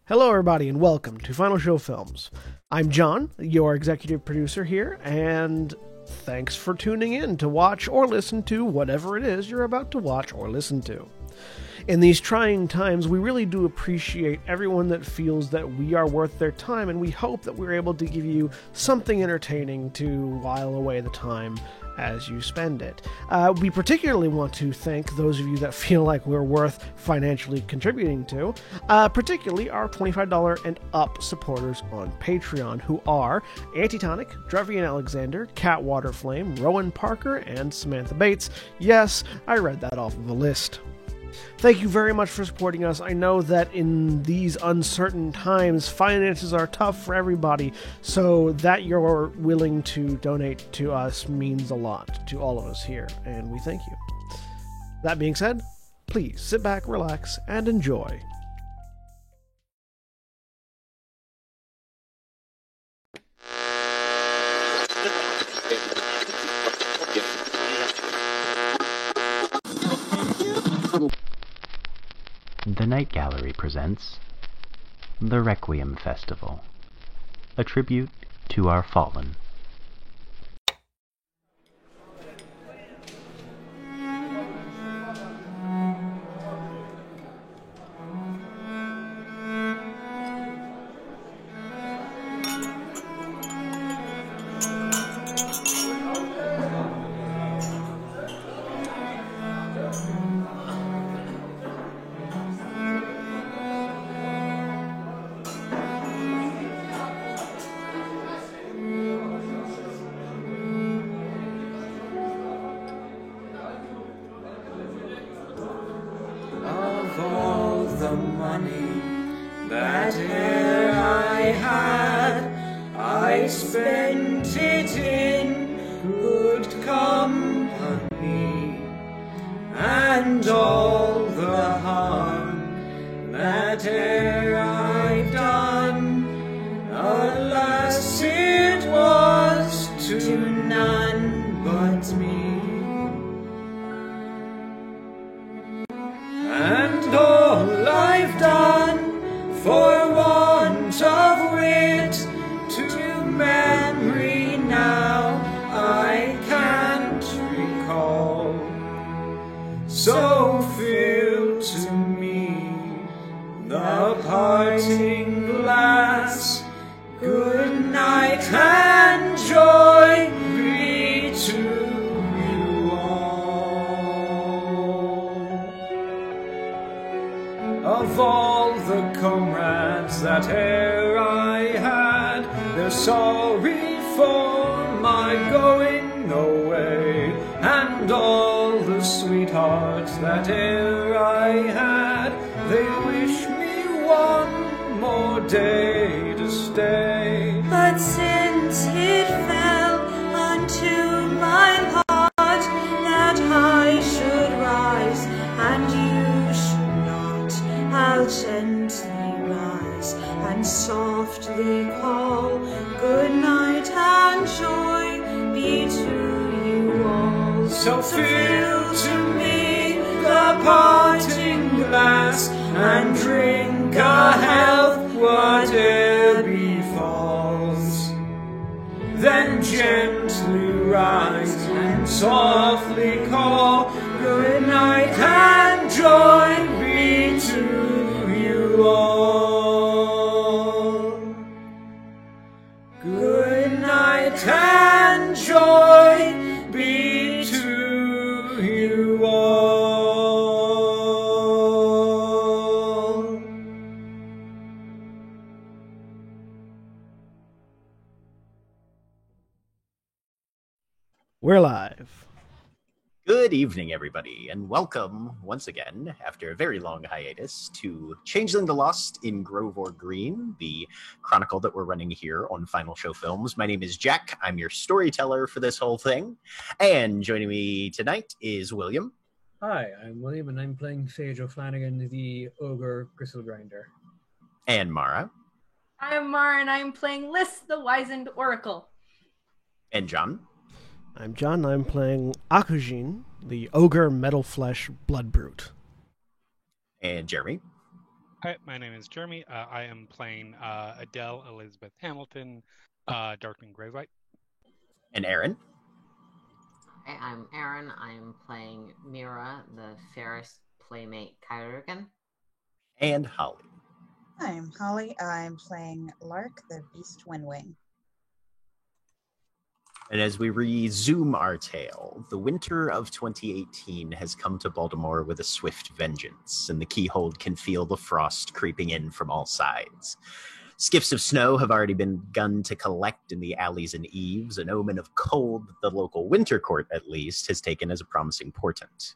Hello, everybody, and welcome to Final Show Films. I'm John, your executive producer here, and thanks for tuning in to watch or listen to whatever it is you're about to watch or listen to. In these trying times, we really do appreciate everyone that feels that we are worth their time, and we hope that we're able to give you something entertaining to while away the time as you spend it. We particularly want to thank those of you that feel like we're worth financially contributing to, particularly our $25 and up supporters on Patreon, who are Antitonic, Drevian Alexander, Cat Waterflame, Rowan Parker, and Samantha Bates. Yes, I read that off of a list. Thank you very much for supporting us. I know that in these uncertain times, finances are tough for everybody, so that you're willing to donate to us means a lot to all of us here, and we thank you. That being said, please sit back, relax, and enjoy. The Night Gallery presents The Requiem Festival, a tribute to our fallen. Of all the comrades that e'er I had, they're sorry for my going away, and all the sweethearts that e'er I had, they wish me one more day to stay. But since it fell unto my lot that I should rise and you should not, I'll gently rise and softly call good night and joy be to you all. So fill to me the parting glass and drink a health whate'er befalls. Then gently rise and softly call good night and joy be to you all. Good night and joy be to you all. We're live. Good evening, everybody, and welcome once again, after a very long hiatus, to Changeling the Lost in Grovor Green, the chronicle that we're running here on Final Show Films. My name is Jack. I'm your storyteller for this whole thing, and joining me tonight is William. Hi, I'm William, and I'm playing Sage O'Flanagan, the Ogre Gristle-Grinder. And Mara. I'm Mara, and I'm playing Liz, the Wizened Oracle. And John. I'm John. I'm playing Akujin, the Ogre Metal Flesh Blood Brute. And Jeremy. Hi, my name is Jeremy. I am playing Adele Elizabeth Hamilton, Darkwing Greylight. And Aaron. Hi, I'm Aaron. I'm playing Mira, the fairest playmate Kyurgan. And Holly. I'm Holly. I'm playing Lark, the Beast Windwing. And as we resume our tale, the winter of 2018 has come to Baltimore with a swift vengeance, and the Keyhold can feel the frost creeping in from all sides. Skiffs of snow have already begun to collect in the alleys and eaves, an omen of cold that the local winter court, at least, has taken as a promising portent.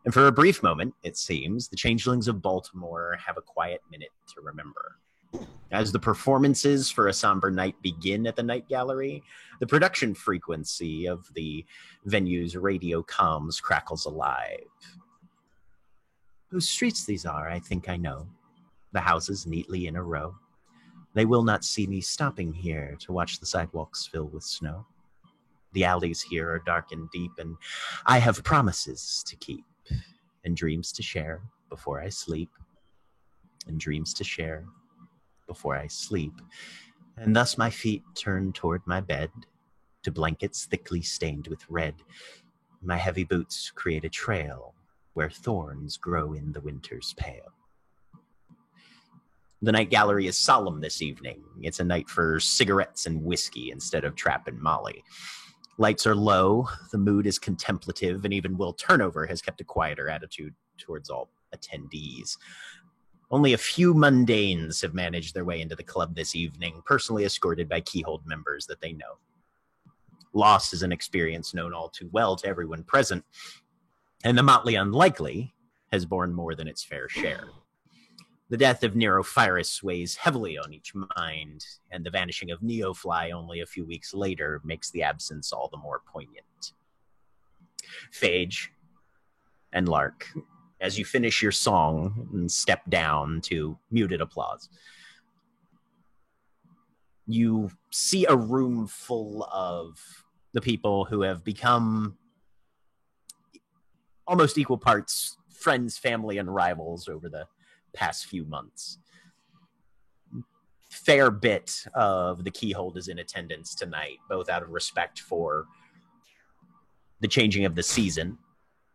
And for a brief moment, it seems, the changelings of Baltimore have a quiet minute to remember. As the performances for A Somber Night begin at the Night Gallery, the production frequency of the venue's radio comms crackles alive. Whose streets these are, I think I know. The houses neatly in a row. They will not see me stopping here to watch the sidewalks fill with snow. The alleys here are dark and deep, and I have promises to keep, and dreams to share before I sleep, and dreams to share before I sleep, and thus my feet turn toward my bed, to blankets thickly stained with red. My heavy boots create a trail where thorns grow in the winter's pale. The Night Gallery is solemn this evening. It's a night for cigarettes and whiskey instead of trap and molly. Lights are low, the mood is contemplative, and even Will Turnover has kept a quieter attitude towards all attendees. Only a few mundanes have managed their way into the club this evening, personally escorted by Keyhold members that they know. Loss is an experience known all too well to everyone present, and the motley unlikely has borne more than its fair share. The death of Neurophyrus weighs heavily on each mind, and the vanishing of Neofly only a few weeks later makes the absence all the more poignant. Phage and Lark, as you finish your song and step down to muted applause, you see a room full of the people who have become almost equal parts friends, family, and rivals over the past few months. Fair bit of the Keyhold is in attendance tonight, both out of respect for the changing of the season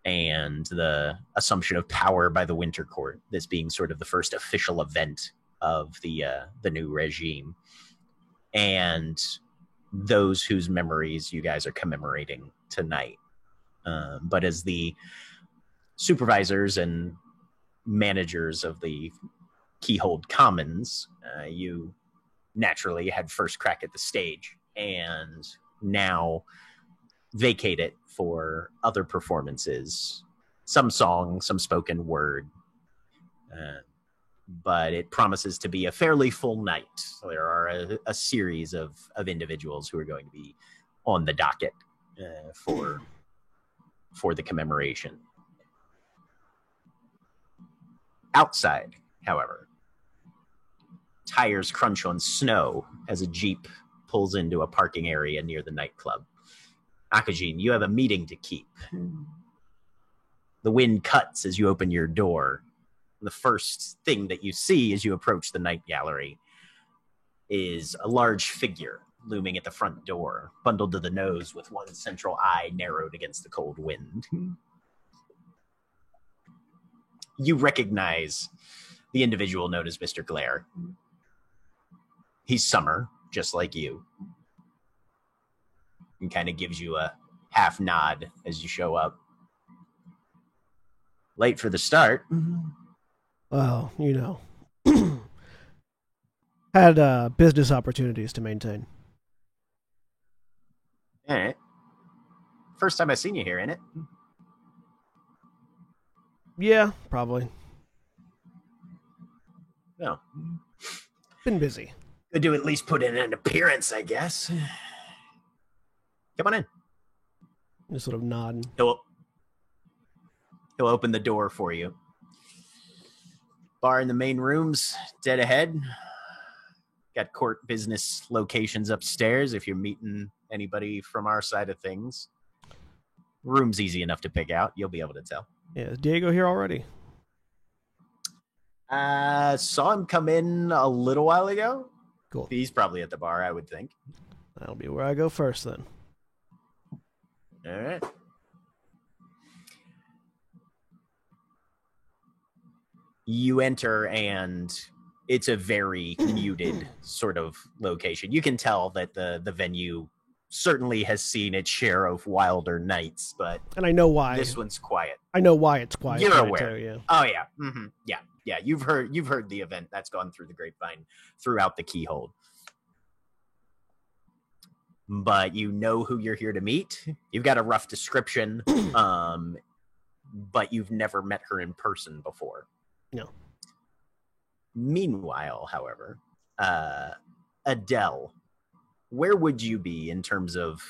and the assumption of power by the Winter Court, this being sort of the first official event of the new regime, and those whose memories you guys are commemorating tonight. But as the supervisors and managers of the Keyhold Commons, you naturally had first crack at the stage, and now vacate it for other performances, some song, some spoken word, but it promises to be a fairly full night. So there are a series of individuals who are going to be on the docket for the commemoration. Outside, however, tires crunch on snow as a Jeep pulls into a parking area near the nightclub. Akajin, you have a meeting to keep. The wind cuts as you open your door. The first thing that you see as you approach the Night Gallery is a large figure looming at the front door, bundled to the nose with one central eye narrowed against the cold wind. You recognize the individual known as Mr. Glare. He's Summer, just like you. And kind of gives you a half nod as you show up. Late for the start. Well, you know. Had business opportunities to maintain. All right. First time I've seen you here, ain't it? Yeah, probably. No. Been busy. Good to at least put in an appearance, I guess. Come on in. Just sort of nod. He'll open the door for you. Bar in the main rooms, dead ahead. Got court business locations upstairs if you're meeting anybody from our side of things. Room's easy enough to pick out. You'll be able to tell. Yeah, is Diego here already? Saw him come in a little while ago. Cool. He's probably at the bar, I would think. That'll be where I go first then. All right. You enter, and it's a very muted sort of location. You can tell that the venue certainly has seen its share of wilder nights, but And I know why. this one's quiet. I know why it's quiet. You're there, aware. too, yeah. Oh yeah, yeah. You've heard the event that's gone through the grapevine throughout the Keyhole. But you know who you're here to meet. You've got a rough description, but you've never met her in person before. No. Meanwhile, however, Adele, where would you be in terms of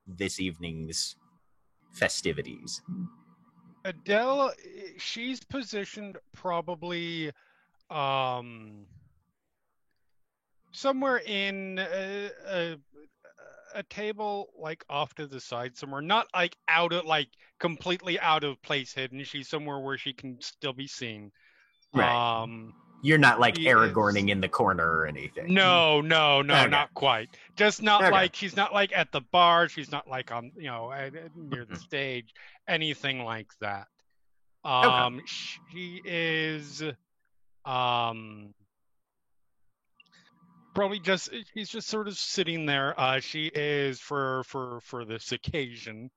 this evening's festivities? Adele, she's positioned probably somewhere in a table like off to the side somewhere, not like completely out of place hidden. She's somewhere where she can still be seen. Right. You're not like Aragorning in the corner or anything. No, Okay. not quite. Just not Okay. like she's not like at the bar. She's not like on near the stage. Anything like that. She is probably she's just sort of sitting there. She is for this occasion.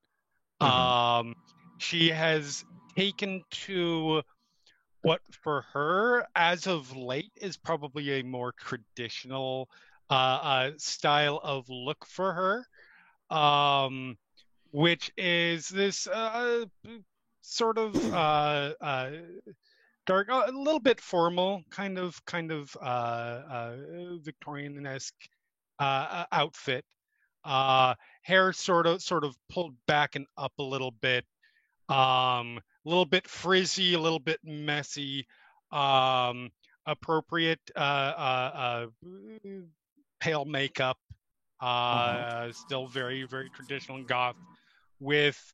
She has taken to what for her as of late is probably a more traditional style of look for her, which is this sort of dark, a little bit formal, kind of Victorian-esque outfit. Hair sort of pulled back and up a little bit. A little bit frizzy, a little bit messy, appropriate pale makeup, still very, very traditional and goth, with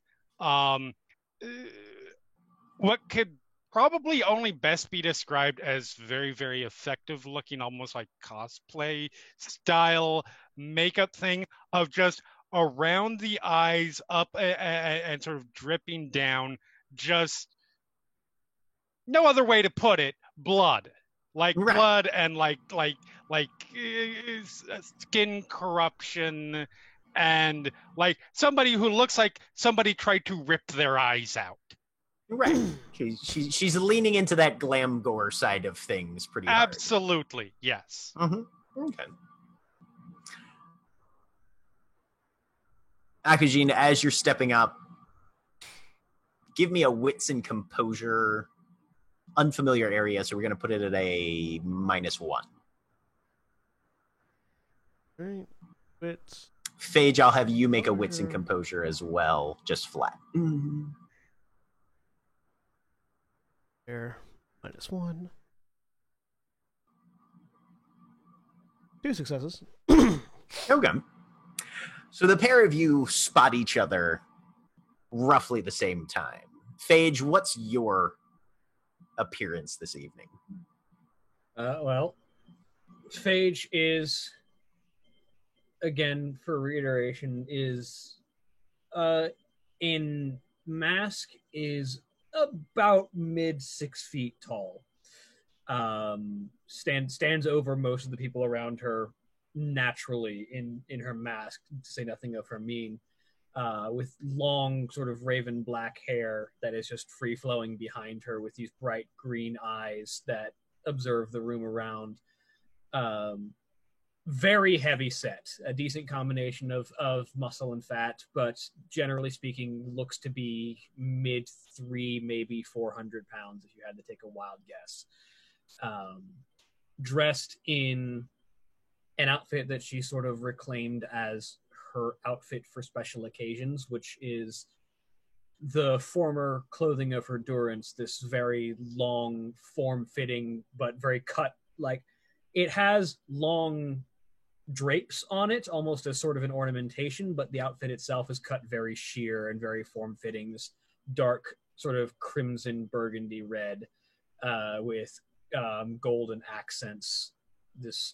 what could probably only best be described as very, very effective looking, almost like cosplay style makeup thing of just around the eyes, up and sort of dripping down, just no other way to put it, blood. Like Right. blood and like skin corruption, and like somebody who looks like somebody tried to rip their eyes out. Right. She's leaning into that glam gore side of things pretty hard. Absolutely, yes. Okay. Akajin, as you're stepping up, give me a wits and composure, unfamiliar area, so we're going to put it at a -1. All right. Wits. Phage, I'll have you make a wits and composure as well, just flat. There. -1. 2 successes. Okay. So the pair of you spot each other roughly the same time. Phage, what's your appearance this evening? Well, Phage is, again, for reiteration, is in mask is about mid 6 feet tall. Stands over most of the people around her naturally in her mask, to say nothing of her mien, with long sort of raven black hair that is just free flowing behind her, with these bright green eyes that observe the room around. Very heavy set, a decent combination of muscle and fat, but generally speaking looks to be mid 3, maybe 400 pounds if you had to take a wild guess. Dressed in an outfit that she sort of reclaimed as her outfit for special occasions, which is the former clothing of her Durance, this very long, form-fitting, but very cut, like, it has long drapes on it, almost as sort of an ornamentation, but the outfit itself is cut very sheer and very form-fitting, this dark sort of crimson burgundy red, with golden accents this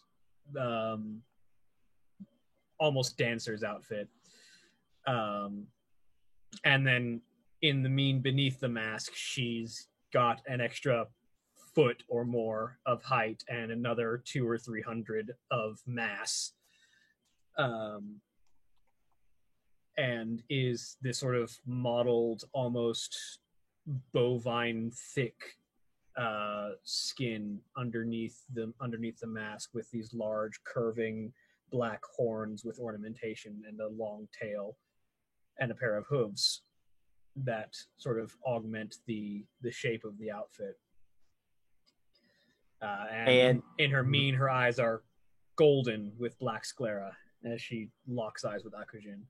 almost dancer's outfit. And then beneath the mask, she's got an extra foot or more of height and another 200 or 300 of mass. And is this sort of mottled, almost bovine thick skin underneath the mask, with these large curving black horns with ornamentation and a long tail and a pair of hooves that sort of augment the shape of the outfit. And in her eyes are golden with black sclera as she locks eyes with Akujin,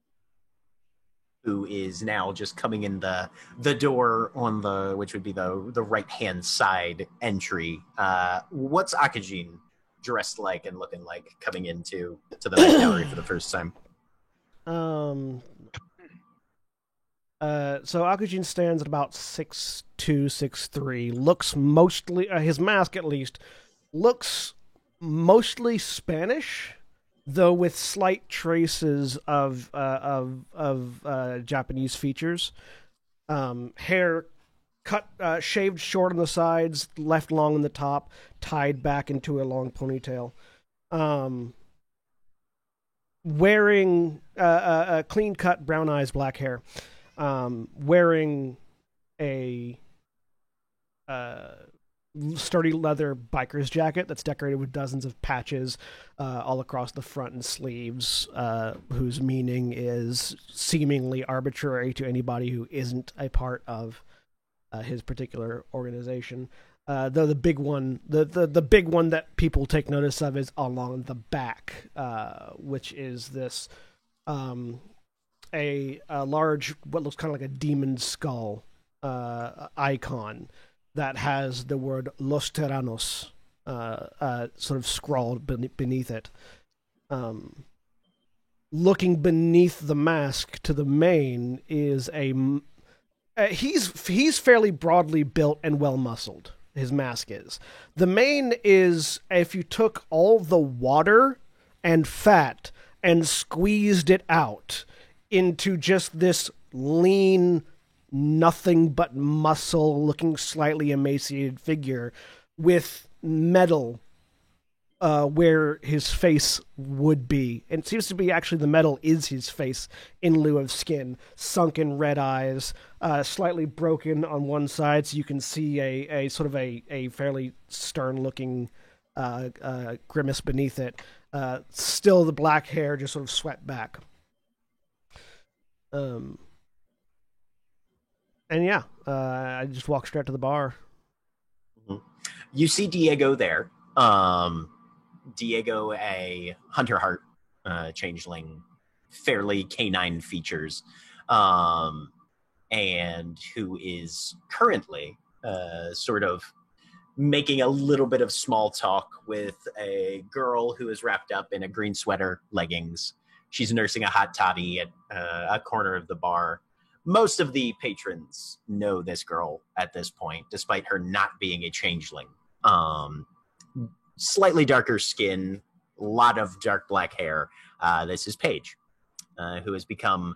who is now just coming in the door on which would be the right hand side entry. What's Akujin dressed like and looking like coming into the night gallery for the first time? So Akujin stands at about 6'2", 6'3", looks mostly, his mask at least, looks mostly Spanish, though with slight traces of Japanese features. Hair cut, shaved short on the sides, left long on the top, tied back into a long ponytail. Wearing a clean-cut, brown eyes, black hair. Wearing a sturdy leather biker's jacket that's decorated with dozens of patches all across the front and sleeves, whose meaning is seemingly arbitrary to anybody who isn't a part of his particular organization. Though the big one, the big one that people take notice of is along the back, which is this a large, what looks kind of like a demon skull icon that has the word Los Terranos sort of scrawled beneath it. Looking beneath the mask to the mane is he's fairly broadly built and well muscled. His mask is. The mane is, if you took all the water and fat and squeezed it out into just this lean, nothing but muscle, looking slightly emaciated figure with metal where his face would be. And it seems to be actually the metal is his face in lieu of skin. Sunken red eyes, slightly broken on one side, so you can see a sort of a fairly stern-looking grimace beneath it. Still the black hair just sort of swept back. And yeah, I just walked straight to the bar. You see Diego there. Diego, a hunter heart changeling, fairly canine features, and who is currently sort of making a little bit of small talk with a girl who is wrapped up in a green sweater, leggings. She's nursing a hot toddy at a corner of the bar. Most of the patrons know this girl at this point, despite her not being a changeling. Slightly darker skin, a lot of dark black hair. This is Paige, who has become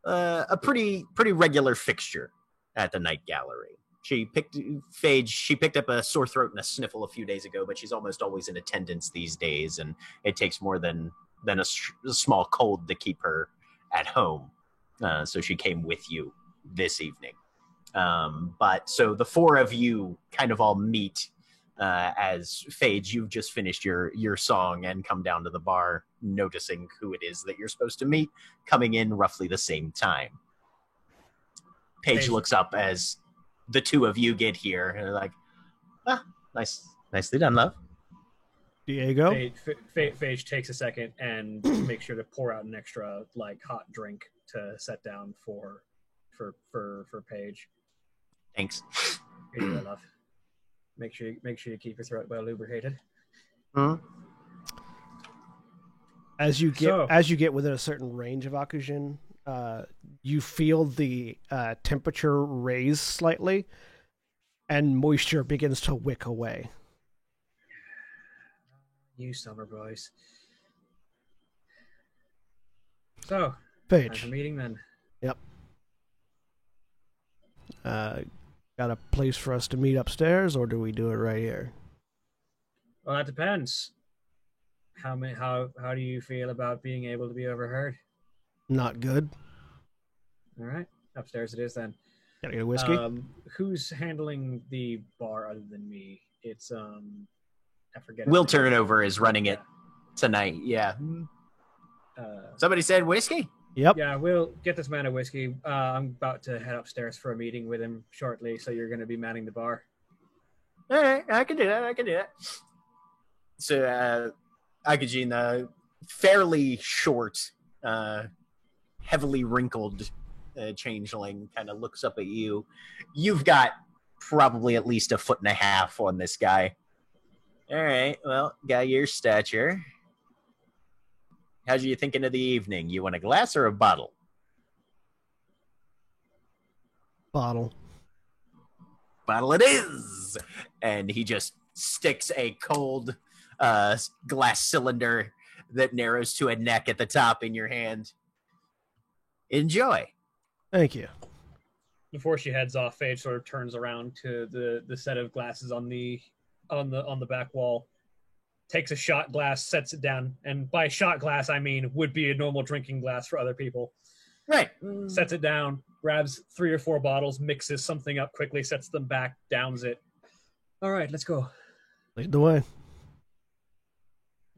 a pretty regular fixture at the Night Gallery. She picked up a sore throat and a sniffle a few days ago, but she's almost always in attendance these days, and it takes more than a small cold to keep her at home. So she came with you this evening. But so the four of you kind of all meet as Phage, you've just finished your song and come down to the bar, noticing who it is that you're supposed to meet, coming in roughly the same time. Paige looks up as the two of you get here, and they're like, nicely done, love. Diego? Phage takes a second and makes sure to pour out an extra hot drink to set down for Paige. Thanks. Here you go, love. Make sure you keep your throat well lubricated. Mm-hmm. As you get within a certain range of Akujin, you feel the temperature raise slightly, and moisture begins to wick away. You summer boys. So, Paige. time for meeting then. Yep. Got a place for us to meet upstairs, or do we do it right here? Well, that depends. How do you feel about being able to be overheard? Not good. All right, upstairs it is then. Gotta get a whiskey. Who's handling the bar other than me? It's I forget. Will Turnover is running it tonight. Yeah. Somebody said whiskey? Yep. Yeah, we'll get this man a whiskey. I'm about to head upstairs for a meeting with him shortly, so you're going to be manning the bar. All right, I can do that. So, Akajin, the fairly short, heavily wrinkled changeling kind of looks up at you. You've got probably at least 1.5 feet on this guy. All right, well, got your stature. How's you thinking of the evening? You want a glass or a bottle? Bottle. Bottle it is! And he just sticks a cold glass cylinder that narrows to a neck at the top in your hand. Enjoy. Thank you. Before she heads off, Phage sort of turns around to the set of glasses on the back wall, takes a shot glass, sets it down, and by shot glass I mean would be a normal drinking glass for other people. Right. Sets it down, grabs 3 or 4 bottles, mixes something up quickly, sets them back, downs it. All right, let's go. Lead the way.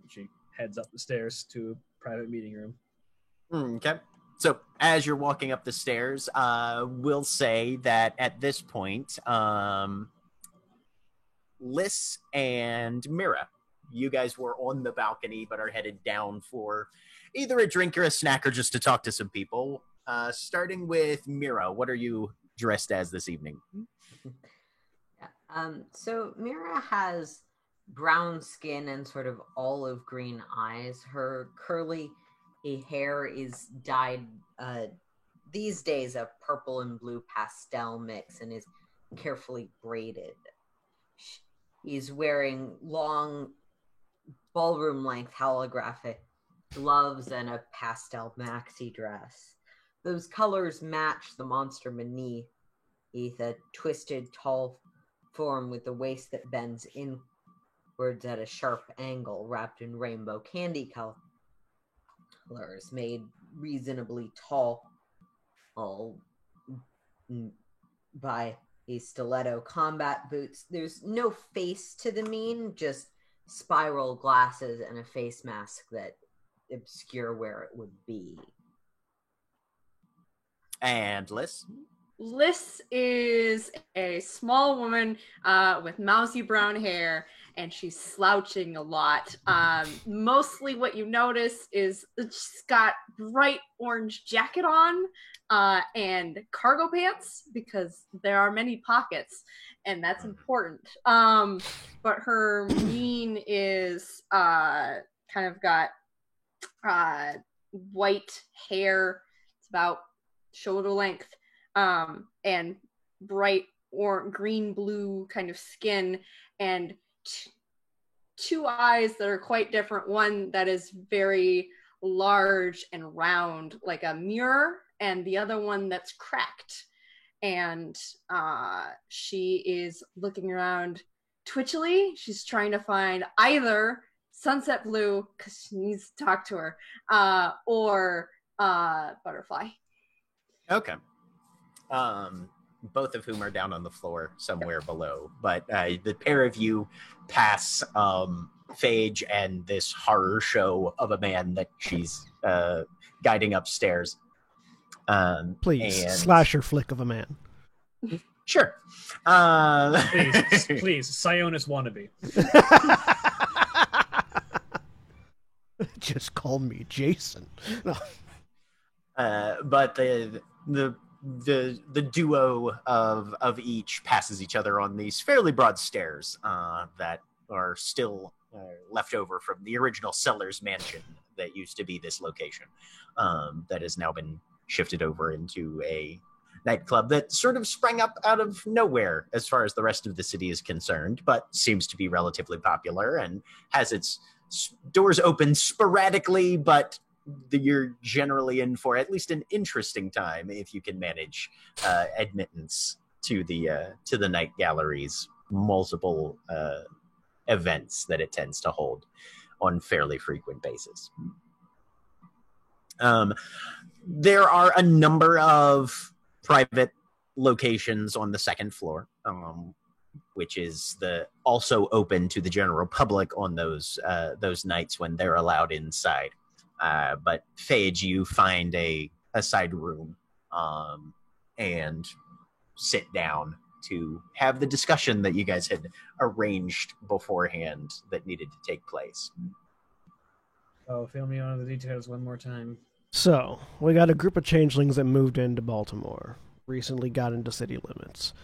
She heads up the stairs to a private meeting room. Okay. So as you're walking up the stairs, we'll say that at this point, Liz and Mira, you guys were on the balcony but are headed down for either a drink or a snack or just to talk to some people. Starting with Mira, what are you dressed as this evening? So Mira has brown skin and sort of olive green eyes. Her curly hair is dyed these days a purple and blue pastel mix and is carefully braided. He's wearing long ballroom length holographic gloves and a pastel maxi dress. Those colors match the monster beneath, a twisted tall form with the waist that bends inwards at a sharp angle, wrapped in rainbow candy colors, made reasonably tall by a stiletto combat boots. There's no face to the mien, just spiral glasses and a face mask that obscure where it would be. And Liz? Liz is a small woman with mousy brown hair, and she's slouching a lot. Mostly what you notice is she's got bright orange jacket on and cargo pants, because there are many pockets, and that's important. But her mien is kind of got white hair. It's about shoulder length, and bright or green blue kind of skin, and two eyes that are quite different. One that is very large and round like a mirror, and the other one that's cracked. And she is looking around twitchily. She's trying to find either Sunset Blue, because she needs to talk to her, or Butterfly. Okay. Both of whom are down on the floor somewhere below. But the pair of you pass Phage and this horror show of a man that she's guiding upstairs. Please, and... slasher flick of a man. Sure. Please, Sionis wannabe. Just call me Jason. No. But the duo of each passes each other on these fairly broad stairs that are still left over from the original Sellers mansion that used to be this location, that has now been shifted over into a nightclub that sort of sprang up out of nowhere as far as the rest of the city is concerned, but seems to be relatively popular and has its doors open sporadically, but you're generally in for at least an interesting time if you can manage admittance to the night gallery's multiple events that it tends to hold on fairly frequent basis. There are a number of private locations on the second floor, which is also open to the general public on those nights when they're allowed inside. But Phage, you find a side room and sit down to have the discussion that you guys had arranged beforehand that needed to take place. Oh, fill me on the details one more time. So, we got a group of changelings that moved into Baltimore, recently got into city limits.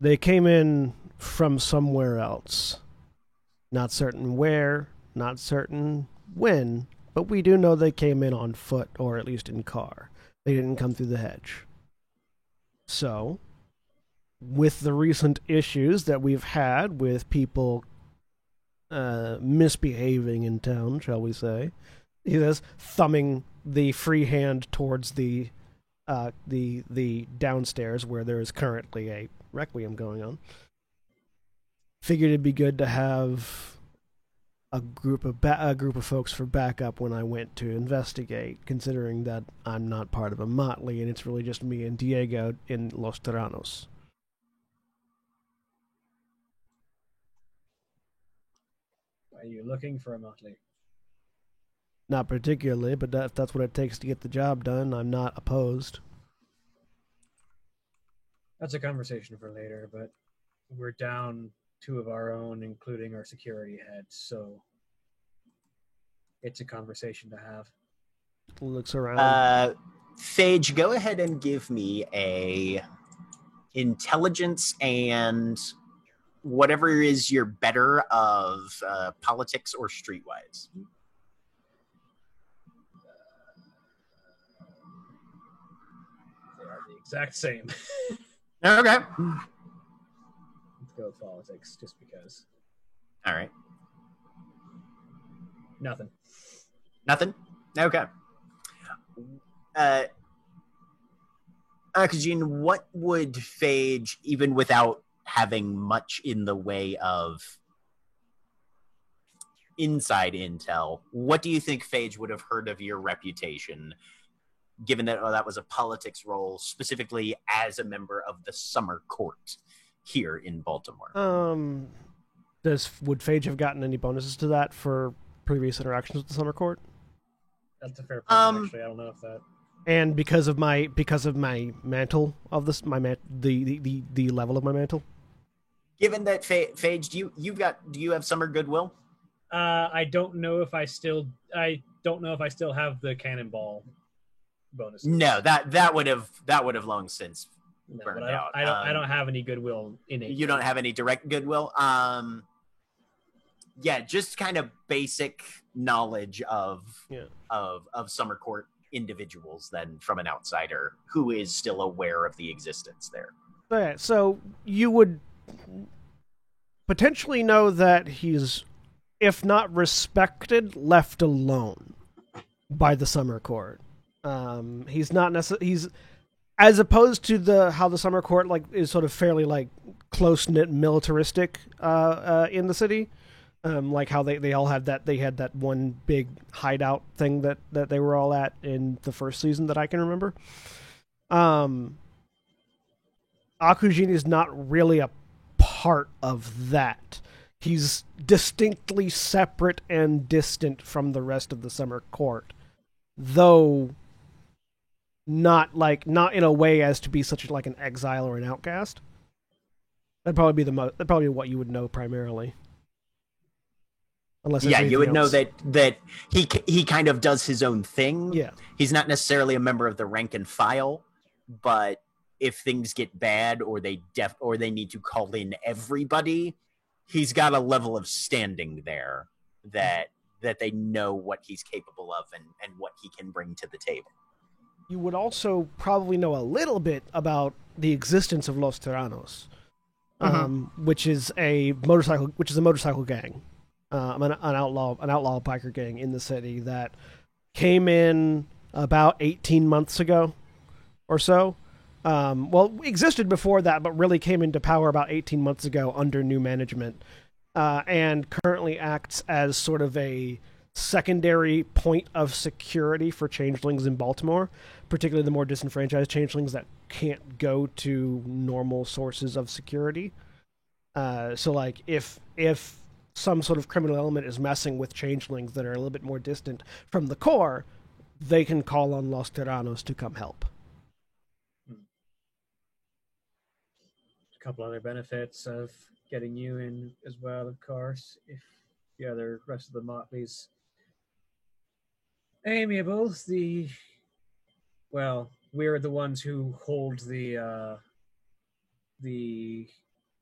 They came in from somewhere else. Not certain where, not certain when, but we do know they came in on foot, or at least in car. They didn't come through the hedge. So, with the recent issues that we've had with people misbehaving in town, shall we say, he says, thumbing the free hand towards the downstairs where there is currently a requiem going on. Figured it'd be good to have a group of folks for backup when I went to investigate, considering that I'm not part of a motley and it's really just me and Diego in Los Terranos. Are you looking for a motley? Not particularly, but if that's what it takes to get the job done, I'm not opposed. That's a conversation for later, but we're down 2 of our own, including our security head, so it's a conversation to have. Looks around. Phage, go ahead and give me a intelligence and whatever is your better of politics or streetwise. They are the exact same. Okay. Let's go with politics, just because. All right. Nothing. Okay. Akujin, what would Phage, even without having much in the way of inside intel, what do you think Phage would have heard of your reputation, given that that was a politics role, specifically as a member of the Summer Court here in Baltimore? Would Phage have gotten any bonuses to that for previous interactions with the Summer Court? That's a fair point. Actually, I don't know if that. And because of my mantle of this, the level of my mantle. Given that Phage, do you have Summer Goodwill? I don't know if I still have the cannonball bonus. No, that would have long since burned out. I don't have any goodwill in it. You don't have any direct goodwill. Yeah, just kind of basic knowledge of Summer Court individuals then from an outsider who is still aware of the existence there. Okay, so you would potentially know that he's, if not respected, left alone by the Summer Court. He's not necessarily, he's, as opposed to how the Summer Court is sort of fairly close-knit militaristic in the city. Like how they all had that, they had that one big hideout thing that they were all at in the first season that I can remember. Akujin is not really a part of that. He's distinctly separate and distant from the rest of the Summer Court, though not in a way as to be such like an exile or an outcast. That'd probably be that'd probably be what you would know primarily. Yeah, you would know that he kind of does his own thing. Yeah, he's not necessarily a member of the rank and file, but if things get bad or they need to call in everybody, he's got a level of standing there that they know what he's capable of and what he can bring to the table. you would also probably know a little bit about the existence of Los Tyrannos, which is a motorcycle gang, an outlaw biker gang in the city that came in about 18 months ago or so. Existed before that, but really came into power about 18 months ago under new management, and currently acts as sort of a secondary point of security for changelings in Baltimore, particularly the more disenfranchised changelings that can't go to normal sources of security. So, like, if some sort of criminal element is messing with changelings that are a little bit more distant from the core, they can call on Los Tyrannos to come help. A couple other benefits of getting you in as well, of course, if the other rest of the Motleys amiable. We're the ones who hold the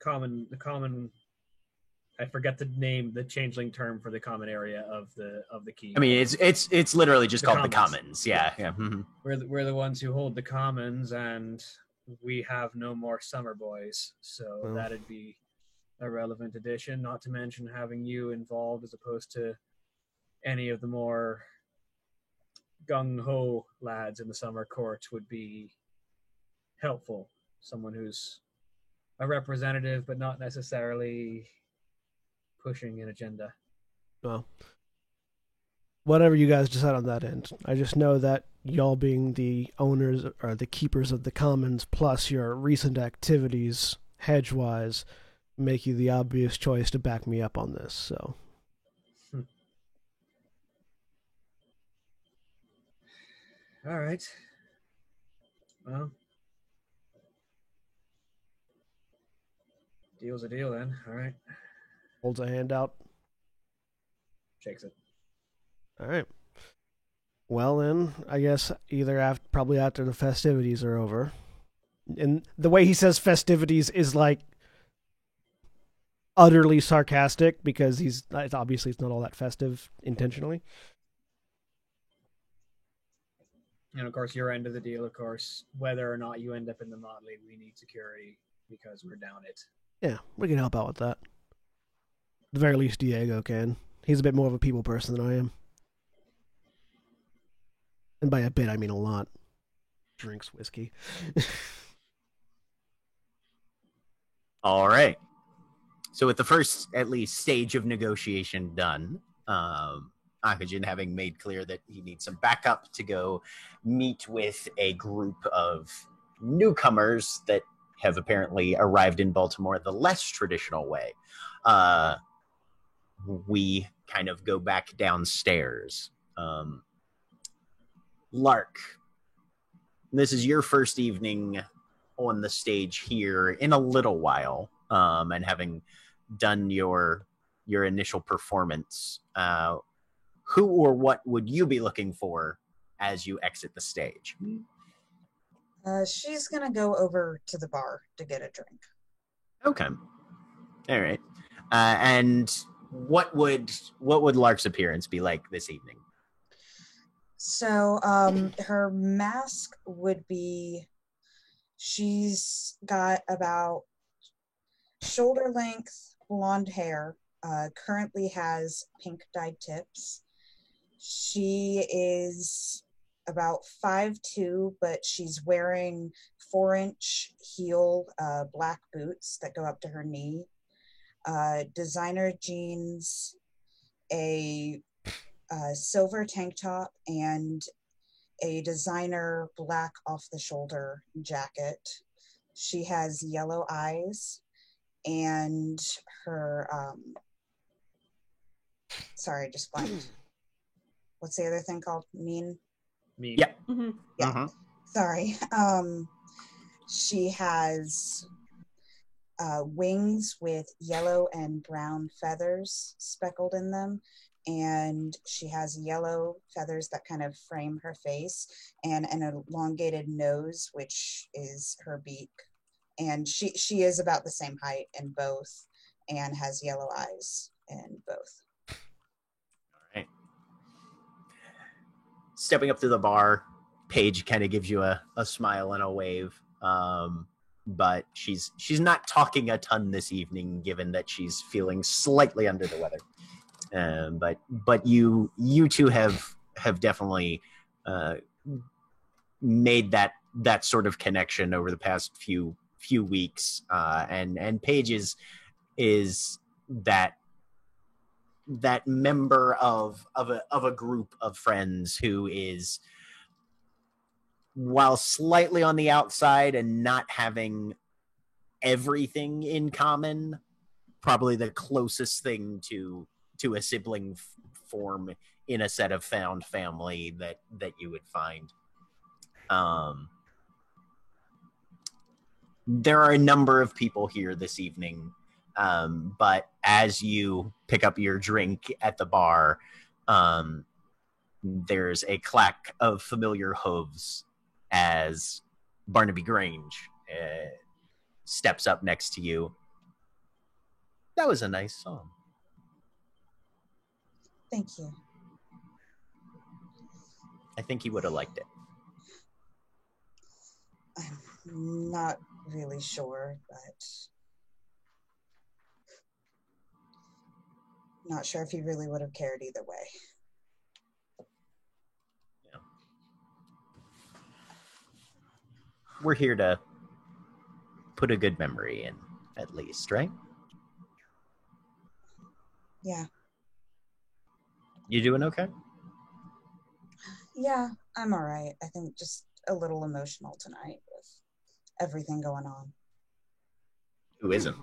common. I forget the name, the changeling term for the common area of the key. I mean, it's literally just called the commons. commons. Yeah. Mm-hmm. We're the ones who hold the commons, and we have no more summer boys, so that'd be a relevant addition. Not to mention having you involved as opposed to any of the more gung-ho lads in the summer court would be helpful. Someone who's a representative, but not necessarily pushing an agenda. Well, whatever you guys decide on that end. I just know that y'all being the owners or the keepers of the commons, plus your recent activities hedge-wise, make you the obvious choice to back me up on this, so... All right. Well, deal's a deal then. All right. Holds a hand out. Shakes it. All right. Well then, I guess probably after the festivities are over. And the way he says festivities is like utterly sarcastic because obviously it's not all that festive intentionally. And of course, your end of the deal, of course, whether or not you end up in the Motley, we need security because we're down it. Yeah, we can help out with that. At the very least, Diego can. He's a bit more of a people person than I am. And by a bit, I mean a lot. Drinks whiskey. All right. So with the first, at least, stage of negotiation done, Akajin having made clear that he needs some backup to go meet with a group of newcomers that have apparently arrived in Baltimore the less traditional way. We kind of go back downstairs. Lark, this is your first evening on the stage here in a little while, and having done your initial performance, who or what would you be looking for as you exit the stage? She's gonna go over to the bar to get a drink. Okay. All right. And what would Lark's appearance be like this evening? So, her mask would be, she's got about shoulder length blonde hair, currently has pink dyed tips. She is about 5'2", but she's wearing 4-inch heel black boots that go up to her knee, designer jeans, a silver tank top, and a designer black off-the-shoulder jacket. She has yellow eyes, and her sorry, just blanked. What's the other thing called? Mean? Yeah. Mm-hmm. Yeah. Uh-huh. Sorry. She has wings with yellow and brown feathers speckled in them, and she has yellow feathers that kind of frame her face, and an elongated nose, which is her beak. And she is about the same height in both, and has yellow eyes in both. All right. Stepping up to the bar, Paige kind of gives you a smile and a wave. But she's not talking a ton this evening, given that she's feeling slightly under the weather. But you two have definitely made that sort of connection over the past few weeks. And Paige is that member of a group of friends who is, while slightly on the outside and not having everything in common, probably the closest thing to a sibling form in a set of found family that you would find. There are a number of people here this evening, but as you pick up your drink at the bar, there's a clack of familiar hooves as Barnaby Grange steps up next to you. That was a nice song. Thank you. I think he would have liked it. I'm not really sure, but not sure if he really would have cared either way. Yeah. We're here to put a good memory in, at least, right? Yeah. You doing okay? Yeah, I'm all right. I think just a little emotional tonight with everything going on. Who isn't?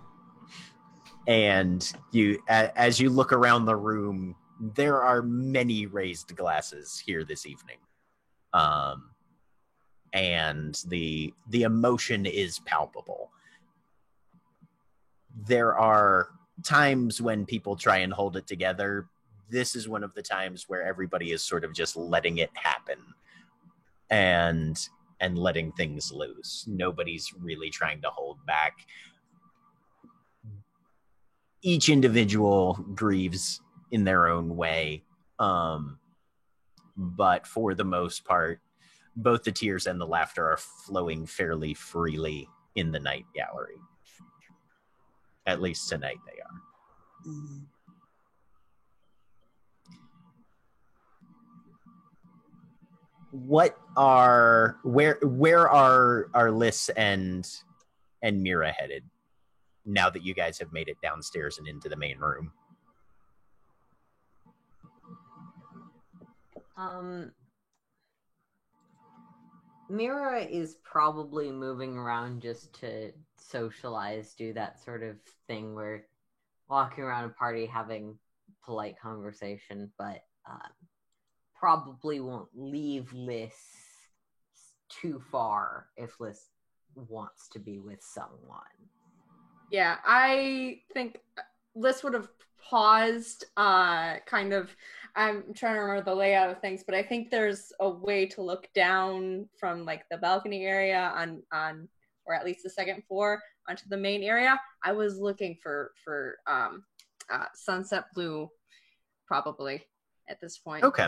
And you, as you look around the room, there are many raised glasses here this evening. And the emotion is palpable. There are times when people try and hold it together. This is one of the times where everybody is sort of just letting it happen and letting things loose. Nobody's really trying to hold back. Each individual grieves in their own way. But for the most part, both the tears and the laughter are flowing fairly freely in the night gallery. At least tonight they are. Mm-hmm. Where are Liz and Mira headed now that you guys have made it downstairs and into the main room? Mira is probably moving around just to socialize, do that sort of thing where walking around a party having polite conversation, but probably won't leave Liz too far if Liz wants to be with someone. Yeah, I think Liz would have paused, kind of. I'm trying to remember the layout of things, but I think there's a way to look down from like the balcony area on or at least the second floor onto the main area. I was looking for Sunset Blue, probably at this point. Okay.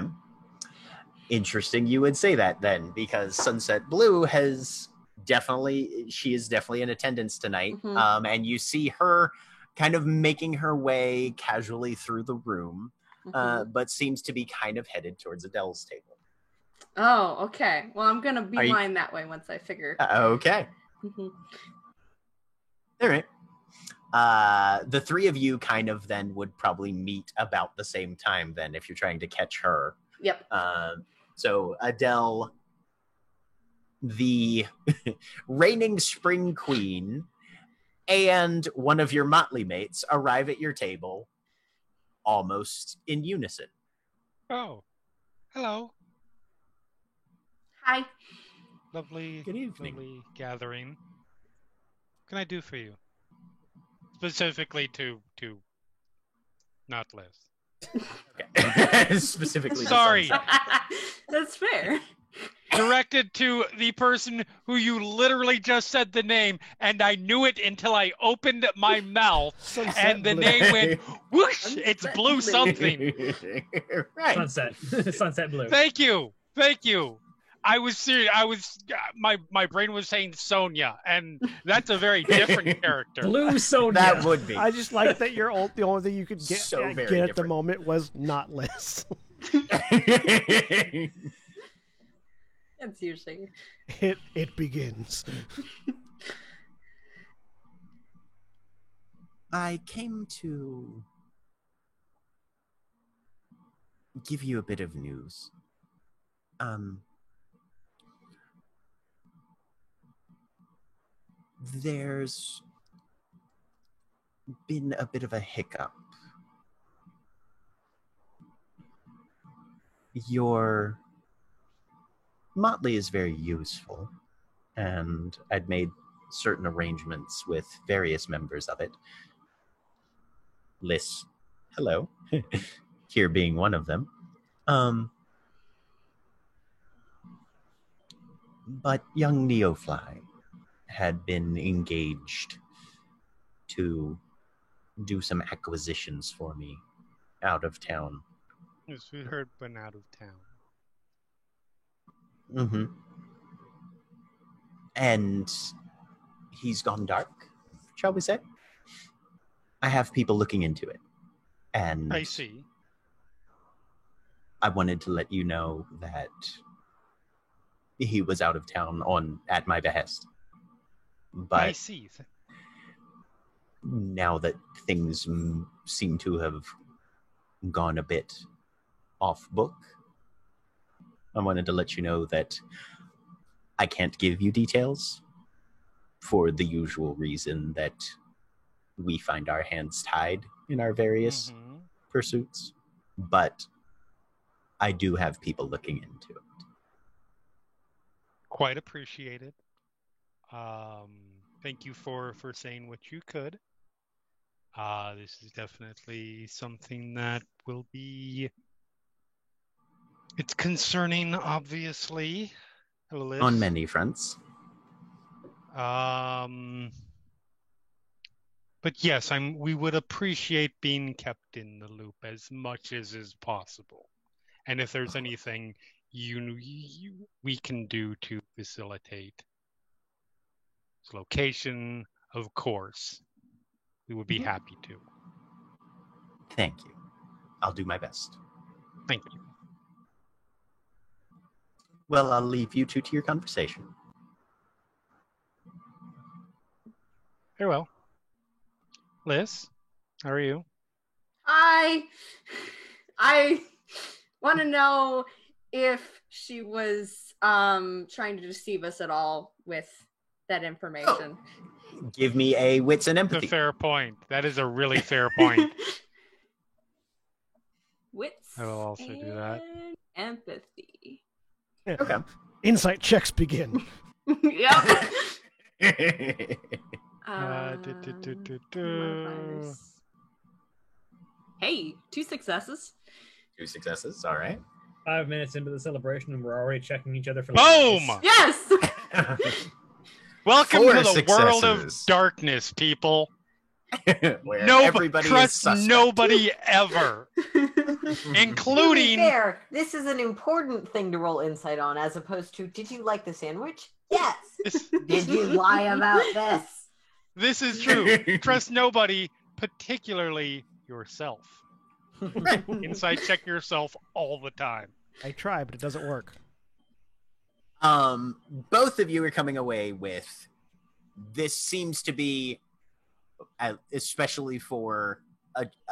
Interesting you would say that then, because Sunset Blue is definitely in attendance tonight. Mm-hmm. And you see her kind of making her way casually through the room, but seems to be kind of headed towards Adele's table. Oh, okay. Well, I'm going to beeline that way once I figure. Okay. Mm-hmm. All right. The three of you kind of then would probably meet about the same time then if you're trying to catch her. Yep. So Adele, the reigning spring queen, and one of your motley mates arrive at your table almost in unison. Oh, hello. Hi. Lovely, good evening. Lovely gathering. What can I do for you? Specifically to not Liz. Okay. Specifically. Sorry. That's fair. Directed to the person who you literally just said the name, and I knew it until I opened my mouth, and the name went whoosh. It's Blue something. Right. Sunset Blue. Thank you. I was serious. My brain was saying Sonya, and that's a very different character. Blue Sonya. That would be. I just like that the only thing you could get, So very get at the different. moment was not Liz. That's usually. It begins. I came to give you a bit of news. There's been a bit of a hiccup. Your motley is very useful, and I'd made certain arrangements with various members of it. Liz, hello, here being one of them. But young Neofly had been engaged to do some acquisitions for me out of town. Yes, we heard, been out of town. Mm-hmm. And he's gone dark, shall we say? I have people looking into it. And I see. I wanted to let you know that he was out of town at my behest. But I see. now that things seem to have gone a bit off book, I wanted to let you know that I can't give you details for the usual reason that we find our hands tied in our various pursuits. But I do have people looking into it. Quite appreciated. Thank you for saying what you could. This is definitely something that will be... It's concerning, obviously. Hello, Liz. On many fronts. But yes, we would appreciate being kept in the loop as much as is possible. And if there's anything we can do to facilitate its location, of course, we would be happy to. Thank you. I'll do my best. Thank you. Well, I'll leave you two to your conversation. Very well. Liz, how are you? I want to know if she was trying to deceive us at all with that information. Give me a wits and That's empathy. a fair point. That is a really fair point. Wits I will also do that. and empathy. Okay. Insight checks begin. Yep. Du-du-du-du-du. Hey, 2 successes. 2 successes, all right. 5 minutes into the celebration, and we're already checking each other for. Boom! Yes. Welcome 4 to the world of successes. darkness, people. Where Nobody everybody is trust suspect. nobody ever, To be including. fair, this is an important thing to roll insight on, as opposed to, did you like the sandwich? Yes. Did you lie about this? This is true. Trust nobody, particularly yourself. Inside check yourself all the time. I try, but it doesn't work. Both of you are coming away with this seems to be, especially for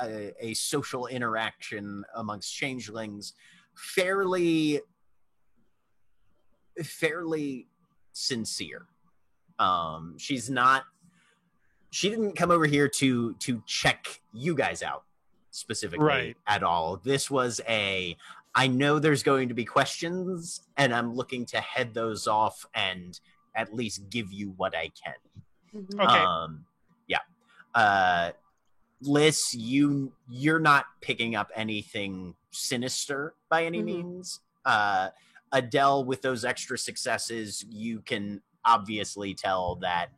a social interaction amongst changelings, fairly sincere. She didn't come over here to check you guys out specifically Right. at all. This was I know there's going to be questions, and I'm looking to head those off and at least give you what I can. Okay. Liz, you're not picking up anything sinister by any means. Adele, with those extra successes, you can obviously tell that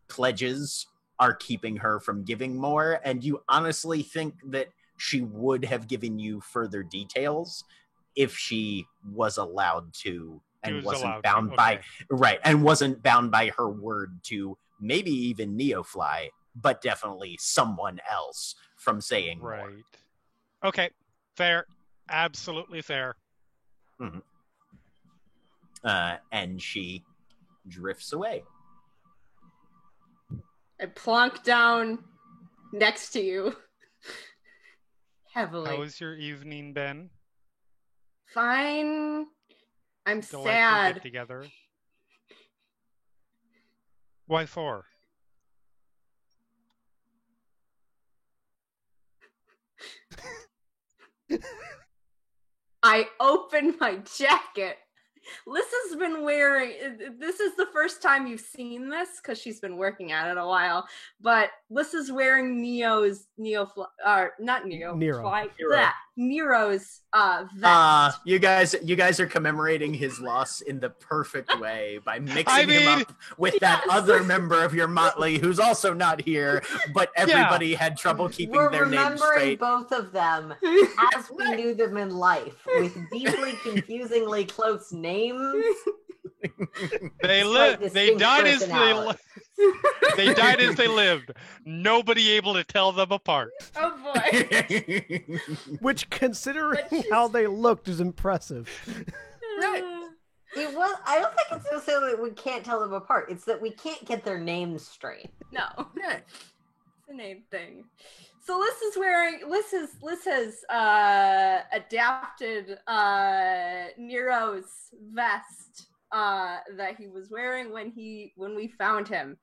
pledges are keeping her from giving more, and you honestly think that she would have given you further details if she was allowed to and was wasn't allowed bound to, by okay. right and wasn't bound by her word to maybe even Neofly, but definitely someone else from saying more. Right. Okay. Fair. Absolutely fair. And she drifts away. I plonk down next to you. Heavily. How has your evening been? Fine. I'm Delightful sad. get together. Why for? I open my jacket. Lissa's been wearing, this is the first time you've seen this because she's been working at it a while, but Lissa's wearing Nero's vest. You guys are commemorating his loss in the perfect way by mixing him up with that other member of your motley who's also not here, but everybody had trouble keeping their names straight. We're remembering both of them as we knew them in life, with deeply confusingly close names. They died as they lived. Nobody able to tell them apart. Oh boy. Which, considering how they looked, is impressive. Right. It was. I don't think it's necessarily that we can't tell them apart. It's that we can't get their names straight. No. Right. It's a name thing. So Liz has adapted Nero's vest that he was wearing when we found him.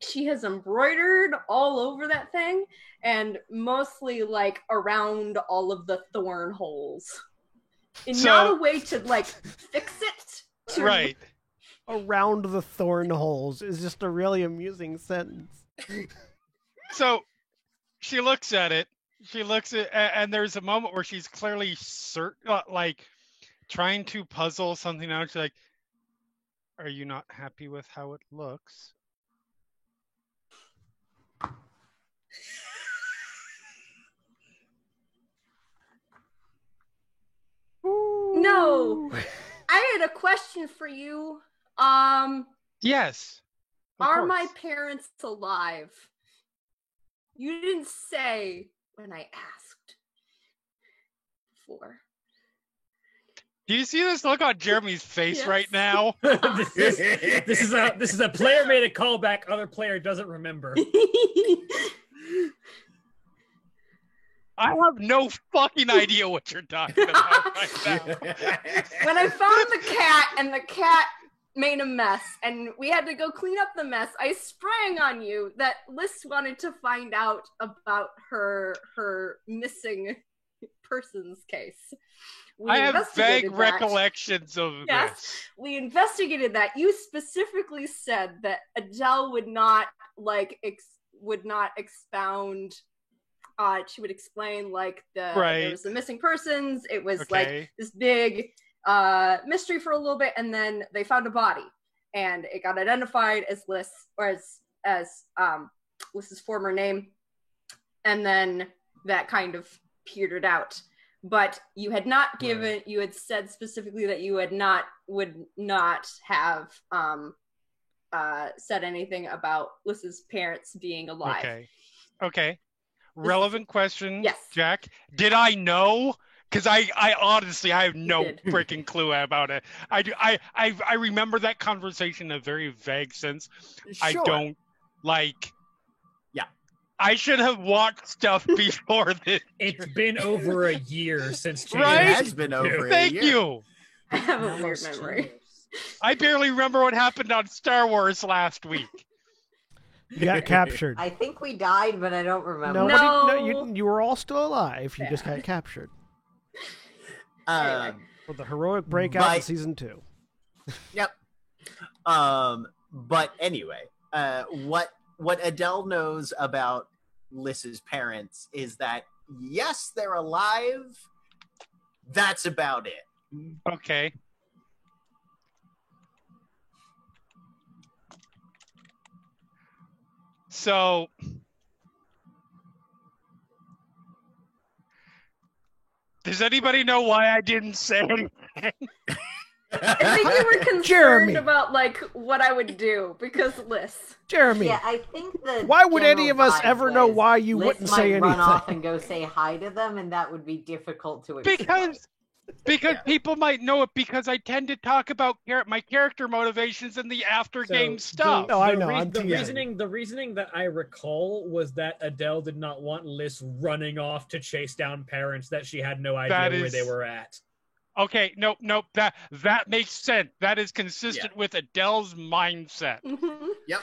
She has embroidered all over that thing, and mostly like around all of the thorn holes. And not a way to like fix it. Right. Around the thorn holes is just a really amusing sentence. So she looks at it. And there's a moment where she's clearly like trying to puzzle something out. She's like, "Are you not happy with how it looks?" No. I had a question for you. Yes. Are my parents alive? You didn't say when I asked before. Do you see this look on Jeremy's face right now? This is a player made a callback. Other player doesn't remember. I have no fucking idea what you're talking about right now. When I found the cat and the cat made a mess and we had to go clean up the mess, I sprang on you that Liz wanted to find out about her missing persons case. I have vague recollections of this. We investigated that. You specifically said that Adele would not expound. She would explain like there was the missing persons. It was like this big mystery for a little bit, and then they found a body, and it got identified as Liz, or as Liz's former name, and then that kind of petered out. But you had not given. You had said specifically that you would not have said anything about Liz's parents being alive. Okay. Relevant question. Yes. Jack. Did I know? Because I honestly, I have no freaking clue about it. I remember that conversation in a very vague sense. Sure. I don't I should have watched stuff before this. It's been over a year since Right? It has been over a year. Thank you. I have a weird memory. I barely remember what happened on Star Wars last week. You got captured. I think we died, but I don't remember. You were all still alive. You just got captured. Anyway. With the heroic breakout in season 2. Yep. But anyway, what Adele knows about Liz's parents is that yes, they're alive. That's about it. Okay. So Does anybody know why I didn't say anything? I think you were concerned Jeremy. about like what I would do because Liz. Jeremy, Yeah, I think the why would any general of us vibe ever know was why you Liz wouldn't might say run anything? off and go say hi to them, and that would be difficult to explain. Because people might know it because I tend to talk about my character motivations and the after game stuff. No, I know, I'm The teasing. reasoning that I recall was that Adele did not want Liz running off to chase down parents that she had no idea where they were at. Okay, nope. That makes sense. That is consistent with Adele's mindset. Yep.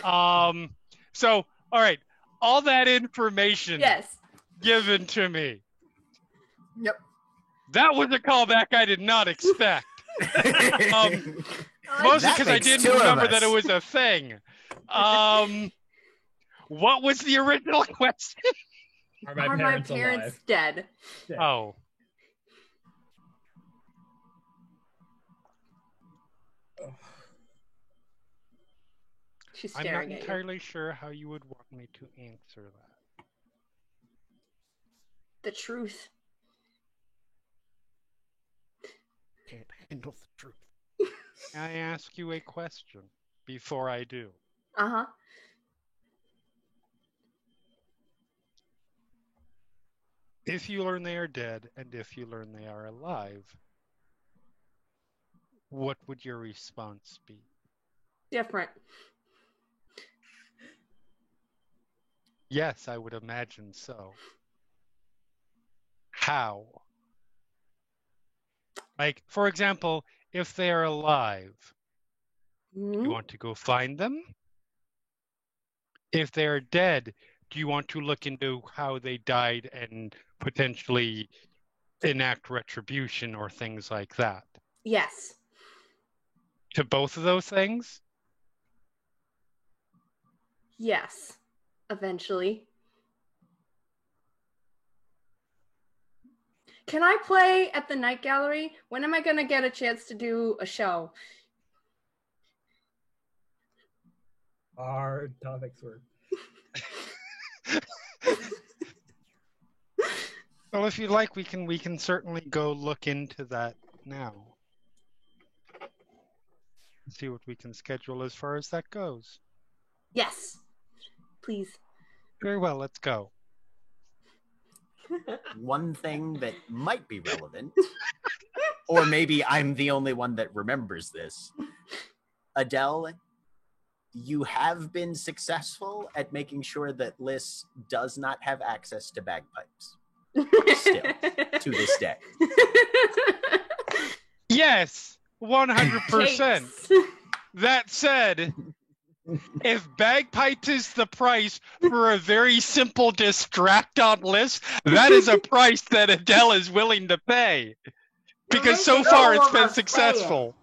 So, all right, all that information given to me. Yep. That was a callback I did not expect. Mostly because I didn't remember that it was a thing. What was the original question? Are my parents dead? Oh. She's I'm staring not at entirely sure how you would want me to answer that. The truth. Can't handle the truth. Can I ask you a question before I do? Uh-huh. If you learn they are dead, and if you learn they are alive, what would your response be? Different. Yes, I would imagine so. How? Like, for example, if they are alive, do you want to go find them? If they are dead, do you want to look into how they died and potentially enact retribution or things like that? Yes. To both of those things? Yes. Eventually. Can I play at the Night Gallery? When am I going to get a chance to do a show? Our topics were. Well, if you like, we can certainly go look into that now. See what we can schedule as far as that goes. Yes. Please. Very well, let's go. One thing that might be relevant, or maybe I'm the only one that remembers this. Adele, you have been successful at making sure that Liz does not have access to bagpipes. Still, to this day. Yes, 100%. That said, if bagpipes is the price for a very simple distract on Liz, that is a price that Adele is willing to pay. Because so far it's been successful.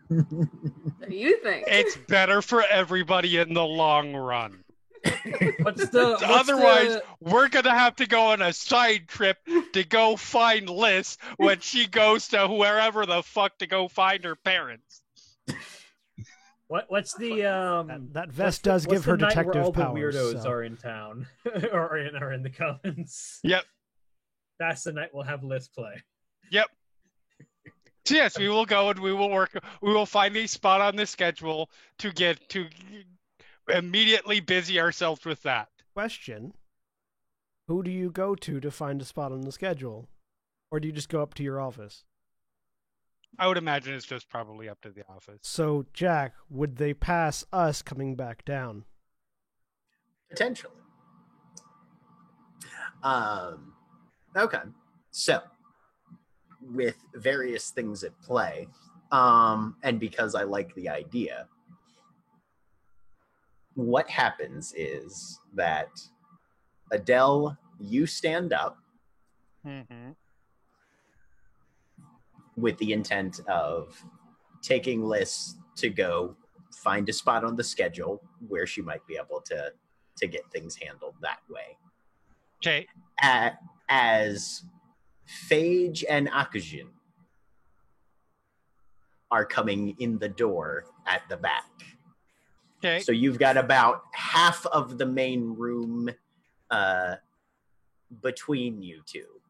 What do you think? It's better for everybody in the long run. Otherwise, we're going to have to go on a side trip to go find Liz when she goes to wherever the fuck to go find her parents. What's the that vest does give her night detective where all powers, the weirdos so. are in town or are in the commons? Yep. That's the night we'll have Liz play. Yep. So yes, we will go and we will find a spot on the schedule to get to immediately busy ourselves with that. Question: who do you go to find a spot on the schedule, or do you just go up to your office? I would imagine it's just probably up to the office. So, Jack, would they pass us coming back down? Potentially. Okay. So, with various things at play, and because I like the idea, what happens is that Adele, you stand up with the intent of taking Liz to go find a spot on the schedule where she might be able to get things handled that way. Okay. As Phage and Akujin are coming in the door at the back. Okay. So you've got about half of the main room between you two.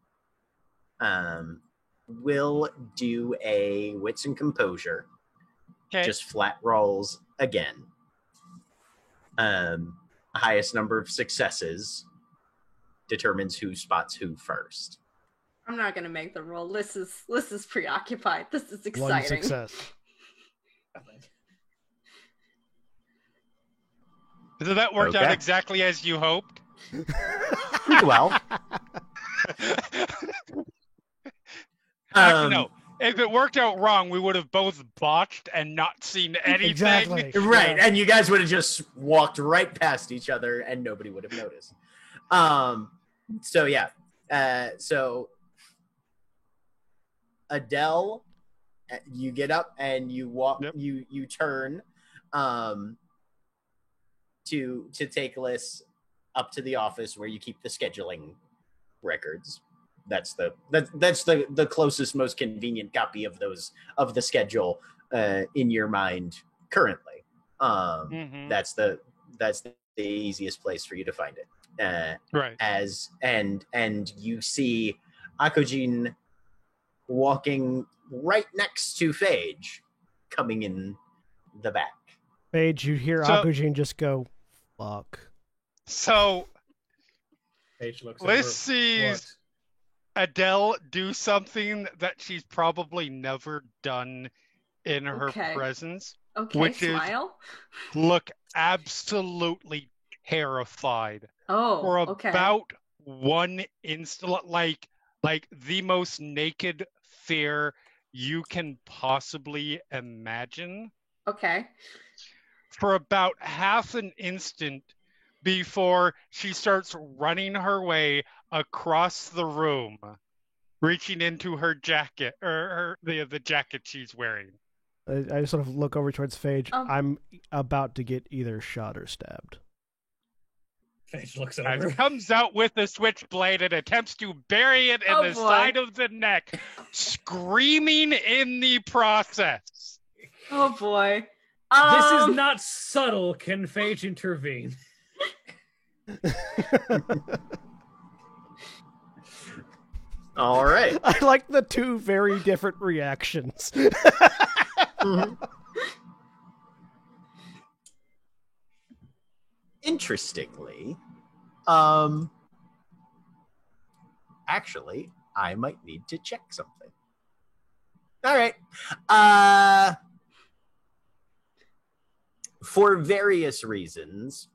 Will do a wits and composure. Okay. Just flat rolls again. Highest number of successes determines who spots who first. I'm not gonna make the roll. Liz is preoccupied. This is One exciting. success. So that worked out Okay. exactly as you hoped. Well, Actually, no. If it worked out wrong, we would have both botched and not seen anything. Exactly. right, and you guys would have just walked right past each other, and nobody would have noticed. So yeah, so Adele, you get up and you walk. Yep. You turn, to take Liz up to the office where you keep the scheduling records. That's the closest, most convenient copy of the schedule in your mind currently. That's the easiest place for you to find it. Right. And you see Akojin walking right next to Phage, coming in the back. Phage, you hear So- Akujin just go, fuck. So Paige looks Liz over. sees Adele do something that she's probably never done in her Okay. presence. Okay, Which is- smile. Look absolutely terrified Oh, for okay. about one instant, like the most naked fear you can possibly imagine. Okay. For about half an instant before she starts running her way across the room, reaching into her jacket or the jacket she's wearing. I sort of look over towards Phage. Um. I'm about to get either shot or stabbed. Paige looks And over. comes out with a switchblade and attempts to bury it in Oh, the boy. side of the neck, screaming in the process. Oh boy. This is not subtle. Can Phage intervene? All right. I like the two very different reactions. Interestingly, actually, I might need to check something. All right. For various reasons,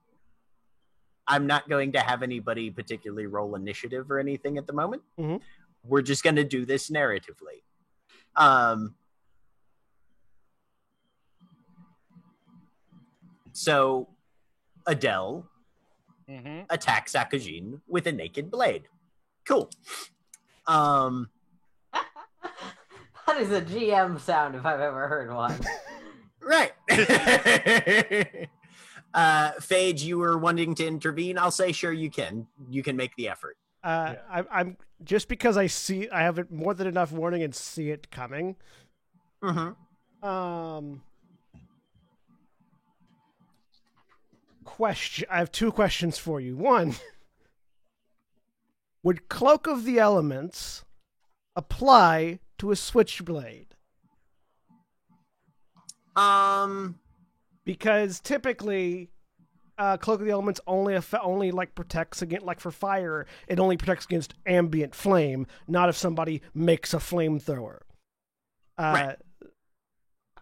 I'm not going to have anybody particularly roll initiative or anything at the moment. Mhm. We're just going to do this narratively. So Adele attacks Akujin with a naked blade. Cool. That is a GM sound if I've ever heard one. Right. Phage, you were wanting to intervene. I'll say, sure, you can. You can make the effort. I'm just because I have more than enough warning and see it coming. Mm-hmm. Question. I have two questions for you. One, would Cloak of the Elements apply to a switchblade? Because typically, Cloak of the Elements only like protects against, like for fire, it only protects against ambient flame, not if somebody makes a flamethrower. Right.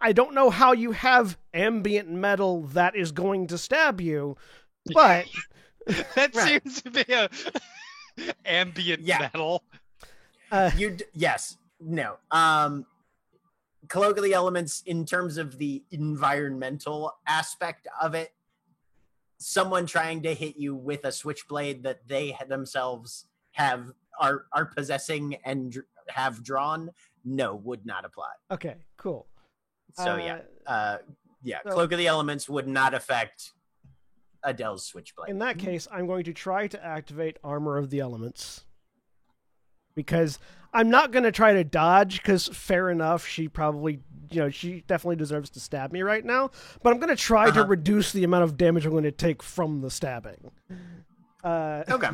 I don't know how you have ambient metal that is going to stab you, but That Right. seems to be a ambient Yeah. metal. Yes. No. Cloak of the Elements, in terms of the environmental aspect of it, someone trying to hit you with a switchblade that they themselves are possessing and have drawn, no, would not apply. okay, cool. So So- Cloak of the Elements would not affect Adele's switchblade. In that case, I'm going to try to activate Armor of the Elements. Because I'm not going to try to dodge, because fair enough, she probably, she definitely deserves to stab me right now. But I'm going to try to reduce the amount of damage I'm going to take from the stabbing. Okay.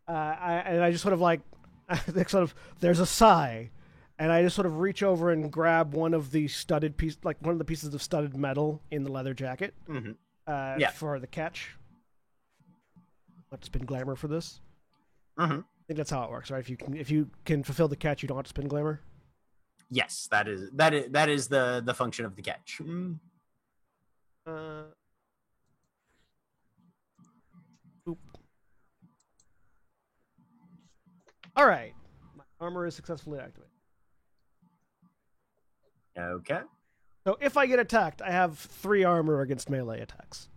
I just sort of like, there's a sigh, and I just sort of reach over and grab one of the one of the pieces of studded metal in the leather jacket for the catch. Let's spin glamour for this. Mm-hmm. I think that's how it works, right? If you can fulfill the catch, you don't have to spin glamour. Yes, that is the function of the catch. Oop. All right, my armor is successfully activated. Okay. So if I get attacked, I have 3 armor against melee attacks.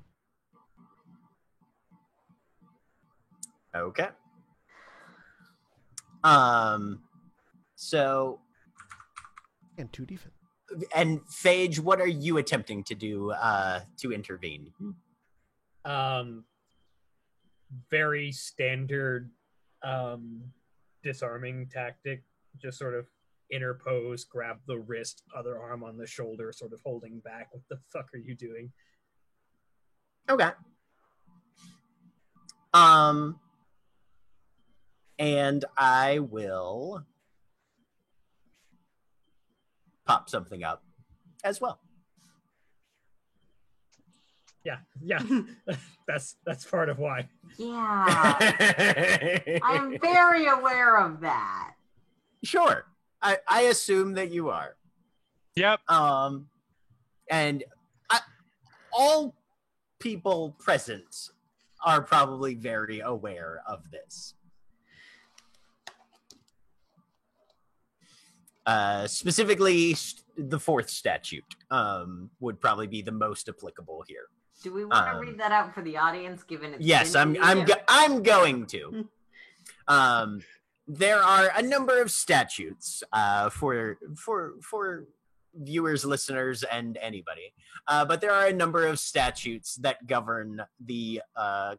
Okay. So. And 2 defense. And Phage, what are you attempting to do to intervene? Very standard disarming tactic. Just sort of interpose, grab the wrist, other arm on the shoulder, sort of holding back. What the fuck are you doing? Okay. And I will pop something up as well. Yeah. that's part of why. Yeah. I'm very aware of that. Sure. I assume that you are. Yep. And all people present are probably very aware of this. Specifically, the 4th statute would probably be the most applicable here. Do we want to read that out for the audience? Given it's yes, I'm going to. There are a number of statutes for viewers, listeners, and anybody, but there are a number of statutes that govern the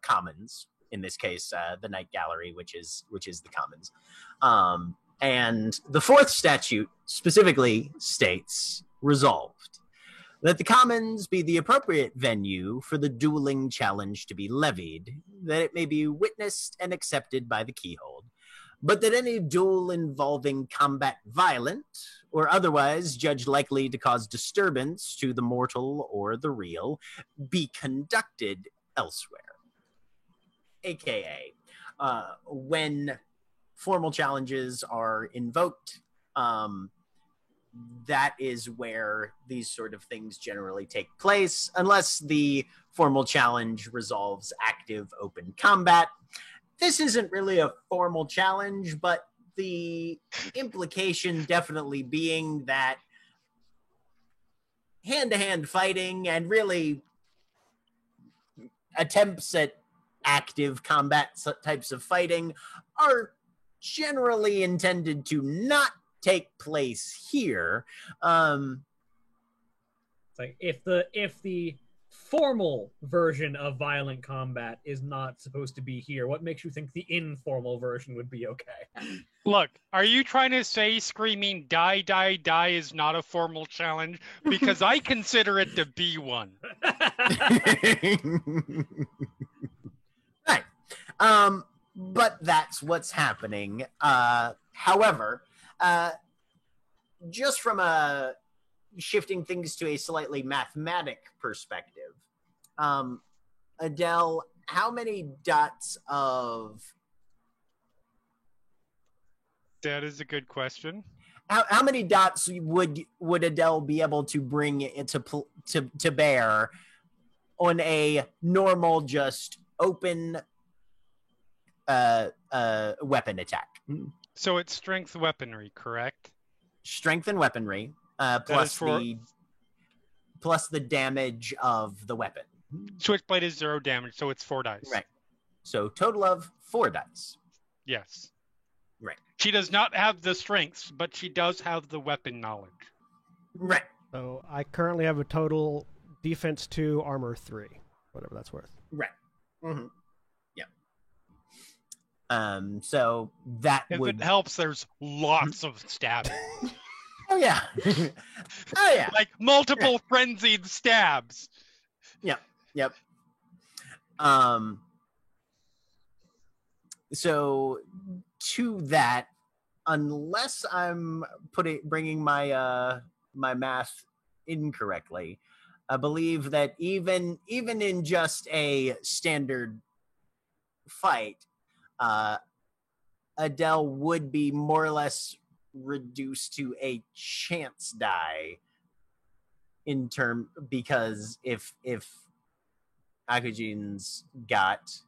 commons. In this case, the Night Gallery, which is the commons. And the 4th statute specifically states, resolved, that the commons be the appropriate venue for the dueling challenge to be levied, that it may be witnessed and accepted by the keyhold, but that any duel involving combat violent, or otherwise judged likely to cause disturbance to the mortal or the real, be conducted elsewhere. AKA, when formal challenges are invoked, that is where these sort of things generally take place, unless the formal challenge resolves active open combat. This isn't really a formal challenge, but the implication definitely being that hand-to-hand fighting and really attempts at active combat types of fighting are generally intended to not take place here. It's like if the formal version of violent combat is not supposed to be here, what makes you think the informal version would be okay? Look, are you trying to say screaming die, die, die is not a formal challenge? Because I consider it to be one. Right. But that's what's happening. However, just from a shifting things to a slightly mathematic perspective, Adele, how many dots of... That is a good question. How many dots would Adele be able to bring to bear on a normal, just open weapon attack? So it's strength weaponry, correct? Strength and weaponry, plus the damage of the weapon. Switchblade is 0 damage, so it's 4 dice. Right. So total of 4 dice. Yes. Right. She does not have the strengths, but she does have the weapon knowledge. Right. So I currently have a total defense 2, armor 3, whatever that's worth. Right. Mm-hmm. So that if would... it helps, there's lots of stabbing. Oh yeah. Oh yeah. Like multiple frenzied stabs. Yep. So to that, unless I'm bringing my my math incorrectly, I believe that even in just a standard fight, Adele would be more or less reduced to a chance die because if Akujin's got,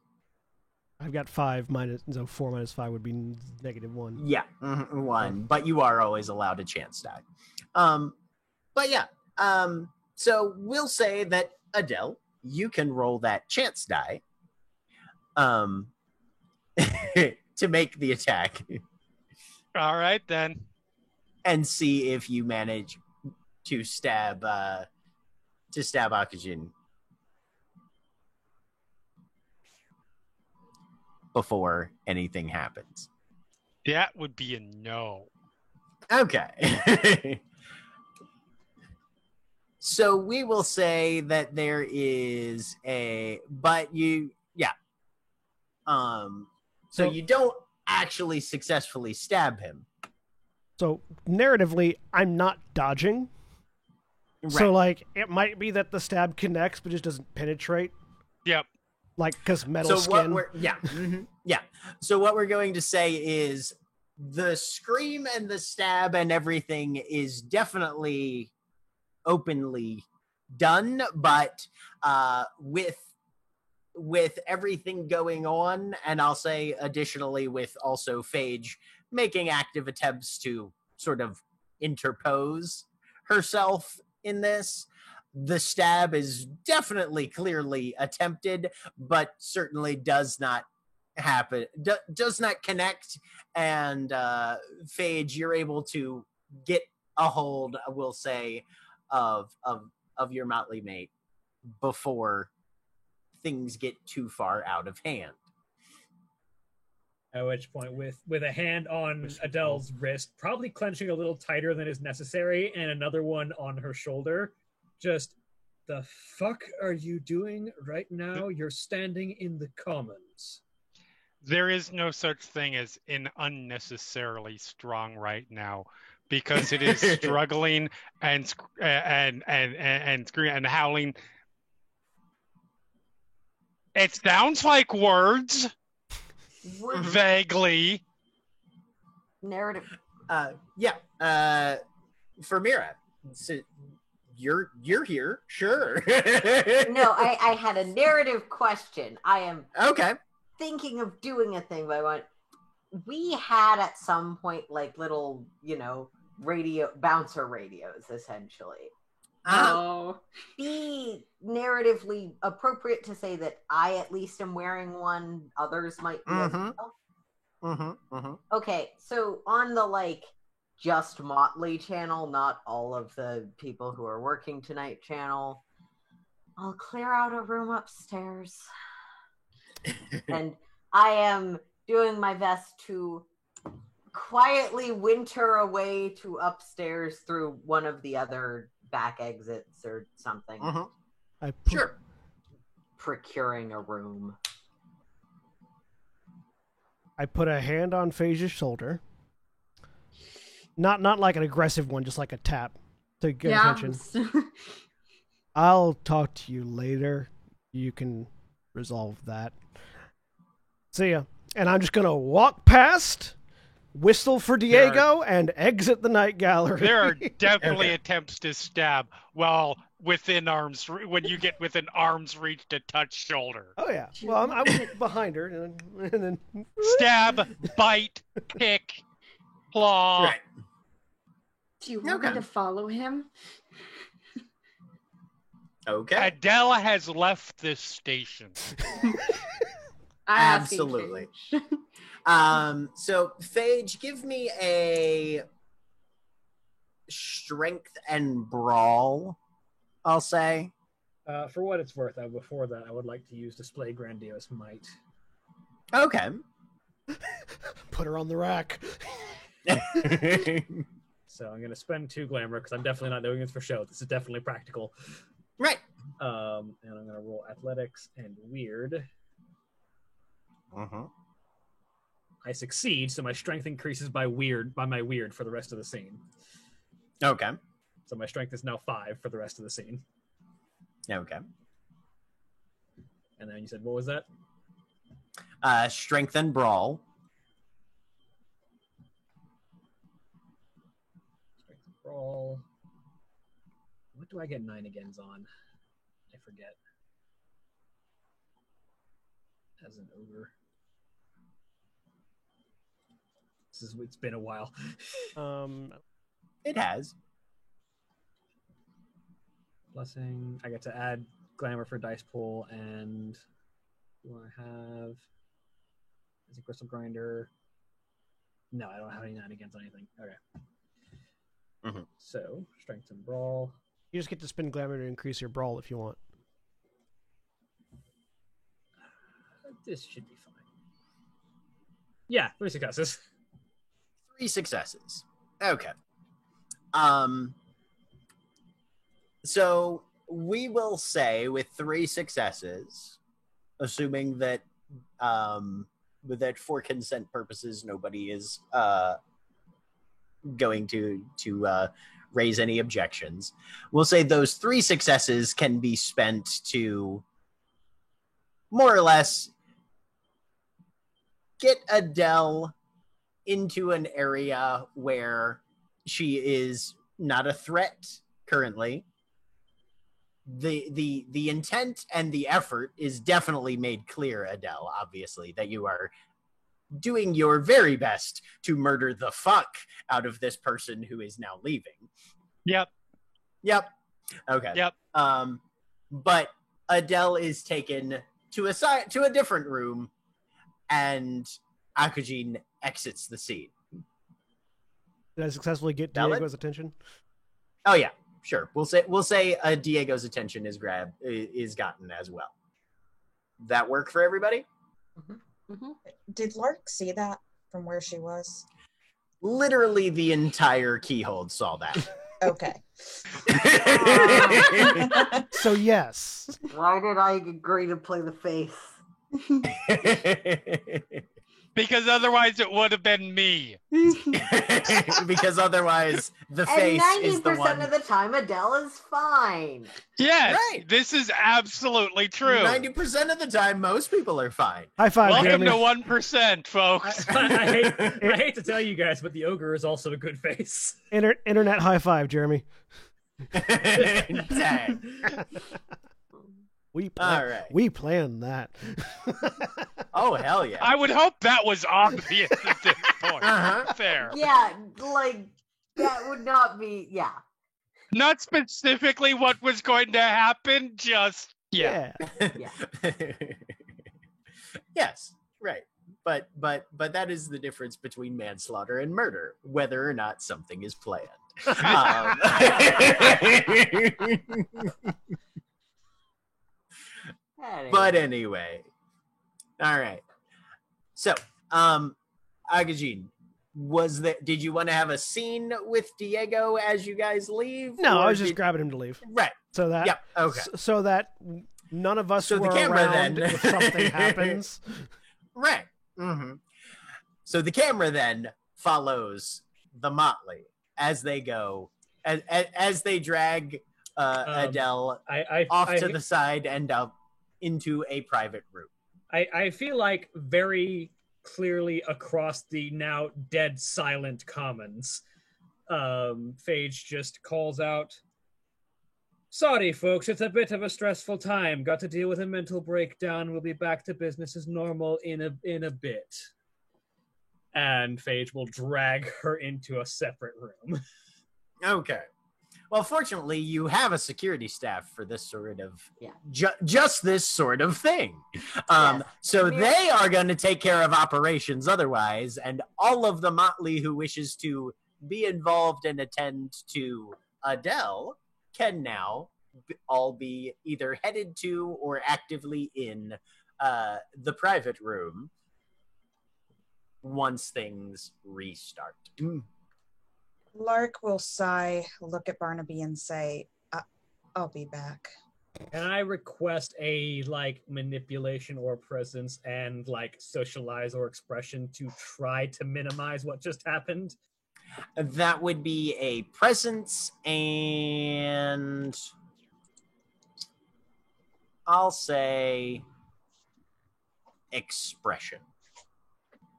I've got 5 minus, so 4 minus 5 would be -1. yeah, 1, but you are always allowed a chance die. But yeah, so we'll say that Adele, you can roll that chance die to make the attack All right, then. and see if you manage to stab Akujin before anything happens. That would be a no. Okay. So we will say that there is so you don't actually successfully stab him. So narratively, I'm not dodging. Right. So like, it might be that the stab connects, but just doesn't penetrate. Yep. Like, because metal So skin. yeah. So what we're going to say is the scream and the stab and everything is definitely openly done, but with everything going on, and I'll say additionally with also Phage making active attempts to sort of interpose herself in this, the stab is definitely clearly attempted, but certainly does not happen, does not connect, and Phage, you're able to get a hold, I will say, of your motley mate before things get too far out of hand. At which point, with a hand on Adele's wrist, probably clenching a little tighter than is necessary, and another one on her shoulder, just, the fuck are you doing right now? You're standing in the commons. There is no such thing as an unnecessarily strong right now, because it is struggling and screaming and howling. It sounds like words, vaguely. Narrative. For Mira, so you're here, sure. No, I had a narrative question. I am okay. Thinking of doing a thing, but I want. We had at some point like little, radio bouncer radios, essentially. Oh. Be narratively appropriate to say that I at least am wearing one. Others might be as well. Okay, so on the just Motley channel, not all of the people who are working tonight channel, I'll clear out a room upstairs. And I am doing my best to quietly winter away to upstairs through one of the other back exits or something. Sure. Procuring a room. I put a hand on Phage's shoulder. Not like an aggressive one, just like a tap to get attention. I'll talk to you later. You can resolve that. See ya. And I'm just gonna walk past, whistle for Diego, and exit the night gallery. There are definitely attempts to stab while within arms, when you get within arm's reach to touch shoulder. Oh yeah. Well, I was behind her, and then stab, bite, kick, claw. Right. Do you want me to follow him? Okay. Adele has left this station. Absolutely. So Phage, give me a strength and brawl, I'll say. For what it's worth, before that, I would like to use Display Grandiose Might. Okay. Put her on the rack. So I'm going to spend 2 glamour, because I'm definitely not doing this for show. This is definitely practical. Right. And I'm going to roll athletics and weird. I succeed, so my strength increases by my weird for the rest of the scene. Okay. So my strength is now 5 for the rest of the scene. Okay. And then you said, what was that? Strength and brawl. Strength and brawl. What do I get 9 agains on? I forget. As an ogre. It's been a while. It has. Blessing. I get to add glamour for dice pool, and do I have? Is it crystal grinder? No, I don't have any 9 against anything. Okay. Mm-hmm. So strength and brawl. You just get to spend glamour to increase your brawl if you want. This should be fine. Yeah, 3 successes. 3 successes. Okay. So we will say with 3 successes, assuming that that for consent purposes nobody is going to raise any objections. We'll say those 3 successes can be spent to more or less get Adele into an area where she is not a threat currently. The intent and the effort is definitely made clear, Adele, obviously, that you are doing your very best to murder the fuck out of this person who is now leaving. Yep. Okay. Yep. But Adele is taken to a different room, and Akujin exits the scene. Did I successfully get Valid? Diego's attention? Oh yeah, sure. We'll say Diego's attention is gotten as well. That work for everybody? Mm-hmm. Mm-hmm. Did Lark see that from where she was? Literally the entire keyhole saw that. Okay. So yes. Why did I agree to play the face? Because otherwise it would have been me. Because otherwise the And face is the 90% one. of the time, Adele is fine. Yes, Right. this is absolutely true. 90% of the time, most people are fine. High five, Welcome Jeremy. to 1%, folks. I hate to tell you guys, but the ogre is also a good face. Internet high five, Jeremy. Dang. All right. We planned that. Oh hell yeah. I would hope that was obvious at this point. Uh-huh. Fair. Yeah, like, that would not be, yeah. Not specifically what was going to happen, just, yeah. Yes, right. But that is the difference between manslaughter and murder, whether or not something is planned. But anyway, all right. So, Agajin, did you want to have a scene with Diego as you guys leave? No, or I was just grabbing him to leave. Right. So that Yep. Okay. so that none of us So the were camera around then. if something happens. Right. Mm-hmm. So the camera then follows the Motley as they go, as they drag Adele off to the side and up into a private room. I feel like very clearly across the now dead silent commons, Phage just calls out, "Sorry, folks, it's a bit of a stressful time. Got to deal with a mental breakdown. We'll be back to business as normal in a bit." And Phage will drag her into a separate room. Okay. Well, fortunately, you have a security staff for this sort of Yeah. just this sort of thing. Yes. So I mean- they are going to take care of operations otherwise, and all of the Motley who wishes to be involved and attend to Adele can now all be either headed to or actively in the private room once things restart. Lark will sigh, look at Barnaby, and say, I'll be back. Can I request a like manipulation or presence and like socialize or expression to try to minimize what just happened? That would be a presence and I'll say expression.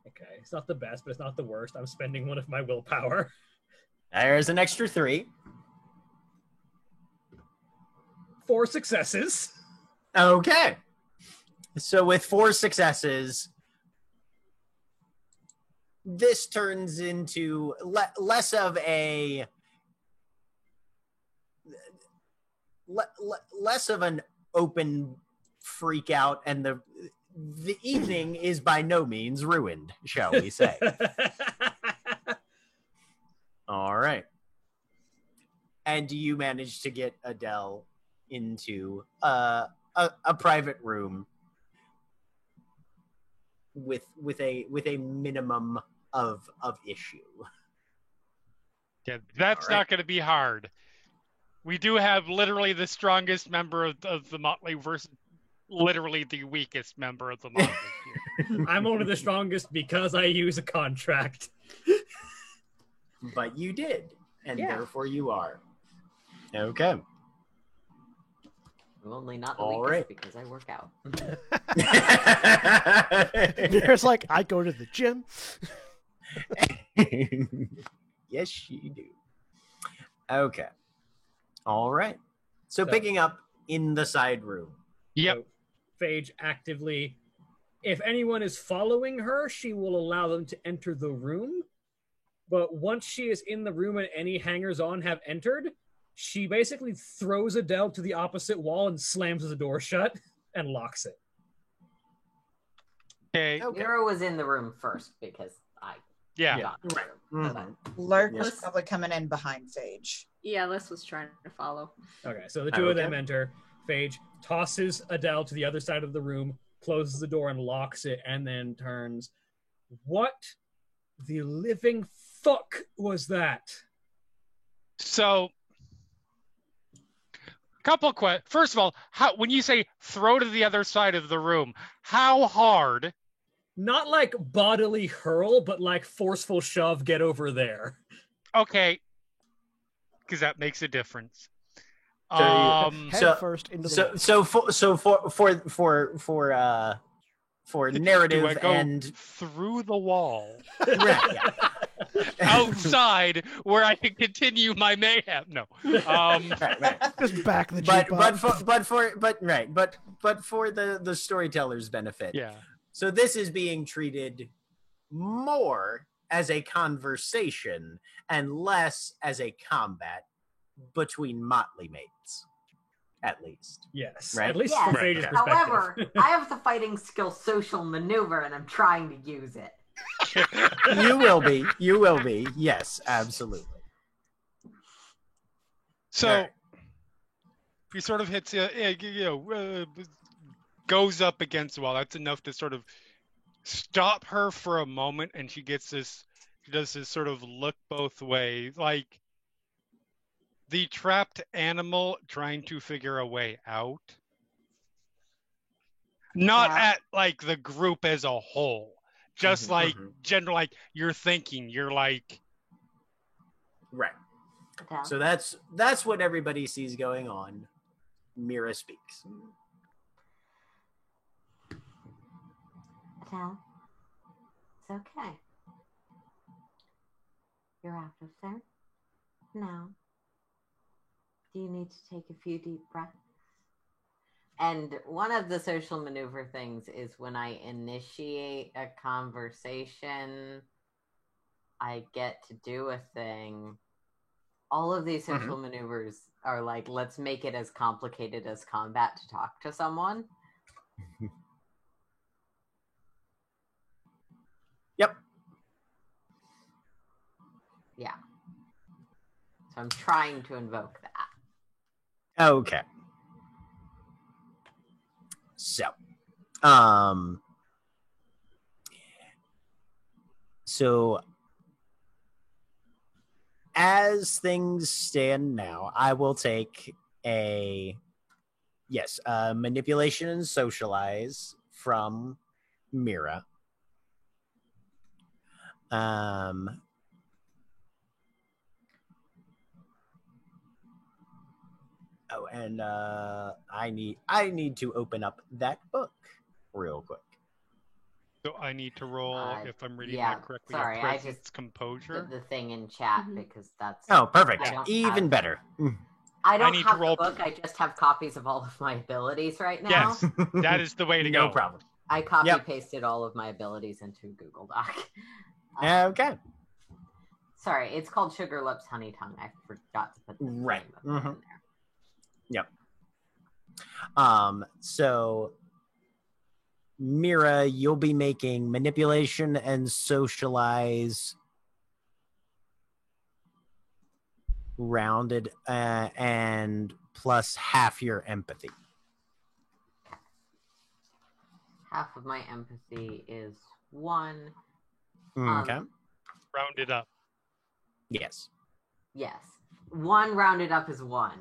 Okay, it's not the best, but it's not the worst. I'm spending one of my willpower. There's an extra 3. 4 successes. Okay. So with 4 successes, this turns into less of a less of an open freak out, and the evening is by no means ruined, shall we say. All right. And you manage to get Adele into a private room with a minimum of issue. Yeah, that's All right. not going to be hard. We do have literally the strongest member of the Motley versus literally the weakest member of the Motley here. I'm one of the strongest because I use a contract. But you did, and Yeah. therefore you are. Okay. I'm only not the All weakest right. because I work out. There's like, I go to the gym. Yes, you do. Okay. All right. So So- picking up in the side room. Yep. So, Phage actively, if anyone is following her, she will allow them to enter the room. But once she is in the room and any hangers-on have entered, she basically throws Adele to the opposite wall and slams the door shut and locks it. Okay. Okay. Nero was in the room first because I Yeah. got the Right. room. Mhm. Lurk was Yes. probably coming in behind Phage. Yeah, Les was trying to follow. Okay, so the two of them Okay. enter. Phage tosses Adele to the other side of the room, closes the door and locks it, and then turns. What the living fuck was that? So, couple questions. First of all, how when you say throw to the other side of the room, how hard? Not like bodily hurl, but like forceful shove, get over there. Okay, because that makes a difference. So you- Um, Head So- first into the So wall. for do narrative I go and through the wall right, yeah. outside where I can continue my mayhem? No. Right. Just back the But Jeep but up. for the storyteller's benefit. Yeah. So this is being treated more as a conversation and less as a combat between motley mates, at least. Yes, Right. at least Yes. from Right, Phage's okay. perspective. However, I have the fighting skill social maneuver and I'm trying to use it. You will be. Yes, absolutely. So Alright. he sort of hits, goes up against the wall. That's enough to sort of stop her for a moment, and she does this sort of look both ways, like the trapped animal trying to figure a way out. Not Yeah. at like the group as a whole, just Mhm, like mhm. general, like you're thinking, you're like, Right. Adele, So that's what everybody sees going on. Mira speaks. Adele, it's okay. You're out of there now. Do you need to take a few deep breaths? And one of the social maneuver things is when I initiate a conversation, I get to do a thing. All of these social maneuvers are like, let's make it as complicated as combat to talk to someone. Yep. Yeah. So I'm trying to invoke that. Okay. So, so as things stand now, I will take a yes, manipulation and socialize from Mira. Oh, and I need to open up that book real quick. So I need to roll, if I'm reading yeah, that correctly, sorry, a I presence just composure. put the thing in chat because that's... Oh, perfect. I don't Even have- better. I don't need have to roll- the book, I just have copies of all of my abilities right now. Yes, that is the way to No go. problem. I copy-pasted all of my abilities into Google Doc. Okay. Sorry, it's called Sugar Lips Honey Tongue. I forgot to put the name of it in there. Yep. So Mira, you'll be making manipulation and socialize rounded and plus half your empathy. Half of my empathy is 1. Okay. Rounded up. Yes. Yes. 1 rounded up is 1.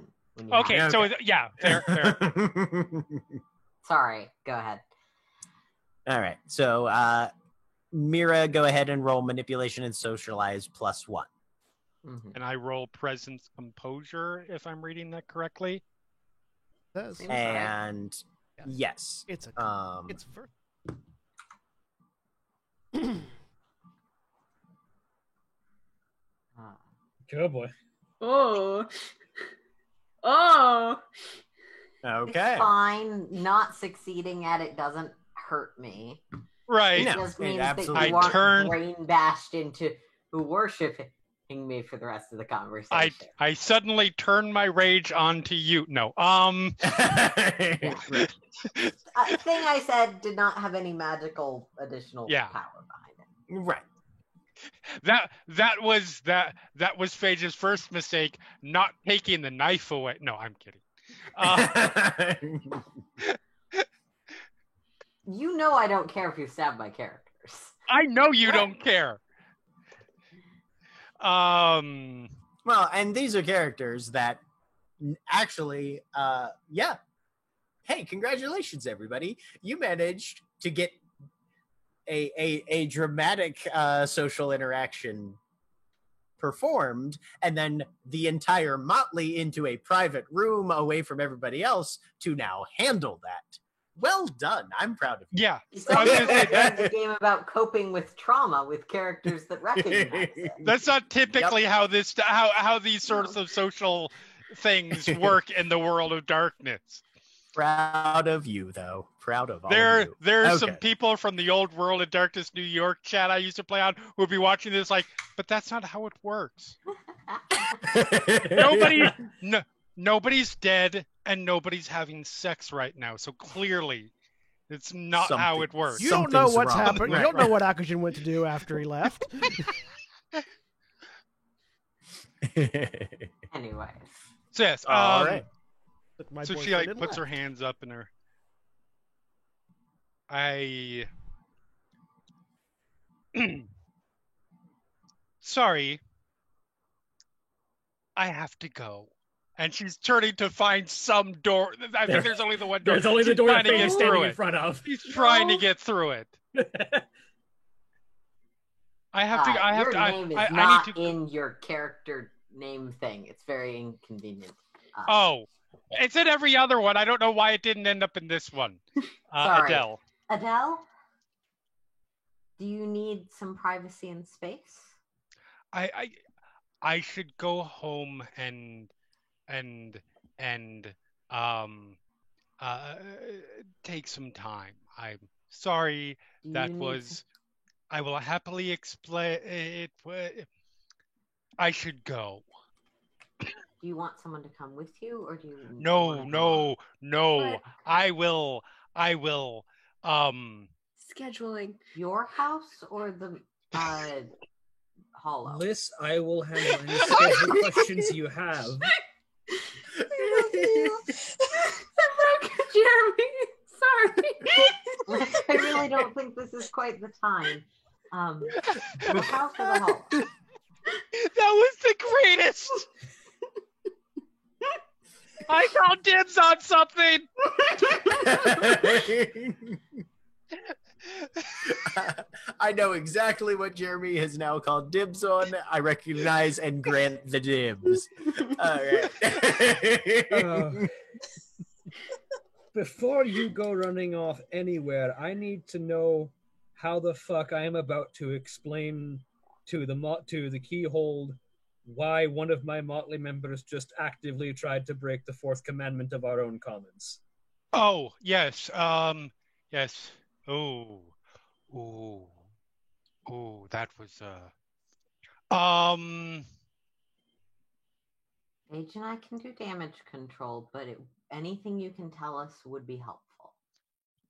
Okay, so yeah, fair. Sorry, go ahead. All right. So Mira, go ahead and roll manipulation and socialize plus 1. And I roll presence composure, if I'm reading that correctly. And yes, it's it's first. Good boy. Oh. Okay. It's fine. Not succeeding at it doesn't hurt me. Right. It just means that you I aren't turned- brain bashed into worshiping me for the rest of the conversation. I suddenly turned my rage onto you. No. Thing I said did not have any magical additional power behind it. Right. That was Phage's first mistake, not taking the knife away. No, I'm kidding. You know I don't care if you stab my characters. I know you don't care. Well, and these are characters that actually, Hey, congratulations, everybody! You managed to get a dramatic social interaction performed, and then the entire motley into a private room away from everybody else to now handle that. Well done. I'm proud of you. Yeah. It's a game about coping with trauma with characters that recognize it. That's not typically how these sorts of social things work in the world of darkness. Proud of you, though. Proud of all of you. There's some people from the old World of Darkness New York chat I used to play on who would be watching this like, but that's not how it works. Nobody's dead and nobody's having sex right now, so clearly it's not how it works. You don't know what's happened. You don't know what Akujin went to do after he left. Anyways. So yes, all right. So she like puts her hands up in her. Sorry. I have to go. And she's turning to find some door. I think there's only the one door. There's only the She's door trying that to Faye get is through standing it. in front of. She's trying to get through it. I have to. Your name is I not need to. in your character name thing. It's very inconvenient. Oh, it's in every other one. I don't know why it didn't end up in this one. Sorry. Adele. Adele, do you need some privacy and space? I should go home and take some time. I'm sorry. That was. I will happily explain it. I should go. Do you want someone to come with you, or do you? No. What? I will. Scheduling. Your house or the hollow? Liz, I will handle any schedule questions you have. Jeremy, sorry. I really don't think this is quite the time. The house or the hollow? That was the greatest. I call dibs on something. I know exactly what Jeremy has now called dibs on. I recognize and grant the dibs. All right. Before you go running off anywhere, I need to know how the fuck I am about to explain to the Keyhold why one of my motley members just actively tried to break the fourth commandment of our own commons. Oh, yes. Yes. Oh, that was, Age and I can do damage control, but anything you can tell us would be helpful.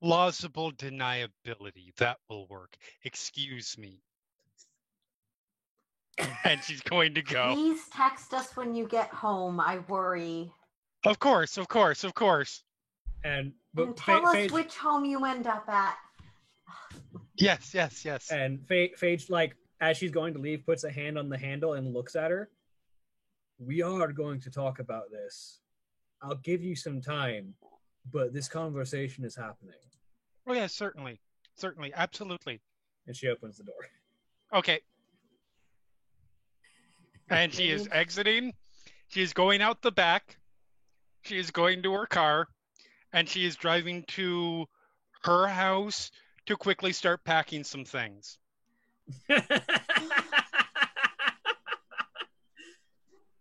plausible deniability. That will work. Excuse me. And she's going to go. Please text us when you get home. I worry. Of course. And tell us which home you end up at. Yes. And Phage, like, as she's going to leave, puts a hand on the handle and looks at her. We are going to talk about this. I'll give you some time, but this conversation is happening. Oh, yes, certainly. Absolutely. And she opens the door. Okay. And she is exiting. She is going out the back. She is going to her car. And she is driving to her house to quickly start packing some things.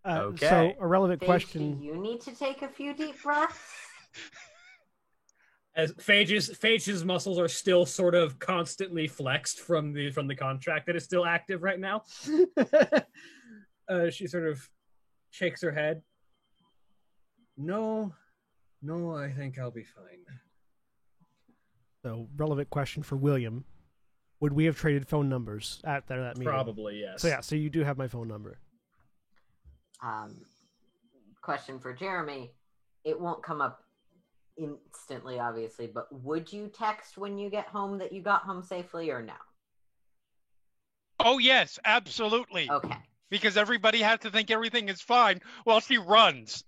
Okay. So, a relevant Phage, question. do you need to take a few deep breaths? As Phage's muscles are still sort of constantly flexed from the contract that is still active right now. She sort of shakes her head. No, I think I'll be fine. So, relevant question for William. Would we have traded phone numbers at that meeting? Probably, yes. So you do have my phone number. Question for Jeremy. It won't come up instantly, obviously, but would you text when you get home that you got home safely or no? Oh, yes, absolutely. Okay. Because everybody has to think everything is fine while she runs.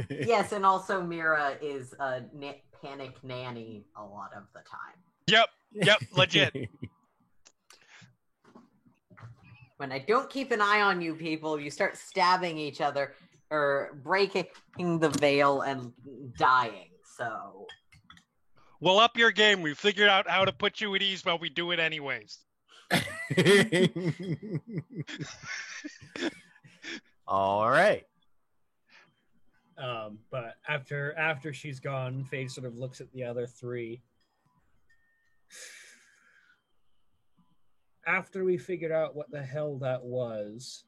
Yes, and also Mira is a panic nanny a lot of the time. Yep, legit. When I don't keep an eye on you people, you start stabbing each other or breaking the veil and dying, so... Well, up your game. We figured out how to put you at ease while we do it anyways. All right. But after she's gone, Phage sort of looks at the other three. After we figured out what the hell that was,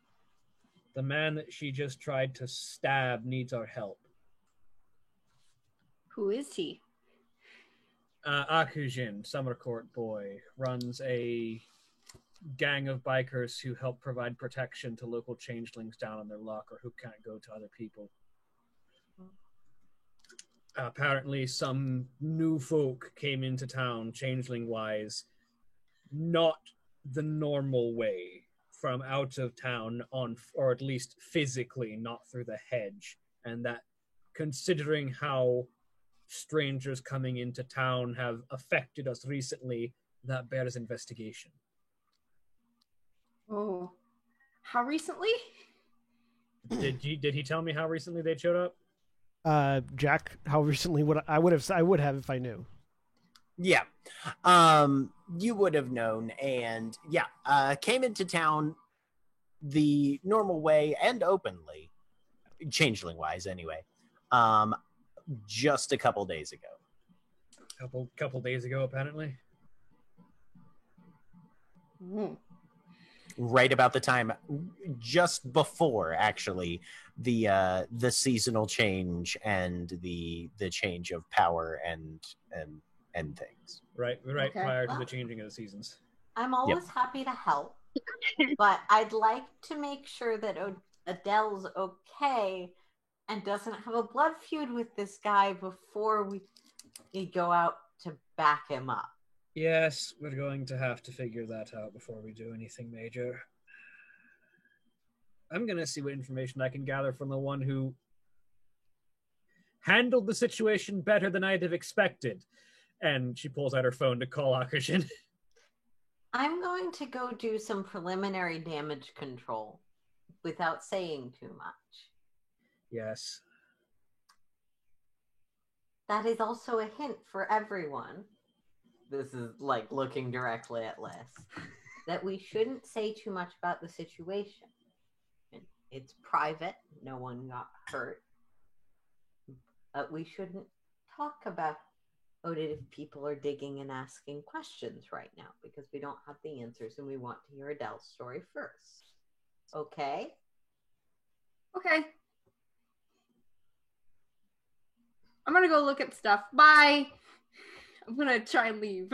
the man that she just tried to stab needs our help. Who is he? Akujin, Summer Court boy, runs a gang of bikers who help provide protection to local changelings down on their luck or who can't go to other people. Apparently some new folk came into town, changeling-wise, not the normal way, from out of town, or at least physically, not through the hedge. And that, considering how strangers coming into town have affected us recently, that bears investigation. Oh. How recently? Did he tell me how recently they showed up? Jack, how recently would I would have if I knew. Yeah. You would have known, and came into town the normal way and openly, changeling wise anyway. Just a couple days ago. Couple days ago, apparently. Right about the time, just before actually the seasonal change and the change of power and things. Right, Okay. prior to the changing of the seasons. I'm always happy to help, but I'd like to make sure that Adele's okay and doesn't have a blood feud with this guy before we go out to back him up. Yes, we're going to have to figure that out before we do anything major. I'm going to see what information I can gather from the one who handled the situation better than I'd have expected. And she pulls out her phone to call Akashin. I'm going to go do some preliminary damage control without saying too much. Yes. That is also a hint for everyone. This is like looking directly at Liz. That we shouldn't say too much about the situation. It's private. No one got hurt. But we shouldn't talk about it if people are digging and asking questions right now because we don't have the answers and we want to hear Adele's story first. Okay? Okay. I'm gonna go look at stuff. Bye. I'm gonna try and leave.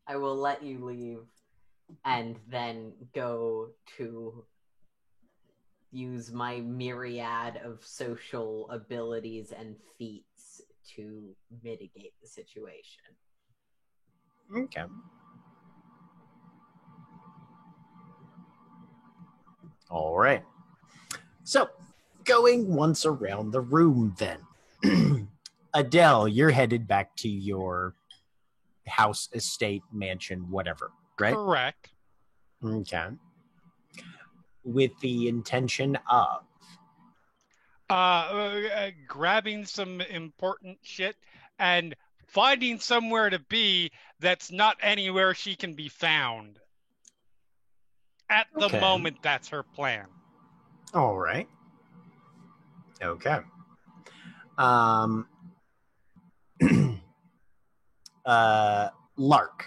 I will let you leave and then go to use my myriad of social abilities and feats to mitigate the situation. Okay. All right. So, going once around the room then. Adele, you're headed back to your house, estate, mansion, whatever, right? Correct. Okay. With the intention of? Grabbing some important shit and finding somewhere to be that's not anywhere she can be found. At the Okay. moment, that's her plan. All right. Okay. Lark,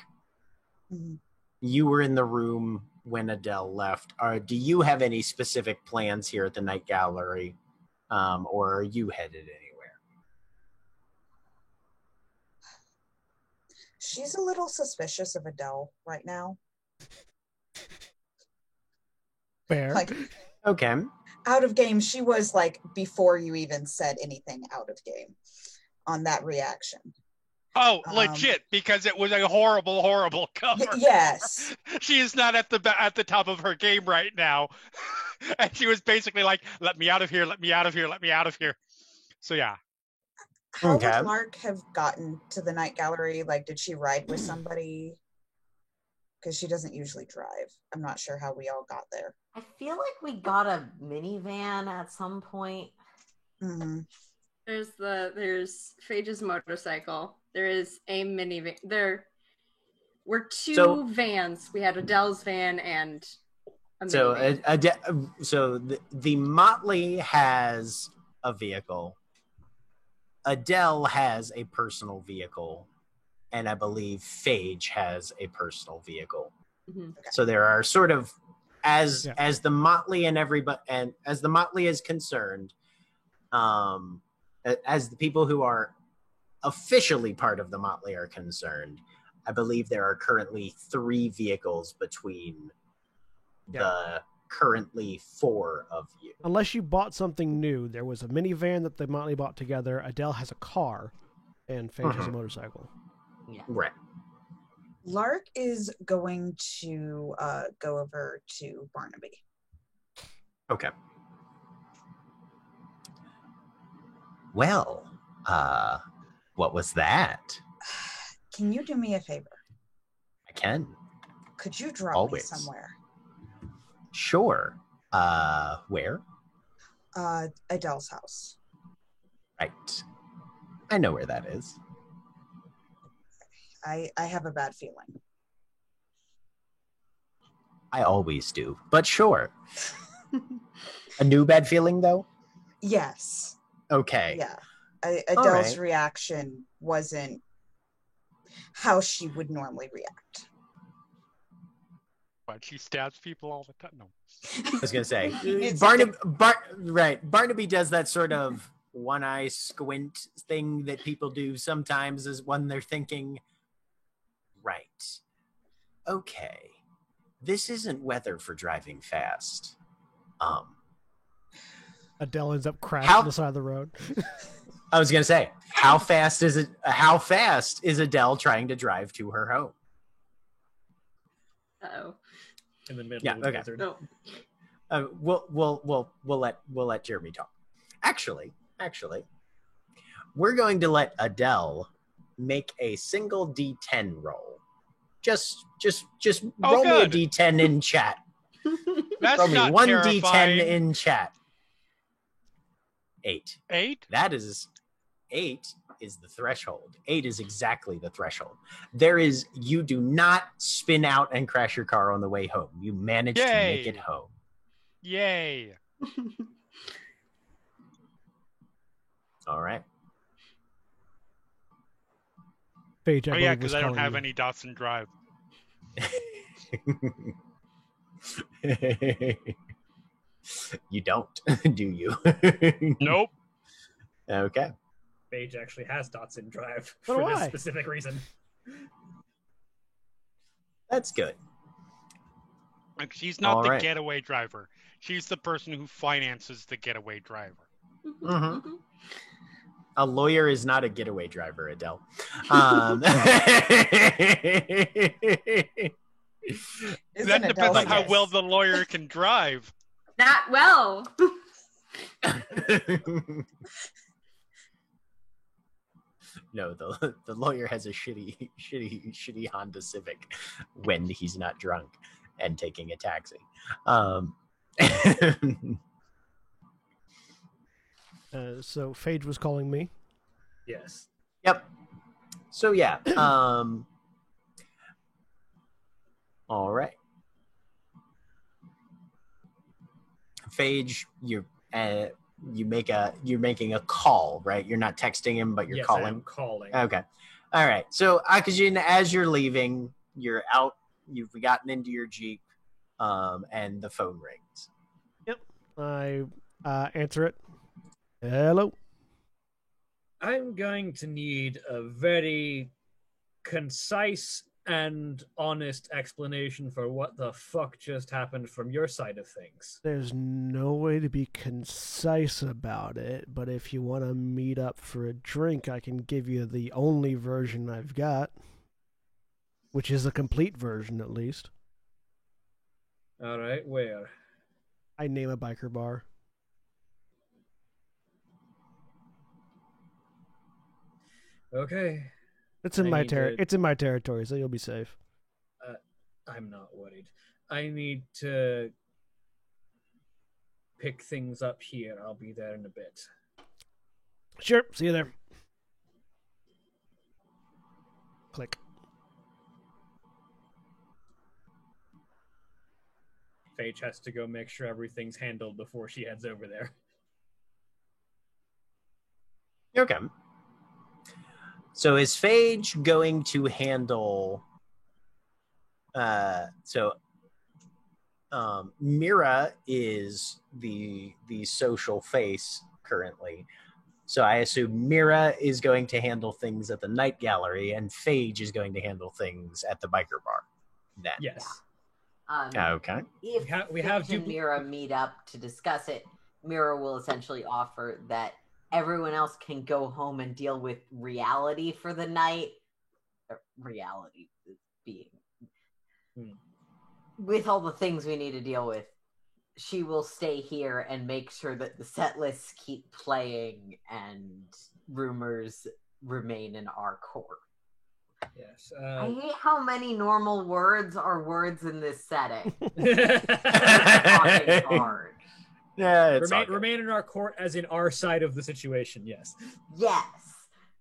Mhm. you were in the room when Adele left. Do you have any specific plans here at the Night Gallery, or are you headed anywhere? She's a little suspicious of Adele right now. Fair. Like, Okay. out of game, she was like before you even said anything out of game on that reaction. Oh, legit, because it was a horrible, horrible cover. Yes. She is not at the top of her game right now. And she was basically like, let me out of here, let me out of here, let me out of here. So yeah. How Okay. would Lark have gotten to the Night Gallery? Like, did she ride with somebody? Because she doesn't usually drive. I'm not sure how we all got there. I feel like we got a minivan at some point. Mm-hmm. There's Phage's motorcycle. There is a minivan. There were two So- vans. We had Adele's van and a So, minivan. the Motley has a vehicle. Adele has a personal vehicle, and I believe Phage has a personal vehicle. Mhm. So there are sort of as Yeah. the Motley and everybody, and as the Motley is concerned, as the people who are officially part of the Motley are concerned, I believe there are currently 3 vehicles between the currently 4 of you. Unless you bought something new, there was a minivan that the Motley bought together. Adele has a car, and Phage has a motorcycle. Yeah. Right. Lark is going to go over to Barnaby. Okay. Well, what was that? Can you do me a favor? I can. Could you drop Always. me somewhere? Sure. Where? Adele's house. Right. I know where that is. I have a bad feeling. I always do. But sure. A new bad feeling, though? Yes. Okay. Yeah. Adele's right. reaction wasn't how she would normally react. But she stabs people all the time. No. I was going to say, It's Barnaby does that sort of one eye squint thing that people do sometimes is when they're thinking, right, okay, this isn't weather for driving fast. Adele ends up crashing How- on the side of the road. I was going to say, how fast is Adele trying to drive to her home? Uh-oh. In the middle Yeah, of the okay. desert. No. We'll let Jeremy talk. actually, we're going to let Adele make a single D10 roll. Just roll me a good. D10 in chat. That's Roll me not one terrifying. D10 in chat. 8. 8? That is 8 is the threshold. 8 is exactly the threshold. You do not spin out and crash your car on the way home. You manage to make it home. Yay. All right. Paige, I Oh, yeah, believe, was because I don't calling have you. any Datsun Drive. You don't, do you? Nope. Okay. Paige actually has Datsun Drive So for do this I. specific reason. That's good. Like, she's not All the right. getaway driver. She's the person who finances the getaway driver. Mm-hmm. A lawyer is not a getaway driver, Adele. Isn't That depends on how Adele well yes? the lawyer can drive. Not well. No, the lawyer has a shitty Honda Civic when he's not drunk and taking a taxi. So Phage was calling me. Yes. Yep. So yeah. All right. Phage, you're making a call, right? You're not texting him, but you're Yes, calling. I am calling. Okay. All right. So Akajin, as you're leaving, you're out. You've gotten into your Jeep, and the phone rings. Yep. I answer it. Hello. I'm going to need a very concise and honest explanation for what the fuck just happened from your side of things. There's no way to be concise about it, but if you want to meet up for a drink, I can give you the only version I've got, which is a complete version at least. All right, where? I name a biker bar. Okay. It's in I my need to- It's in my territory, so you'll be safe. I'm not worried. I need to pick things up here. I'll be there in a bit. Sure. See you there. Click. Phage has to go make sure everything's handled before she heads over there. Okay. So is Phage going to handle? Mira is the social face currently. So I assume Mira is going to handle things at the night gallery, and Phage is going to handle things at the biker bar. Then. Yes. Okay. If we have Phage and Mira meet up to discuss it, Mira will essentially offer that everyone else can go home and deal with reality for the night. Reality being with all the things we need to deal with. She will stay here and make sure that the set lists keep playing and rumors remain in our court. Yes. I hate how many normal words are words in this setting. Talking hard. Yeah, it's all good. remain in our court as in our side of the situation, yes. Yes.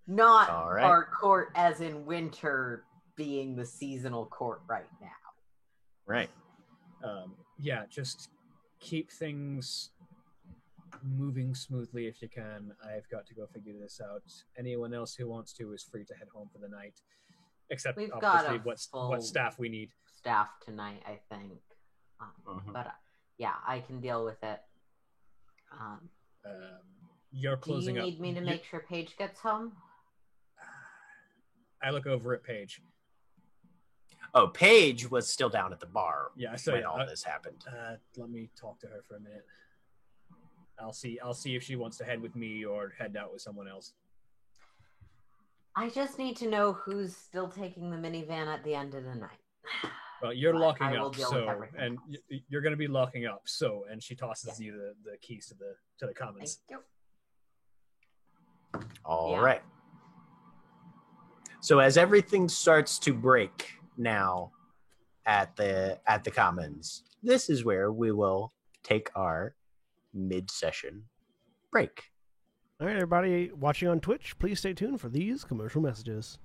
Not All right. our court as in winter being the seasonal court right now. Right. Yeah, just keep things moving smoothly if you can. I've got to go figure this out. Anyone else who wants to is free to head home for the night. Except We've got obviously a full what staff we need. staff tonight, I think. But yeah, I can deal with it. You're Do closing you up. need me to make sure Paige gets home? I look over at Paige. Oh, Paige was still down at the bar Yeah, so when yeah, all this happened. let me talk to her for a minute. I'll see if she wants to head with me or head out with someone else. I just need to know who's still taking the minivan at the end of the night. Well, you're But locking I will up, deal with so everything and you're going to be locking up, so and she tosses you the keys to the commons. Thank you. All Yeah. right. So as everything starts to break now at the commons, this is where we will take our mid-session break. All right, everybody watching on Twitch, please stay tuned for these commercial messages.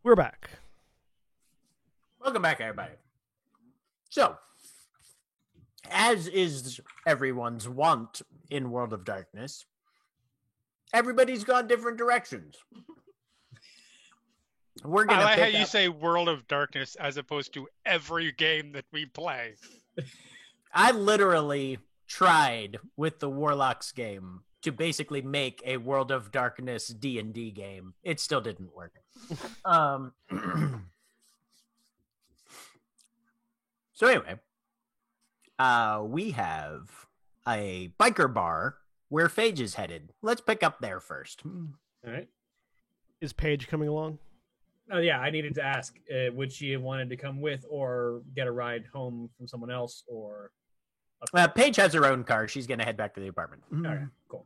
We're back. Welcome back, everybody. So, as is everyone's wont in World of Darkness, everybody's gone different directions. We're I gonna like how pick you up- say World of Darkness as opposed to every game that we play. I literally tried with the Warlocks game to basically make a World of Darkness D&D game. It still didn't work. So anyway, we have a biker bar where Phage is headed. Let's pick up there first. All right. Is Paige coming along? Oh yeah, I needed to ask, would she have wanted to come with or get a ride home from someone else, or... Paige has her own car. She's going to head back to the apartment. All right, cool.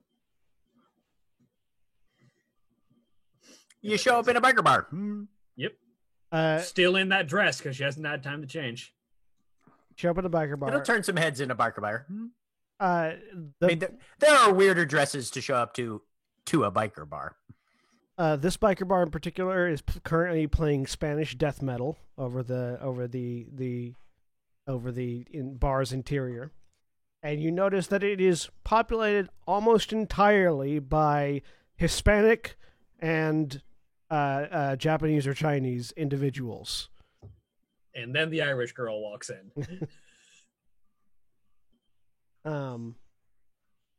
You show up in a biker bar. Yep. Still in that dress because she hasn't had time to change. Show up at a biker bar. It'll turn some heads in a biker bar. The, I mean, there are weirder dresses to show up to a biker bar. This biker bar in particular is currently playing Spanish death metal over the bar's interior, and you notice that it is populated almost entirely by Hispanic and Japanese or Chinese individuals. And then the Irish girl walks in.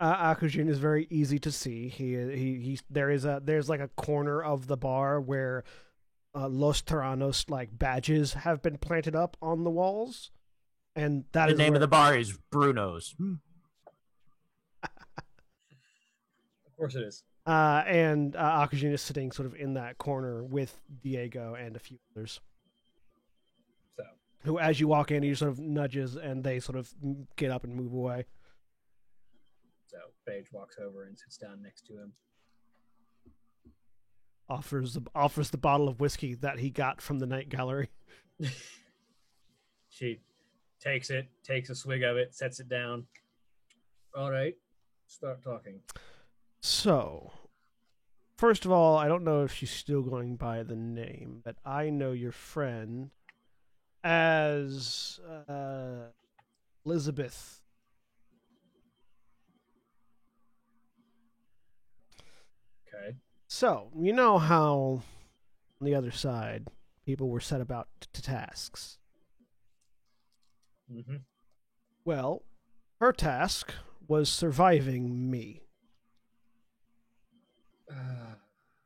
Akujin is very easy to see. There's like a corner of the bar where Los Terranos like badges have been planted up on the walls, and that The is name where... of the bar is Bruno's. Of course it is. And Akujin is sitting sort of in that corner with Diego and a few others. So, who, as you walk in, he sort of nudges, and they sort of get up and move away. So Paige walks over and sits down next to him. Offers the bottle of whiskey that he got from the night gallery. She takes it, takes a swig of it, sets it down. All right, start talking. So, first of all, I don't know if she's still going by the name, but I know your friend as Elizabeth. Okay. So, you know how on the other side people were set about to tasks? Mm-hmm. Well, her task was surviving me.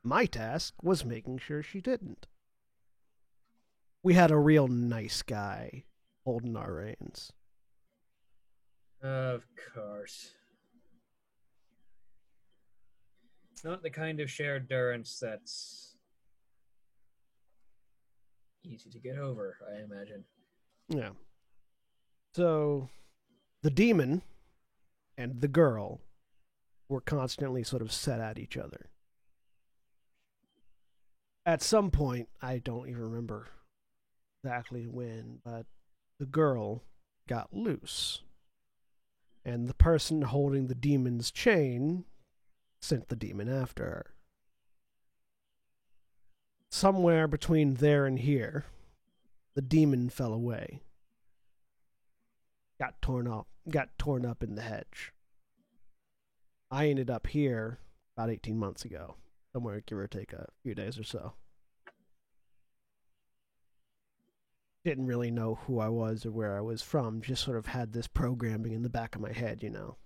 My task was making sure she didn't. We had a real nice guy holding our reins. Of course. Not the kind of shared durance that's easy to get over, I imagine. Yeah. So, the demon and the girl were constantly sort of set at each other. At some point, I don't even remember exactly when, but the girl got loose. And the person holding the demon's chain sent the demon after her. Somewhere between there and here, the demon fell away. Got torn up in the hedge. I ended up here about 18 months ago, somewhere give or take a few days or so. Didn't really know who I was or where I was from, just sort of had this programming in the back of my head, you know.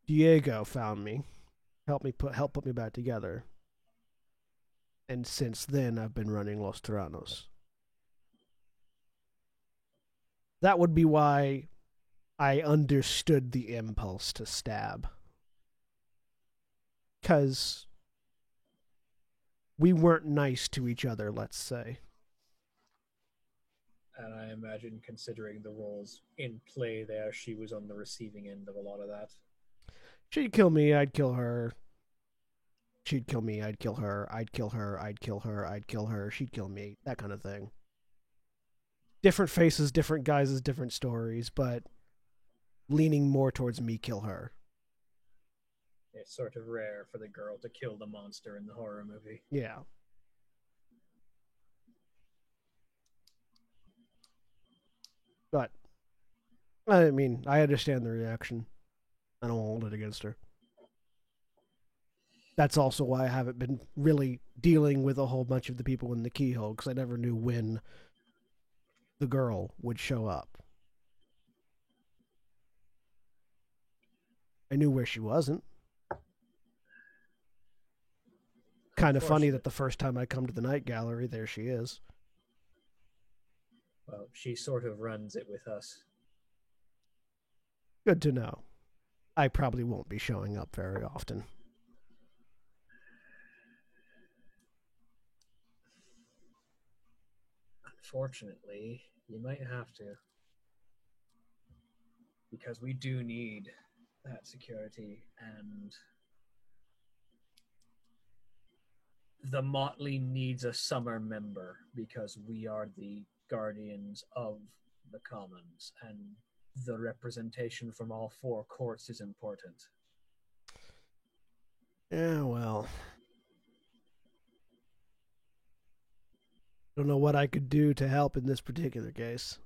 Diego found me, helped put me back together, and since then I've been running Los Terranos. That would be why I understood the impulse to stab. 'Cause we weren't nice to each other, let's say. And I imagine, considering the roles in play there, she was on the receiving end of a lot of that. She'd kill me, I'd kill her. She'd kill me, I'd kill her. I'd kill her, I'd kill her, I'd kill her. She'd kill me, that kind of thing. Different faces, different guises, different stories, but leaning more towards me kill her. It's sort of rare for the girl to kill the monster in the horror movie. Yeah. But, I mean, I understand the reaction. I don't hold it against her. That's also why I haven't been really dealing with a whole bunch of the people in the keyhole, because I never knew when the girl would show up. I knew where she wasn't. Kind of funny that the first time I come to the night gallery, there she is. Well, she sort of runs it with us. Good to know. I probably won't be showing up very often. Unfortunately, you might have to. Because we do need that security, and the Motley needs a summer member because we are the guardians of the commons, and the representation from all four courts is important. Yeah, well. Don't know what I could do to help in this particular case.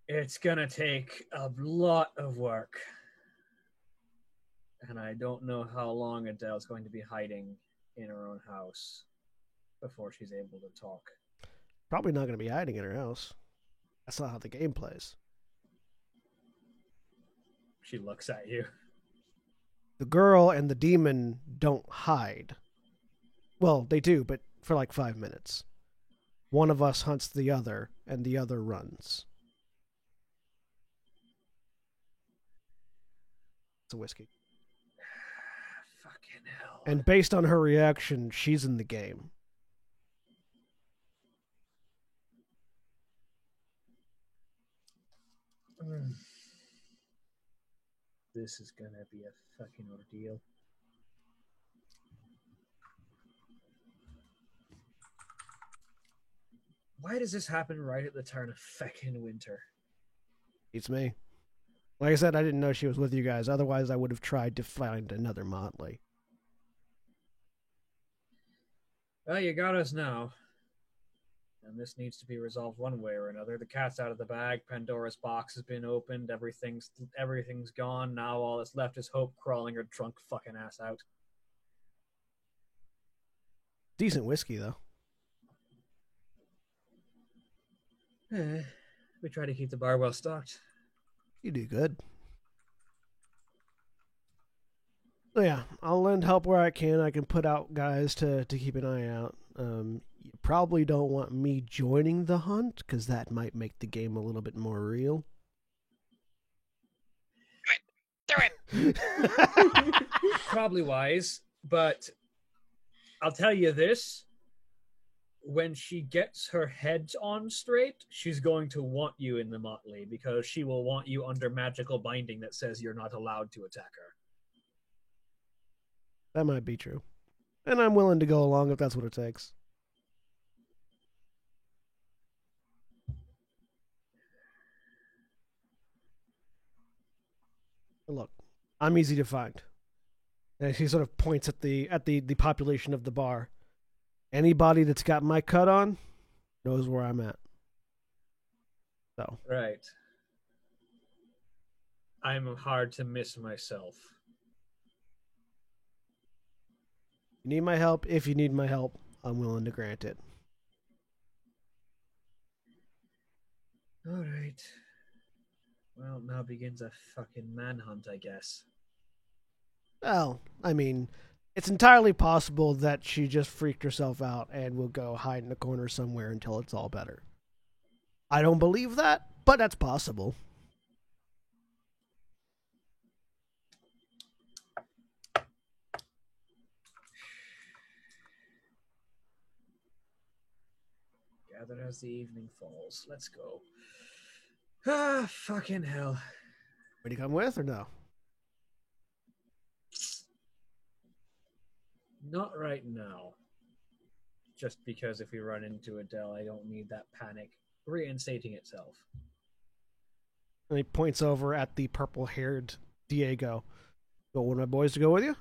It's gonna take a lot of work. And I don't know how long Adele's going to be hiding in her own house before she's able to talk. Probably not going to be hiding in her house. That's not how the game plays. She looks at you. The girl and the demon don't hide. Well, they do, but for like 5 minutes. One of us hunts the other, and the other runs. It's a whiskey. Fucking hell. And based on her reaction, she's in the game. This is gonna be a fucking ordeal. Why does this happen right at the turn of fucking winter? It's me. Like I said, I didn't know she was with you guys. Otherwise, I would have tried to find another Motley. Well, you got us now. And this needs to be resolved one way or another. The cat's out of the bag. Pandora's box has been opened. Everything's gone. Now all that's left is Hope crawling her drunk fucking ass out. Decent whiskey, though. We try to keep the bar well stocked. You do good. So yeah, I'll lend help where I can. I can put out guys to keep an eye out. You probably don't want me joining the hunt, because that might make the game a little bit more real. Do it! Probably wise, but I'll tell you this. When she gets her head on straight, she's going to want you in the Motley, because she will want you under magical binding that says you're not allowed to attack her. That might be true. And I'm willing to go along if that's what it takes. Look, I'm easy to find. And she sort of points at the population of the bar. Anybody that's got my cut on knows where I'm at. So. Right. I'm hard to miss myself. You need my help. If you need my help, I'm willing to grant it. All right. Well, now begins a fucking manhunt, I guess. Well, I mean, it's entirely possible that she just freaked herself out and will go hide in a corner somewhere until it's all better. I don't believe that, but that's possible. Gather as the evening falls. Let's go. Ah, fucking hell. Ready to come with or no? Not right now. Just because if we run into Adele, I don't need that panic reinstating itself. And he points over at the purple-haired Diego. Got one of my boys to go with you?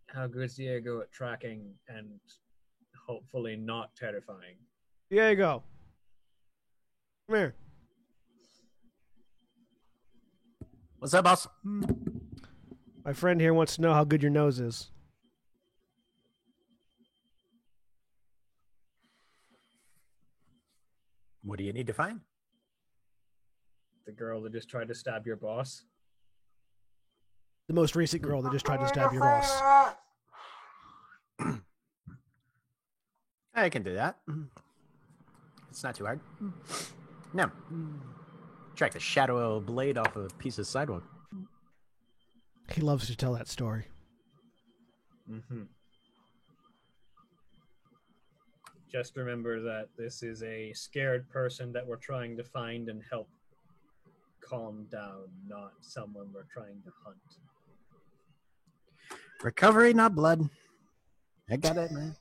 How good's Diego at tracking and hopefully not terrifying? Diego. Come here. What's up, boss? My friend here wants to know how good your nose is. What do you need to find? The girl that just tried to stab your boss? The most recent girl that just tried to stab your boss. I can do that. It's not too hard. No. Track the shadow blade off a piece of sidewalk. He loves to tell that story. Mm-hmm. Just remember that this is a scared person that we're trying to find and help calm down, not someone we're trying to hunt. Recovery, not blood. I got it, man.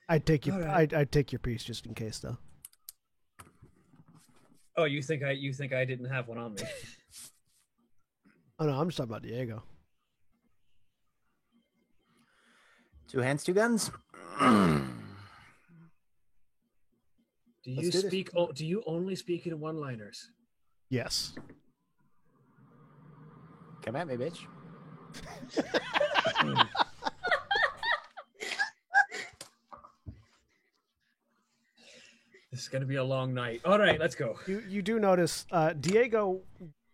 I'd take you. Right. I'd take your piece just in case, though. Oh, you think I didn't have one on me? Oh no, I'm just talking about Diego. 2 hands, 2 guns. Do you only speak in one-liners? Yes. Come at me, bitch. This is gonna be a long night. All right, let's go. You do notice Diego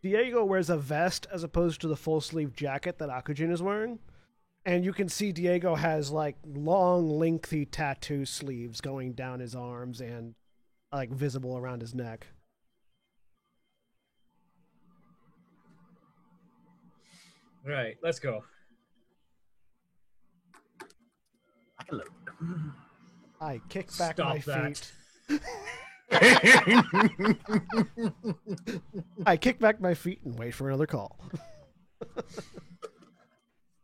wears a vest as opposed to the full sleeve jacket that Akujin is wearing. And you can see Diego has like long, lengthy tattoo sleeves going down his arms and like visible around his neck. Right, let's go. I can load. I kick back Stop my that. feet. I kick back my feet and wait for another call.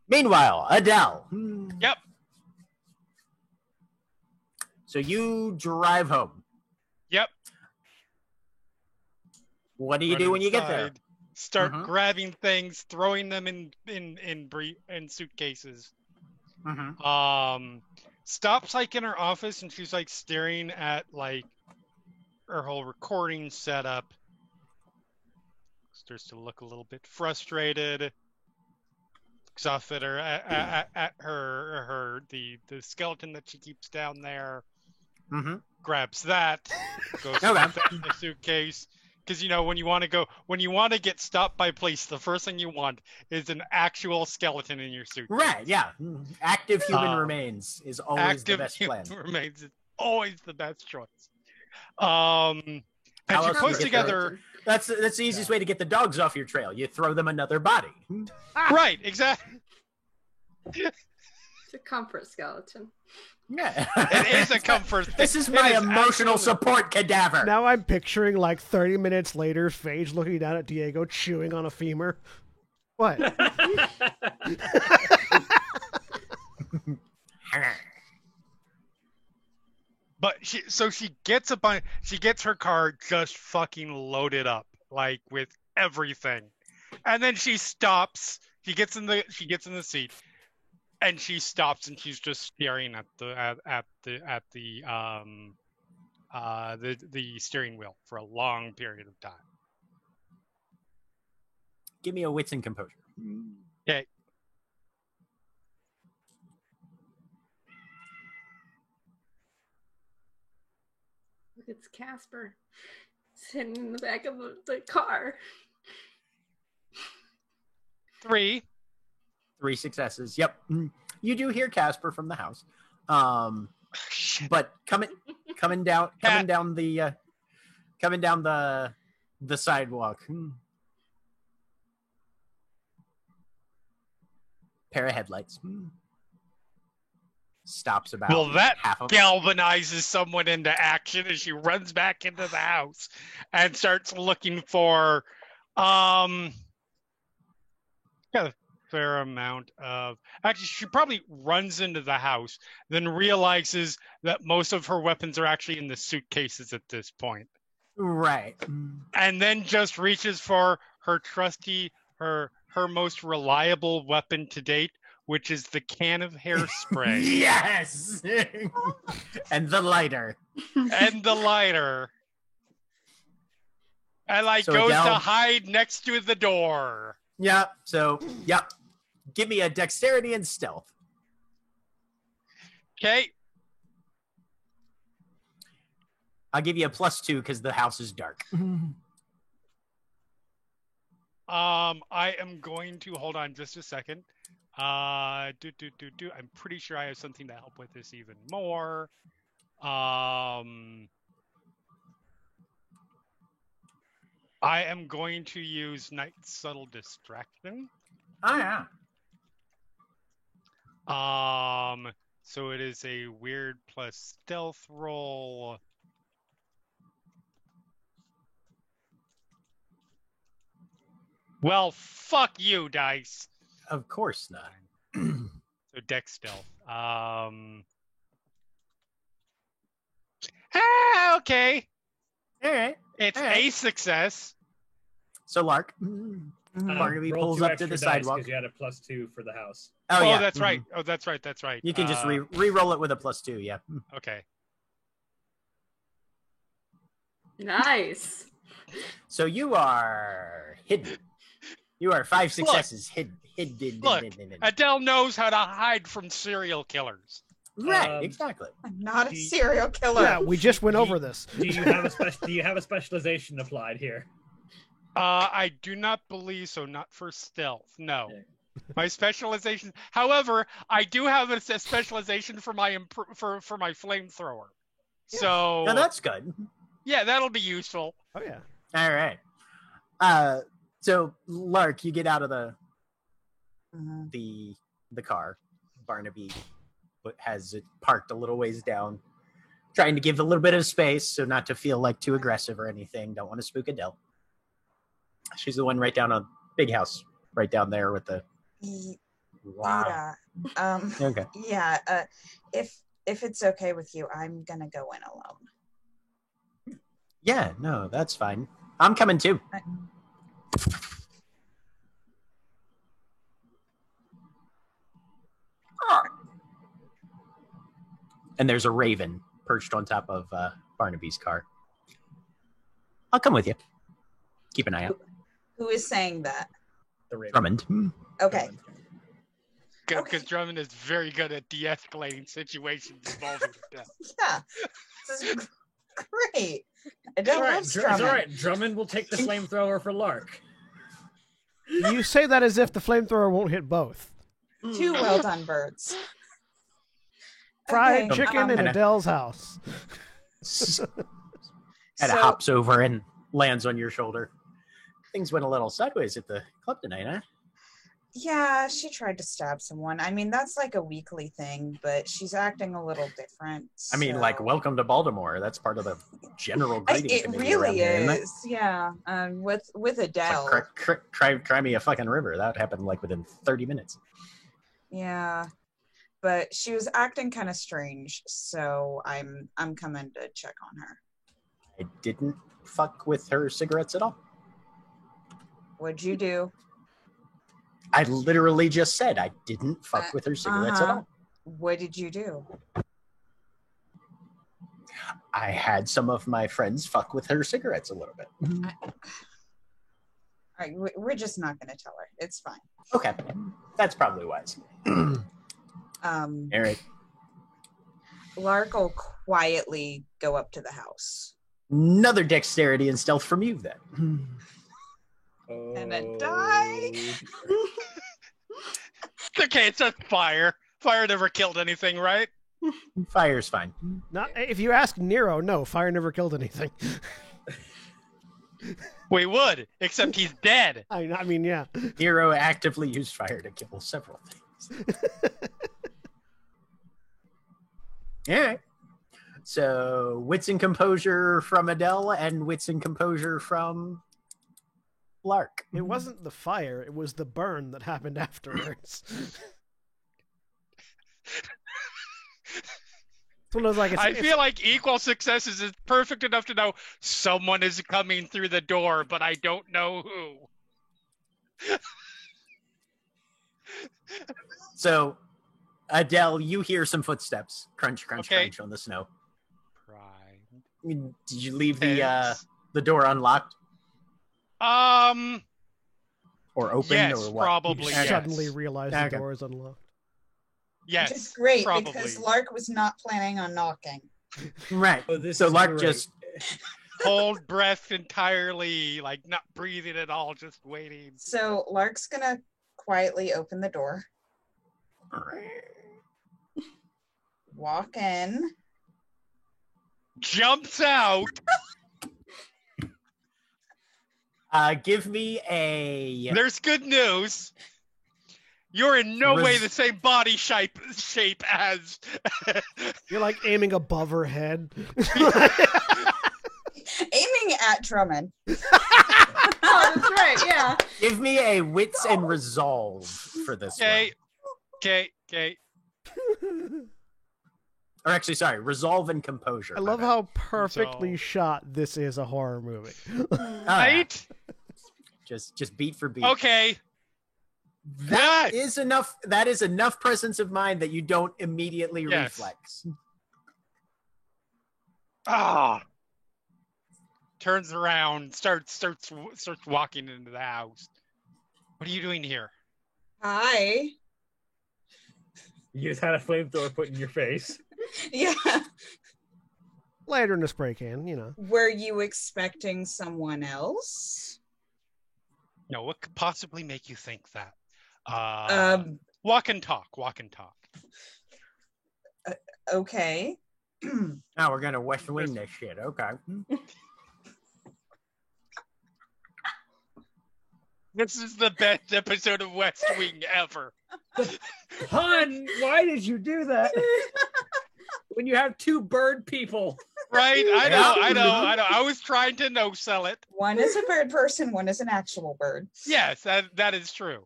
Meanwhile, Adele. Yep. So you drive home. Yep. What do you do when you get there? Start grabbing things, throwing them in suitcases. Stops like in her office, and she's like staring at like her whole recording setup. Starts to look a little bit frustrated. Looks off at her at her the skeleton that she keeps down there. Grabs that. Goes to the suitcase. Because when you want to get stopped by police, the first thing you want is an actual skeleton in your suitcase. Right? Yeah. Active human remains is always the best plan. Active human remains is always the best choice. And she puts together. That's the easiest way to get the dogs off your trail. You throw them another body. Right. Exactly. It's a comfort skeleton. Yeah. It is a comfort. This is my emotional support cadaver. Now I'm picturing like 30 minutes later, Phage looking down at Diego, chewing on a femur. What? But she gets she gets her car just fucking loaded up, like with everything, and then she stops. She gets in the seat, and she stops, and she's just staring at the steering wheel for a long period of time. Give me a wits and composure. Okay. It's Casper sitting in the back of the car. 3 successes. Yep. You do hear Casper from the house. But coming down the sidewalk. Pair of headlights. Stops about. Well, that half of galvanizes someone into action as she runs back into the house and starts looking for got a fair amount of. Actually, she probably runs into the house, then realizes that most of her weapons are actually in the suitcases at this point. Right. and then just reaches for her trusty, her most reliable weapon to date, which is the can of hairspray. Yes! And the lighter. And the lighter. And So goes Adele- to hide next to the door. Yeah, so, yep. Give me a dexterity and stealth. Okay. I'll give you a +2 because the house is dark. I am going to hold on just a second. I'm pretty sure I have something to help with this even more. I am going to use Night Subtle Distraction. Oh, yeah. So it is a weird plus stealth roll. Well, fuck you, dice. Of course not. So dex stealth. Okay. All right. It's All right. a success. So, Lark, Barnaby roll pulls 2 up to extra the dice sidewalk. because you had a +2 for the house. Oh, yeah. That's right. Oh, that's right. That's right. You can just re-roll it with a +2, yeah. Okay. Nice. So you are hidden. You are 5 successes hidden. Look, Adele knows how to hide from serial killers. Right, exactly. I'm not a serial killer. Yeah, we just went over this. Do you have a specialization applied here? I do not believe so. Not for stealth. No. My specialization. However, I do have a specialization for my for my flamethrower. Yeah. So Now that's good. Yeah, that'll be useful. Oh yeah. All right. So Lark, you get out of the car. Barnaby has it parked a little ways down, trying to give a little bit of space, so not to feel like too aggressive or anything. Don't want to spook Adele. She's the one right down on Big House, right down there with the. Yeah. Okay. Yeah. If it's okay with you, I'm gonna go in alone. Yeah. No, that's fine. I'm coming too. And there's a raven perched on top of Barnaby's car. I'll come with you. Keep an eye out. Who is saying that? The raven. Drummond. Okay. Because Drummond is very good at de-escalating situations involving death. Yeah. This is great. I It's don't all right. love It's Drummond. all right. Drummond will take the flamethrower for Lark. You say that as if the flamethrower won't hit both. Two well done birds. Fried Okay, chicken in and Adele's house. And it hops over and lands on your shoulder. Things went a little sideways at the club tonight, huh? Yeah, she tried to stab someone. I mean, that's like a weekly thing, but she's acting a little different. I mean, like, welcome to Baltimore. That's part of the general greeting It committee around really here, isn't it? is. Yeah. With Adele. It's like, cry me a fucking river. That happened like within 30 minutes. Yeah. But she was acting kind of strange, so I'm coming to check on her. I didn't fuck with her cigarettes at all. What'd you do? I literally just said I didn't fuck with her cigarettes at all. What did you do? I had some of my friends fuck with her cigarettes a little bit. All right, we're just not going to tell her. It's fine. Okay, that's probably wise. Eric, Lark will quietly go up to the house. another dexterity and stealth from you then. And then die. Okay, it's just fire. Fire never killed anything, right? Fire's fine. Not if you ask Nero, no, fire never killed anything. We would, except he's dead. I mean, yeah. Nero actively used fire to kill several things. All right. So, wits and composure from Adele and wits and composure from Lark. It wasn't the fire, it was the burn that happened afterwards. one of those, like, I feel like equal successes is perfect enough to know someone is coming through the door, but I don't know who. So, Adele, you hear some footsteps. Crunch, crunch, Okay. crunch on the snow. Prime. Did you leave Yes. the door unlocked or open Yes, or what? probably. you yes. suddenly realize the Okay. door is unlocked. Yes, Which is great probably. because Lark was not planning on knocking. Right. Oh, this So is Lark great. just Hold breath entirely, like not breathing at all, just waiting. So Lark's gonna quietly open the door, walk in. Jumps out. give me a There's good news. You're in no way Res- the same body shape as. You're like aiming above her head. Aiming at Drummond. Oh, that's right. Yeah. give me a wits and resolve for this Okay. one. Okay. Or actually, sorry, resolve and composure. I my love bad. how perfectly So- shot this is a horror movie. Oh, yeah. Right? Just beat for beat. Okay. That Good. is enough. That is enough presence of mind that you don't immediately Yes. reflex. Ah. Turns around, starts walking into the house. What are you doing here? Hi. You just had a flamethrower put in your face. Yeah. Lighter in a spray can, you know. Were you expecting someone else? No, what could possibly make you think that? Walk and talk. Okay. Now we're gonna West Wing this shit. Okay. This is the best episode of West Wing ever. Hun, why did you do that? When you have two bird people. Right? I know. I was trying to no sell it. One is a bird person, one is an actual bird. Yes, that is true.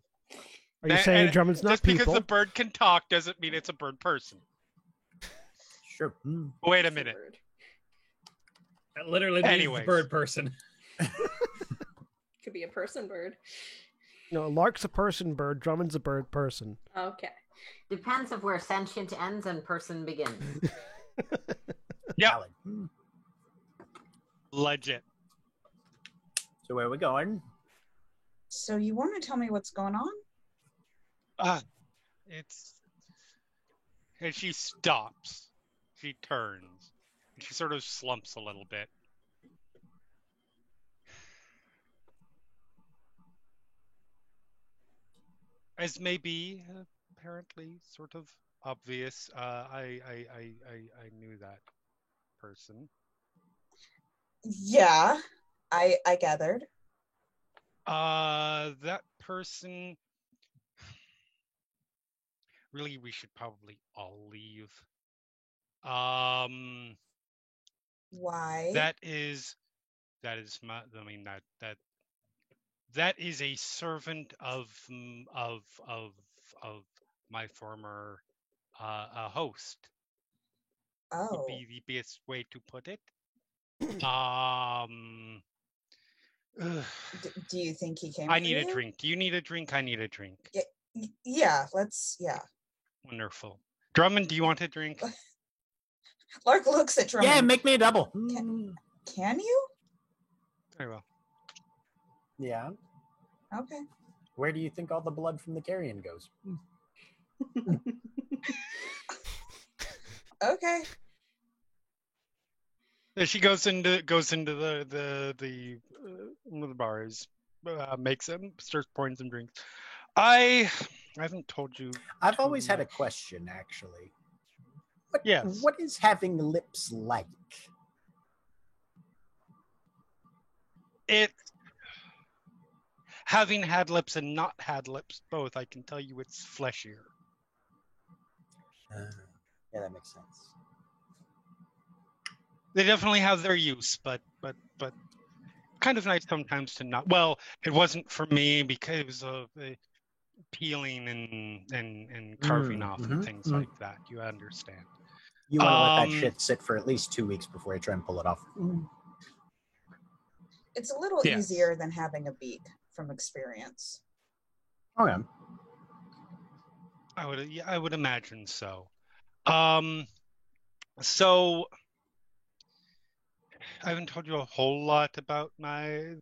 Are you And- saying and Drummond's not just because people? the bird can talk doesn't mean it's a bird person. Sure. Wait a minute. That literally means Anyways. bird person. Could be a person bird. No, Lark's a person bird, Drummond's a bird person. Okay. Depends of where sentient ends and person begins. Yeah, Valid. legit. So where are we going? So you want to tell me what's going on? It's and she stops. She turns. And she sort of slumps a little bit. As may be apparently sort of obvious, I knew that person. Yeah, I gathered. That person. Really, we should probably all leave. Why? That is my. I mean that is a servant of my former host. Would Oh, be the best way to put it. do you think he came? I for need a you? drink. Do you need a drink? I need a drink. Yeah, let's. Yeah. Wonderful. Drummond, do you want a drink? Lark looks at Drummond. Yeah, make me a double. Can you? Very well. Yeah. Okay. Where do you think all the blood from the carrion goes? Okay. She goes into the bars, makes them, starts pouring some drinks. I haven't told you. I've always had a question, actually. Yes. What is having lips like? It having had lips and not had lips both, I can tell you it's fleshier. Yeah, that makes sense. They definitely have their use, but kind of nice sometimes to not. Well, it wasn't for me because of the peeling and carving off and things like that. You understand. You want to let that shit sit for at least 2 weeks before you try and pull it off. It's a little Yes. easier than having a beak from experience. Okay. I would imagine so. So I haven't told you a whole lot about my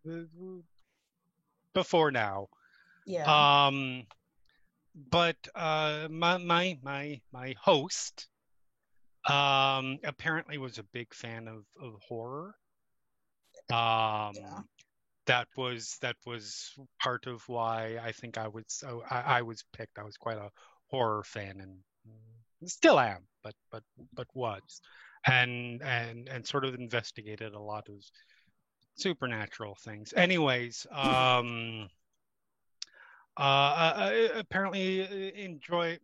before now. Yeah. But my host apparently was a big fan of horror. Yeah. That was part of why I think I was picked. I was quite a horror fan and still am, but was, and sort of investigated a lot of supernatural things. Anyways, apparently enjoyed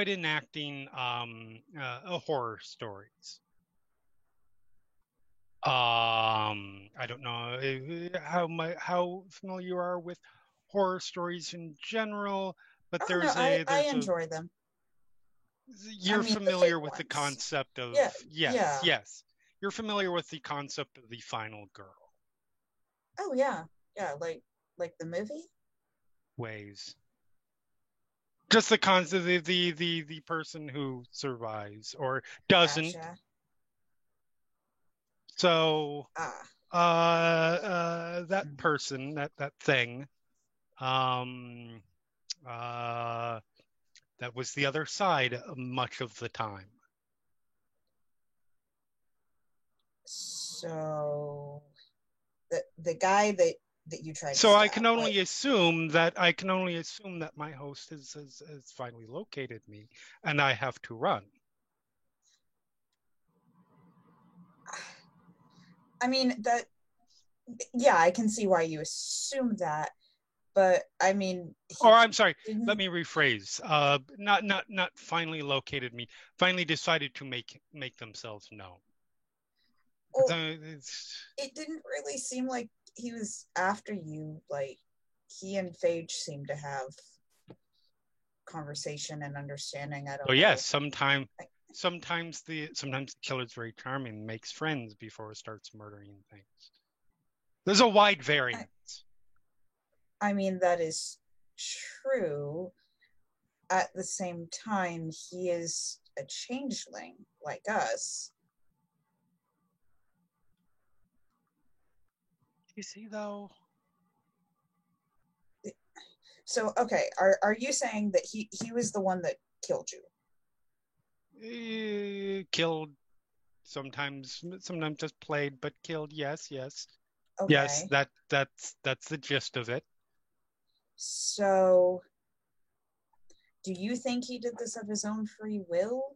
enacting horror stories. I don't know how familiar you are with horror stories in general, but I enjoy them. You're familiar with the ones. concept of Yeah. yes. You're familiar with the concept of the final girl. Oh yeah, like the movie. Ways. Just the concept of the person who survives or doesn't. Gotcha. So that person, that thing, that was the other side much of the time. So the guy that you tried to So stab, I can only assume that my host has finally located me and I have to run. I mean I can see why you assume that, but I mean. Or I'm sorry, let me rephrase. Not finally located me. Finally decided to make themselves known. Well, it didn't really seem like he was after you. Like he and Phage seemed to have conversation and understanding. I don't know. Yes, sometimes the killer's very charming, makes friends before it starts murdering things. There's a wide variance. I mean, that is true. At the same time, he is a changeling like us. You see, though. So, okay, are you saying that he was the one that killed you? Killed, sometimes just played, but killed. Yes. Okay. Yes, that's the gist of it. So, do you think he did this of his own free will,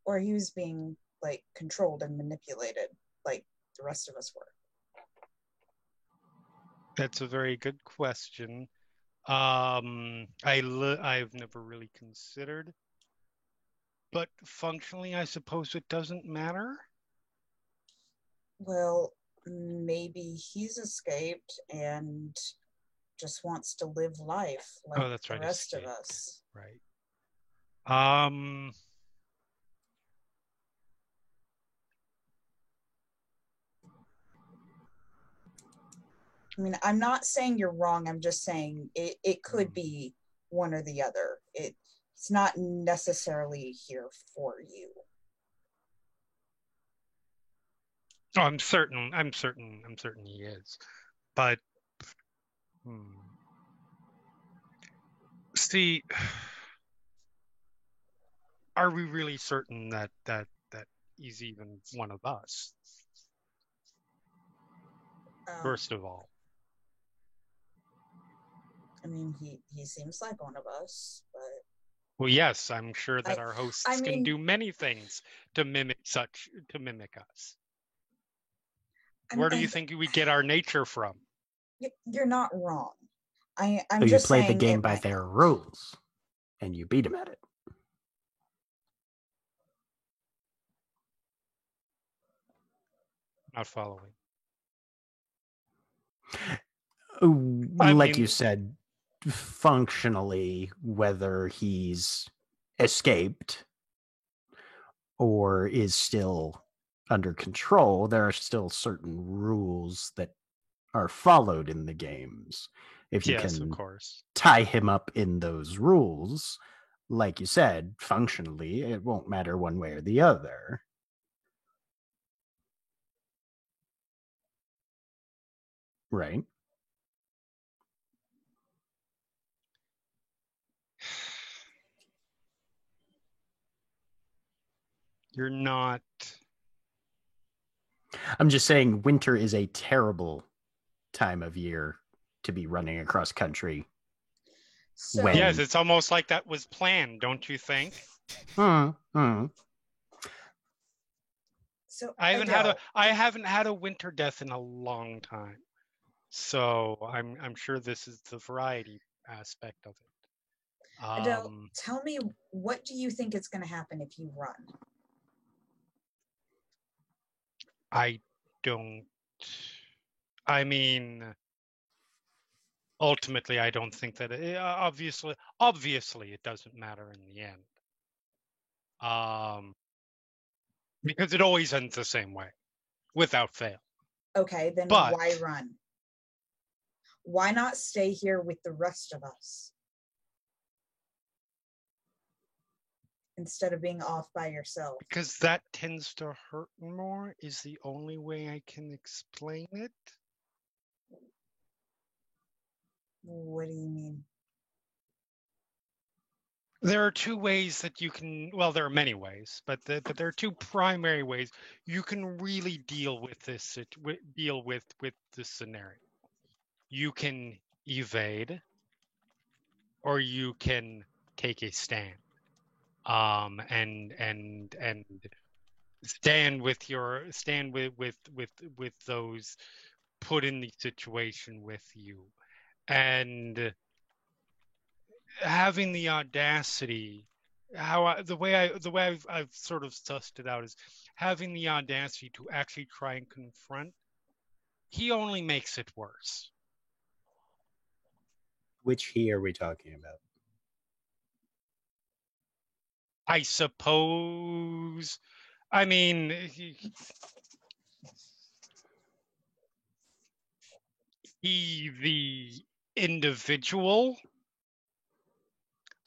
or he was being like controlled and manipulated, like the rest of us were? That's a very good question. I've never really considered, but functionally, I suppose it doesn't matter. Well, maybe he's escaped and just wants to live life like that's right, the rest escape. of us. Right. I mean, I'm not saying you're wrong. I'm just saying it could be one or the other. It's not necessarily here for you. Oh, I'm certain he is. But see, are we really certain that he's even one of us? First of all. I mean, he seems like one of us, but... Well, yes, I'm sure that our hosts can do many things to mimic us. Where do you think we get our nature from? You're not wrong. I'm so just you play saying the game by their rules, and you beat them at it. Not following. You said, functionally, whether he's escaped or is still under control, there are still certain rules that are followed in the games. If you Yes, of can course. tie him up in those rules, like you said, functionally, it won't matter one way or the other. Right? You're not. I'm just saying winter is a terrible time of year to be running across country. So When- Yes, it's almost like that was planned, don't you think? so I Adele, haven't had a winter death in a long time. So I'm sure this is the variety aspect of it. Adele, tell me, what do you think is going to happen if you run? I don't. I mean, ultimately, I don't think that obviously it doesn't matter in the end. Because it always ends the same way, without fail. Okay, then But- why run? Why not stay here with the rest of us instead of being off by yourself? Because that tends to hurt more is the only way I can explain it. What do you mean? There are two ways that you can, well, there are many ways, but there are two primary ways you can really deal with this, deal with this scenario. You can evade, or you can take a stand, and stand with those put in the situation with you, and having the audacity, the way I've sort of sussed it out is having the audacity to actually try and confront. He only makes it worse. Which he are we talking about? I suppose. I mean, he the individual,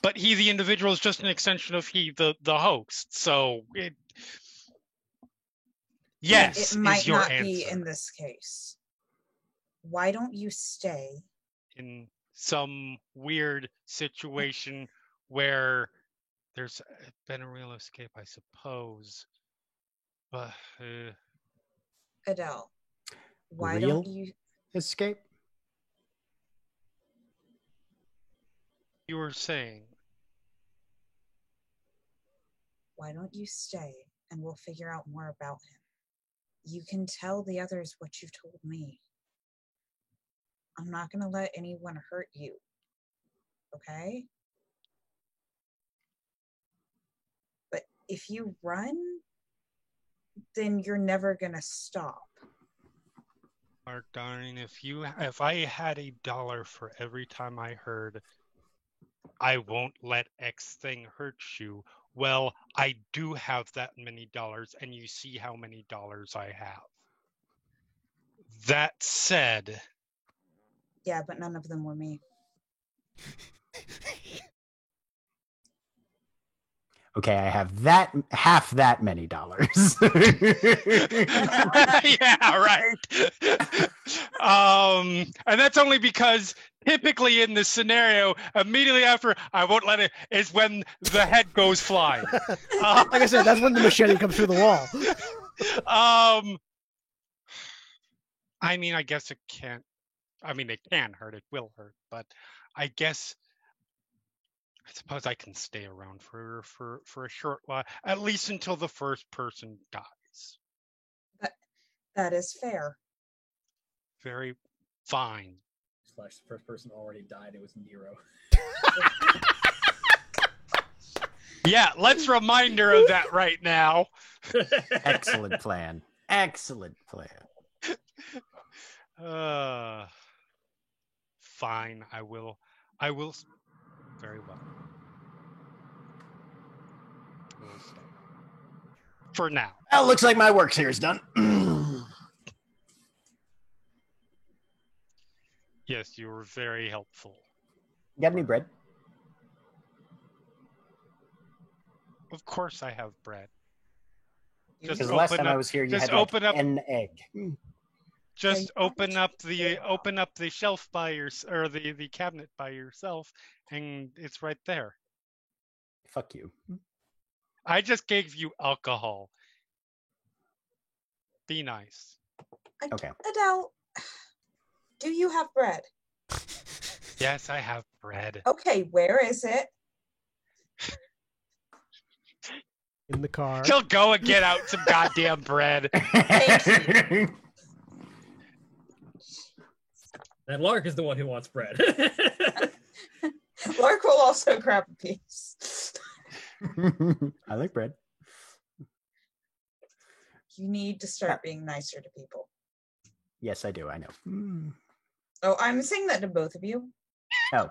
but he the individual is just an extension of he the host. So it. Yes, It might is your not answer. be in this case. Why don't you stay? In some weird situation where there's been a real escape, I suppose. But Adele, why Real? don't you? Escape? you were saying, Why don't you stay and we'll figure out more about him? You can tell the others what you've told me. I'm not going to let anyone hurt you. Okay? But if you run, then you're never going to stop. Mark, darling, if I had $1 for every time I heard, I won't let X thing hurt you. Well, I do have that many dollars, and you see how many dollars I have. That said, Yeah, but none of them were me. Okay, I have half that many dollars. yeah, right. And that's only because typically in this scenario, immediately after I won't let it is when the head goes flying. Like I said, that's when the machete comes through the wall. I mean, I guess it can't. I mean, it can hurt. It will hurt, but I guess. I suppose I can stay around for a short while, at least until the first person dies. That is fair. Very fine. / the first person already died. It was Nero. Yeah, let's remind her of that right now. Excellent plan. Excellent plan. Fine. I will. Very well. I will stay. For now. Well, looks like my work here is done. Yes, you were very helpful. Got any bread? Of course I have bread. Just Because last time I up- was here, you just had like open up- an egg. Just open up the shelf by or the cabinet by yourself, and it's right there. Fuck you. I just gave you alcohol. Be nice. Okay. Adele, do you have bread? Yes, I have bread. Okay, where is it? In the car. He'll go and get out some goddamn bread. And Lark is the one who wants bread. Lark will also grab a piece. I like bread. You need to start being nicer to people. Yes, I do. I know. Oh, I'm saying that to both of you. Oh.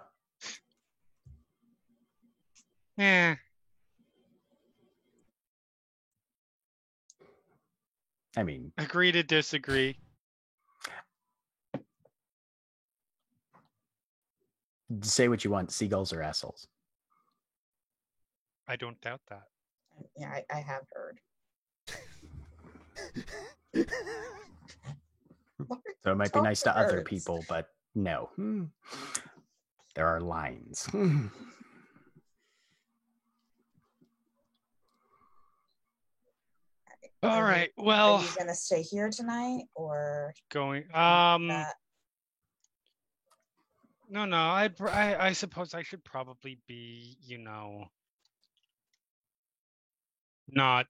Yeah. I mean, Agree to disagree. say what you want. Seagulls are assholes. I don't doubt that. Yeah, I have heard. So it might be Talk nice to to other birds. people, but no. There are lines. All right. Are Well, you gonna stay here tonight or going. that? No. I suppose I should probably be, not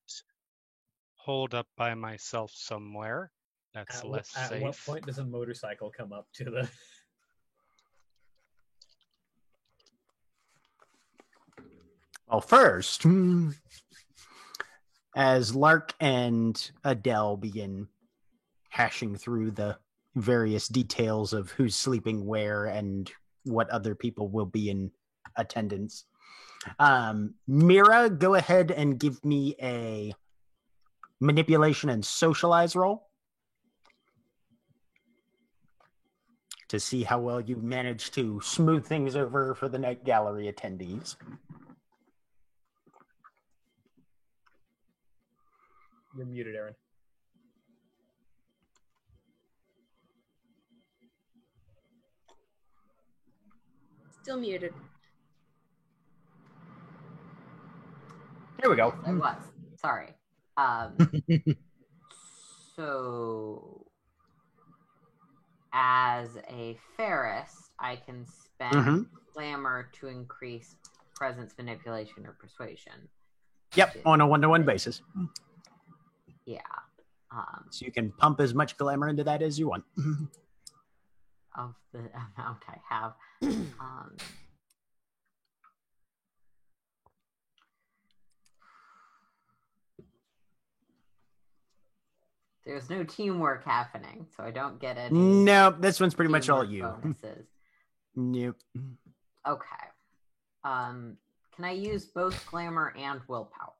holed up by myself somewhere. That's less safe. At what point does a motorcycle come up to the? Well, first, as Lark and Adele begin hashing through the various details of who's sleeping where and what other people will be in attendance, Mira, go ahead and give me a manipulation and socialize roll to see how well you manage to smooth things over for the night gallery attendees. You're muted, Aaron. Still muted. Here we go. I was. Sorry. So, as a Ferris, I can spend glamour to increase presence, manipulation, or persuasion. Yep, on a one-to-one basis. Yeah. So you can pump as much glamour into that as you want. Of the amount I have. There's no teamwork happening, so I don't get any. No, this one's pretty much all teamwork you. bonuses. Nope. Okay. Can I use both glamour and willpower?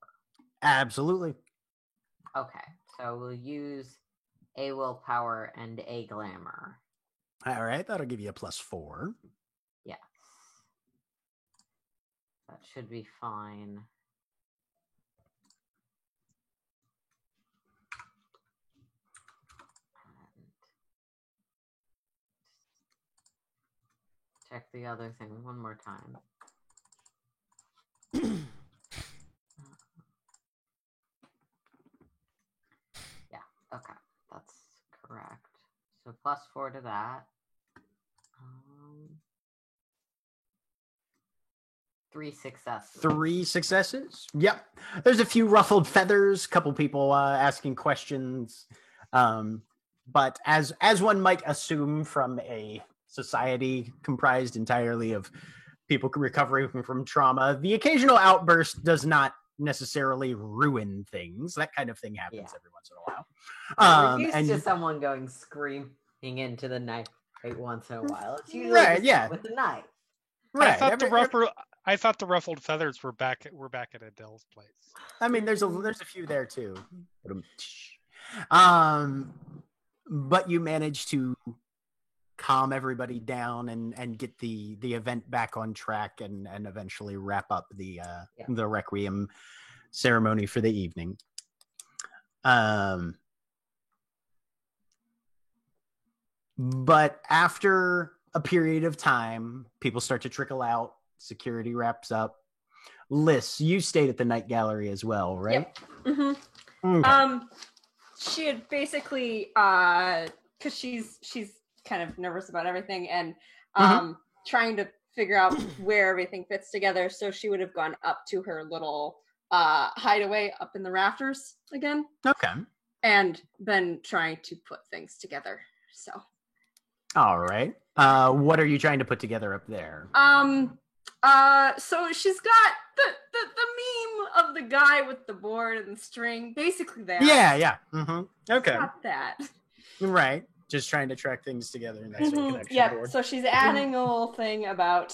Absolutely. Okay, so we'll use a willpower and a glamour. All right, that'll give you a +4. Yes. That should be fine. And check the other thing one more time. Yeah, okay, that's correct. So +4 to that. 3 successes. 3 successes. Yep. There's a few ruffled feathers, couple people asking questions. But as one might assume from a society comprised entirely of people recovering from trauma, the occasional outburst does not necessarily ruin things. That kind of thing happens every once in a while. We're used and to someone going screaming into the night once in a while. It's usually Right, just yeah. with the knife. right, I thought I thought the ruffled feathers were back at Adele's place. I mean, there's a few there too. But you managed to calm everybody down and get the event back on track and eventually wrap up the requiem ceremony for the evening. But after a period of time, people start to trickle out. Security wraps up. Liz, you stayed at the night gallery as well, right? Yep. Mm-hmm. Okay. She had basically, because she's kind of nervous about everything and trying to figure out where everything fits together. So she would have gone up to her little hideaway up in the rafters again. Okay. And been trying to put things together. So. All right. What are you trying to put together up there? So she's got the meme of the guy with the board and the string, basically that. Yeah. Mm-hmm. Okay. Not that. Right. Just trying to track things together in that sort of connection Yeah. board. So she's adding a little thing about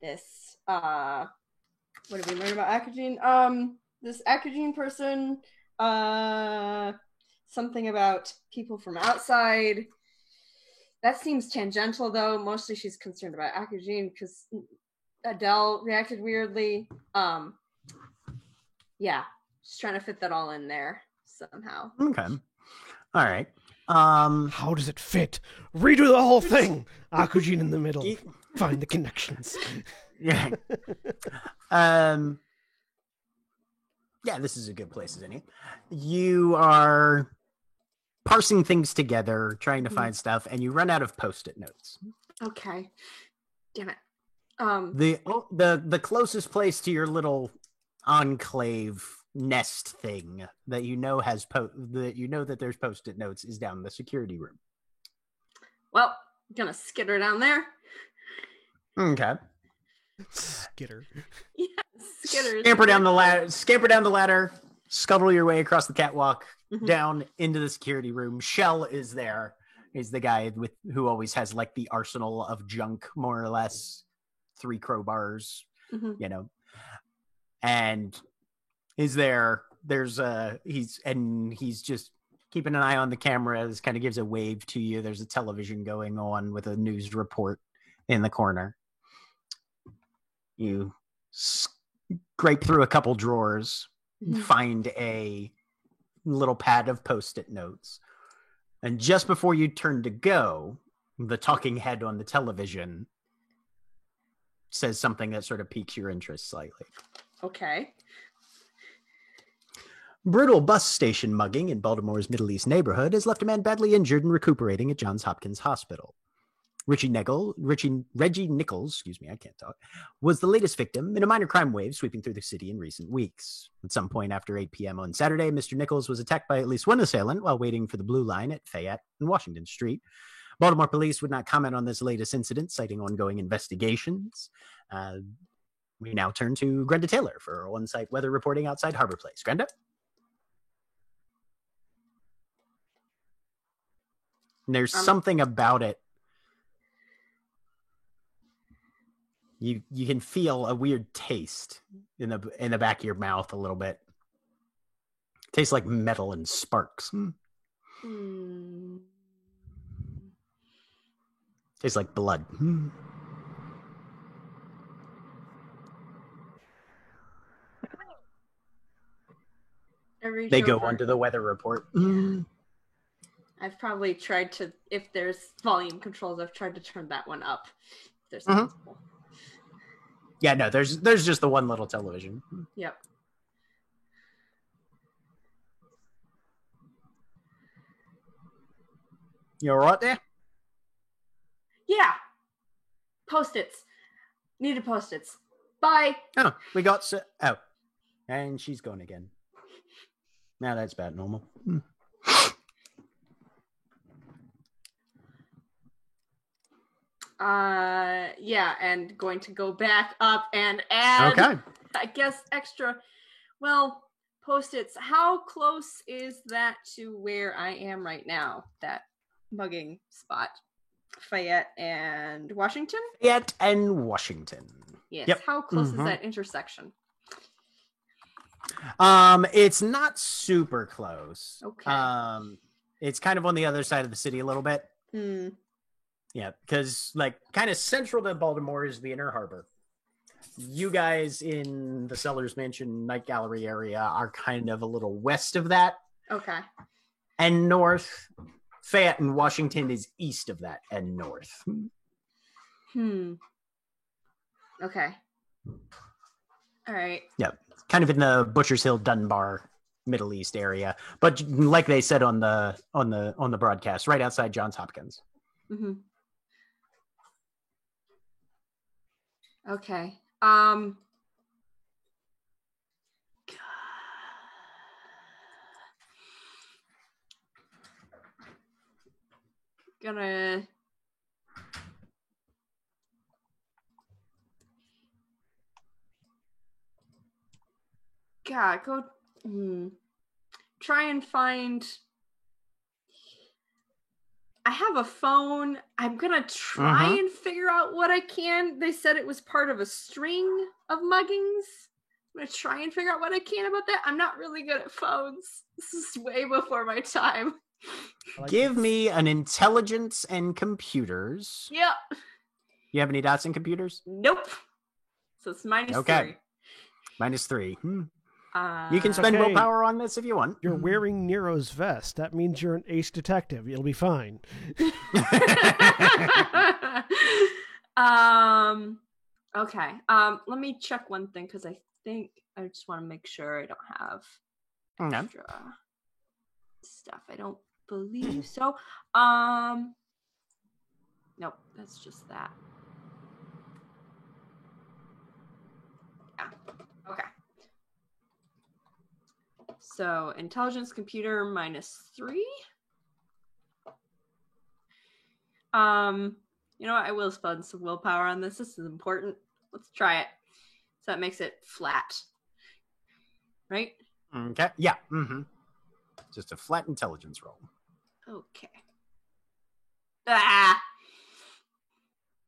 this. What did we learn about Akagine? This Akagine person. Something about people from outside. That seems tangential, though. Mostly she's concerned about Akagine because Adele reacted weirdly. Yeah, just trying to fit that all in there somehow. Okay. All right. How does it fit? Redo the whole thing. Akugin in the middle. Find the connections. Yeah. Yeah, this is a good place as any. You are parsing things together, trying to find stuff, and you run out of Post-it notes. Okay. Damn it. The closest place to your little enclave nest thing that you know has that there's Post-it notes is down in the security room. Well, I'm gonna skitter down there. Okay. Skitter. Yeah, skitter. Scamper down the ladder, scuttle your way across the catwalk, down into the security room. Shell is there. He's the guy who always has like the arsenal of junk, more or less. 3 crowbars, and is there. He's just keeping an eye on the camera. This kind of gives a wave to you. There's a television going on with a news report in the corner. You scrape through a couple drawers, find a little pad of Post-it notes, and just before you turn to go, the talking head on the television says something that sort of piques your interest slightly. Okay. Brutal bus station mugging in Baltimore's Middle East neighborhood has left a man badly injured and recuperating at Johns Hopkins Hospital. Reggie Nichols, was the latest victim in a minor crime wave sweeping through the city in recent weeks. At some point after 8 p.m. on Saturday, Mr. Nichols was attacked by at least one assailant while waiting for the Blue Line at Fayette and Washington Street. Baltimore police would not comment on this latest incident, citing ongoing investigations. We now turn to Grenda Taylor for on-site weather reporting outside Harbor Place. Grenda? There's something about it. You can feel a weird taste in the back of your mouth a little bit. It tastes like metal and sparks. Tastes like blood. They go onto the weather report. I've probably tried to, if there's volume controls, I've tried to turn that one up. If there's possible. Yeah, no, there's just the one little television. Yep. You all right there? Yeah. Post-its. Needed Post-its. Bye. Oh, we got... Oh. And she's gone again. Now that's about normal. Yeah, and going to go back up and add, I guess, extra, Post-its. How close is that to where I am right now? That mugging spot. Fayette and Washington? Fayette and Washington. Yes. Yep. How close Mhm. is that intersection? It's not super close. Okay. It's kind of on the other side of the city a little bit. Hmm. Yeah, because like kind of central to Baltimore is the Inner Harbor. You guys in the Sellers Mansion Night Gallery area are kind of a little west of that, Okay. and north. Fayette and Washington is east of that and north. Okay. All right. Yep, kind of in the Butchers Hill, Dunbar, Middle East area, but like they said on the broadcast, right outside Johns Hopkins. Mm-hmm. Okay. Gonna go try and find. I have a phone. I'm gonna try and figure out what I can. They said it was part of a string of muggings. I'm gonna try and figure out what I can about that. I'm not really good at phones. This is way before my time. Give me an intelligence and computers. Yep. You have any dots in computers? Nope. So it's -3. -3. You can spend Okay. willpower on this if you want. You're wearing Nero's vest. That means you're an ace detective. You'll be fine. Okay. Let me check one thing because I think I just want to make sure I don't have extra stuff. I don't believe so. Nope, that's just that. Yeah. Okay. So intelligence computer -3. You know what? I will spend some willpower on this. This is important. Let's try it. So that makes it flat. Right? Okay. Yeah. Just a flat intelligence roll. Okay. Ah.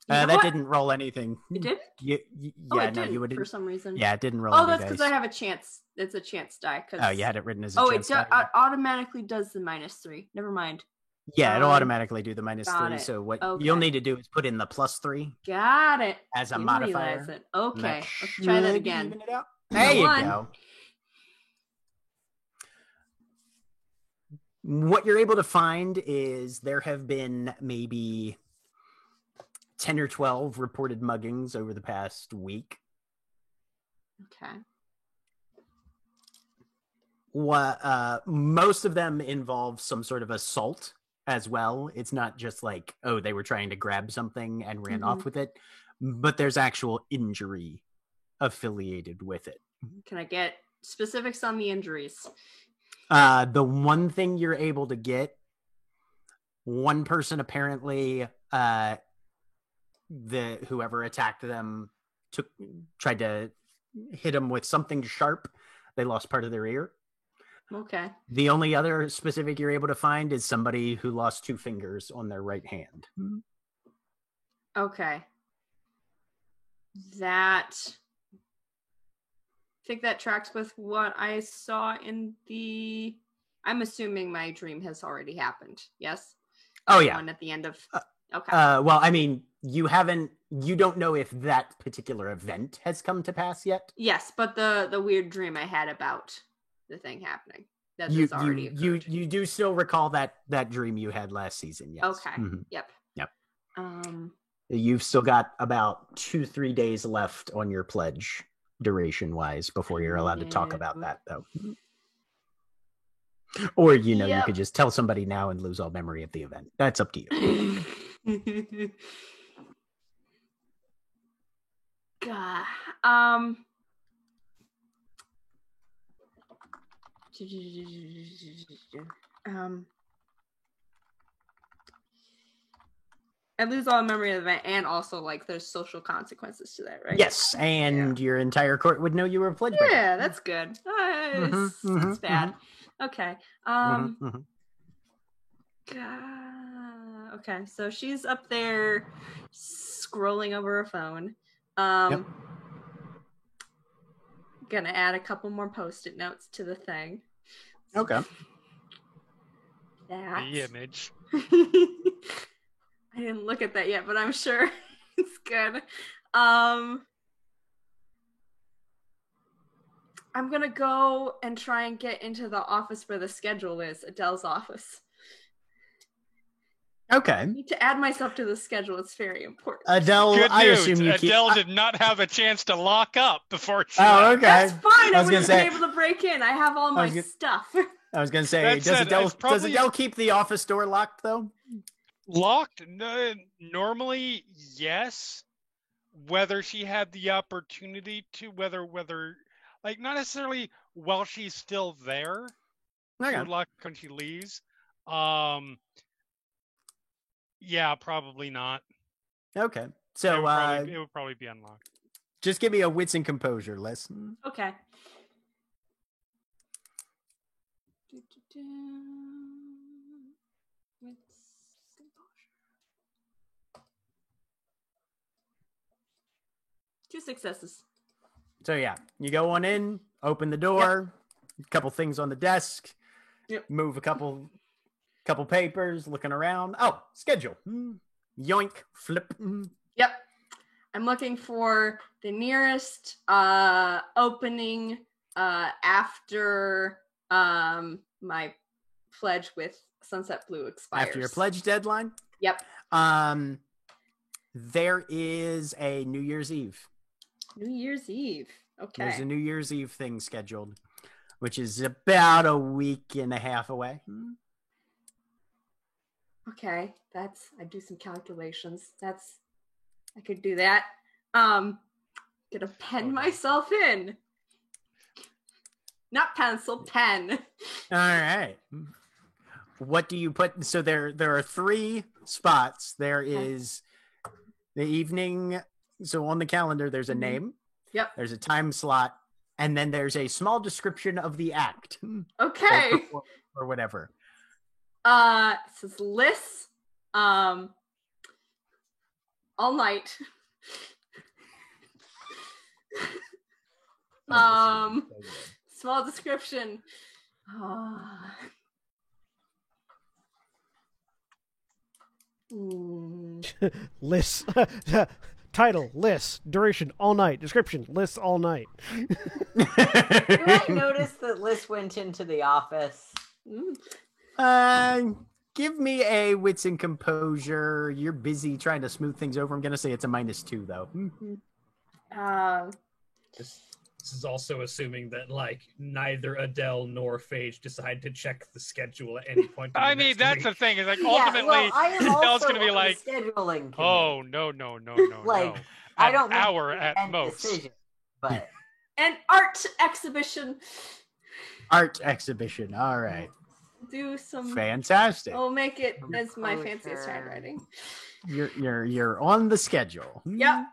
That didn't roll anything. It didn't? Yeah, it no, didn't you would for some reason. Yeah, it didn't roll. Oh, any that's because dice. I have a chance. It's a chance die. Oh, you had it written as a Oh, chance it die. automatically does the -3. Never mind. Yeah, it'll automatically do the got -3. it. So what Okay. you'll need to do is put in the +3 Got it. as a Didn't modifier. realize it. Okay, That let's try that should again. even it out. There you One. go. What you're able to find is there have been maybe 10 or 12 reported muggings over the past week. Okay. Most of them involve some sort of assault as well. It's not just like, oh, they were trying to grab something and ran off with it, but there's actual injury affiliated with it. Can I get specifics on the injuries? The one thing you're able to get, one person apparently, whoever attacked them tried to hit them with something sharp. They lost part of their ear. Okay. The only other specific you're able to find is somebody who lost 2 fingers on their right hand. Okay. I think that tracks with what I saw in the. I'm assuming my dream has already happened. Yes. Oh yeah. One at the end of. Okay. Well, I mean, you don't know if that particular event has come to pass yet. Yes, but the weird dream I had about the thing happening that has already occurred. You do still recall that dream you had last season. Yes. Okay. Yep. You've still got about 2-3 days left on your pledge, duration wise, before you're allowed to talk about that, though. Or you could just tell somebody now and lose all memory of the event. That's up to you. God. I lose all memory of the event, and also like there's social consequences to that, right? Yes, and your entire court would know you were a pledge breaker. Yeah, that's good. It's bad. Okay. Okay, so she's up there scrolling over her phone. gonna add a couple more post-it notes to the thing. Okay. That. The image. I didn't look at that yet, but I'm sure it's good. I'm gonna go and try and get into the office where the schedule is, Adele's office. Okay. I need to add myself to the schedule. It's very important. Adele, Good I news. assume you keep. Adele did not have a chance to lock up before she Oh, left. okay. That's fine. I was would gonna have say- been able to break in. I have all my stuff. I was gonna say, That does said, Adele it's probably- does Adele keep the office door locked though? Locked? No, normally, yes. Whether she had the opportunity to, whether like not necessarily while she's still there. She Okay. would lock when she leaves. Yeah, probably not. Okay. it, So it would probably be unlocked. just give me a wits and composure list. Okay. Two successes. So yeah, you go on in, open the door, a couple things on the desk, move a couple papers, looking around. Oh, schedule. Yoink, flip. Yep. I'm looking for the nearest opening after my pledge with Sunset Blue expires. After your pledge deadline. Yep. There is a New Year's Eve. New Year's Eve. Okay. There's a New Year's Eve thing scheduled, which is about a week and a half away. Okay, I do some calculations. I could do that. Gonna pen myself in. Not pencil, pen. All right. What do you put? So there are 3 spots. There is the evening. So on the calendar, there's a name. Yep. There's a time slot, and then there's a small description of the act. Okay. Or whatever. It says Liz, all night. Small description. Lists. Title, list, duration, all night, description, lists all night. Do I notice that Liz went into the office? Give me a wits and composure. You're busy trying to smooth things over. I'm gonna say it's a -2 though. This is also assuming that like neither Adele nor Phage decide to check the schedule at any point. I mean, that's the thing. Is like Yeah, ultimately, well, I am Adele's also going to be on the like, scheduling committee. "Oh no, Like, no." I don't An make hour the at end most. decision, but An art exhibition. Art exhibition. All right. Do some. Fantastic. I'll make it as my fanciest handwriting. You're on the schedule. Yep.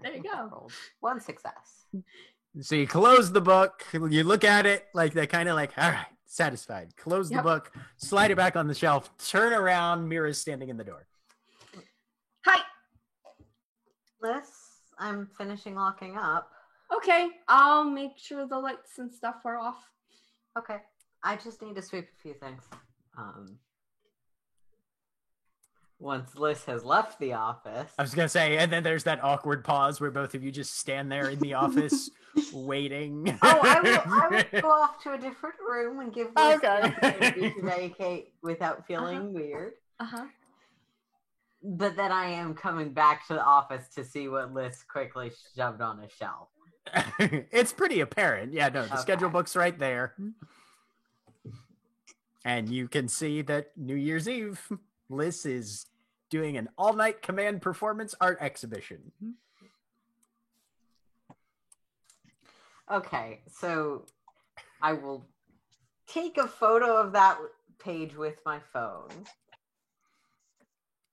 There you go. rolled 1 success. So you close the book, you look at it like they're kind of like, all right, satisfied. Close the book, slide it back on the shelf, turn around, Mira's standing in the door. Hi. Liz, I'm finishing locking up. Okay, I'll make sure the lights and stuff are off. Okay. I just need to sweep a few things. Once Liz has left the office. I was going to say, and then there's that awkward pause where both of you just stand there in the office waiting. Oh, I will go off to a different room and give Liz the opportunity to vacate without feeling weird. But then I am coming back to the office to see what Liz quickly shoved on a shelf. It's pretty apparent. Yeah, no, the schedule book's right there. And you can see that New Year's Eve, Liz is doing an all-night command performance art exhibition. Okay, so I will take a photo of that page with my phone.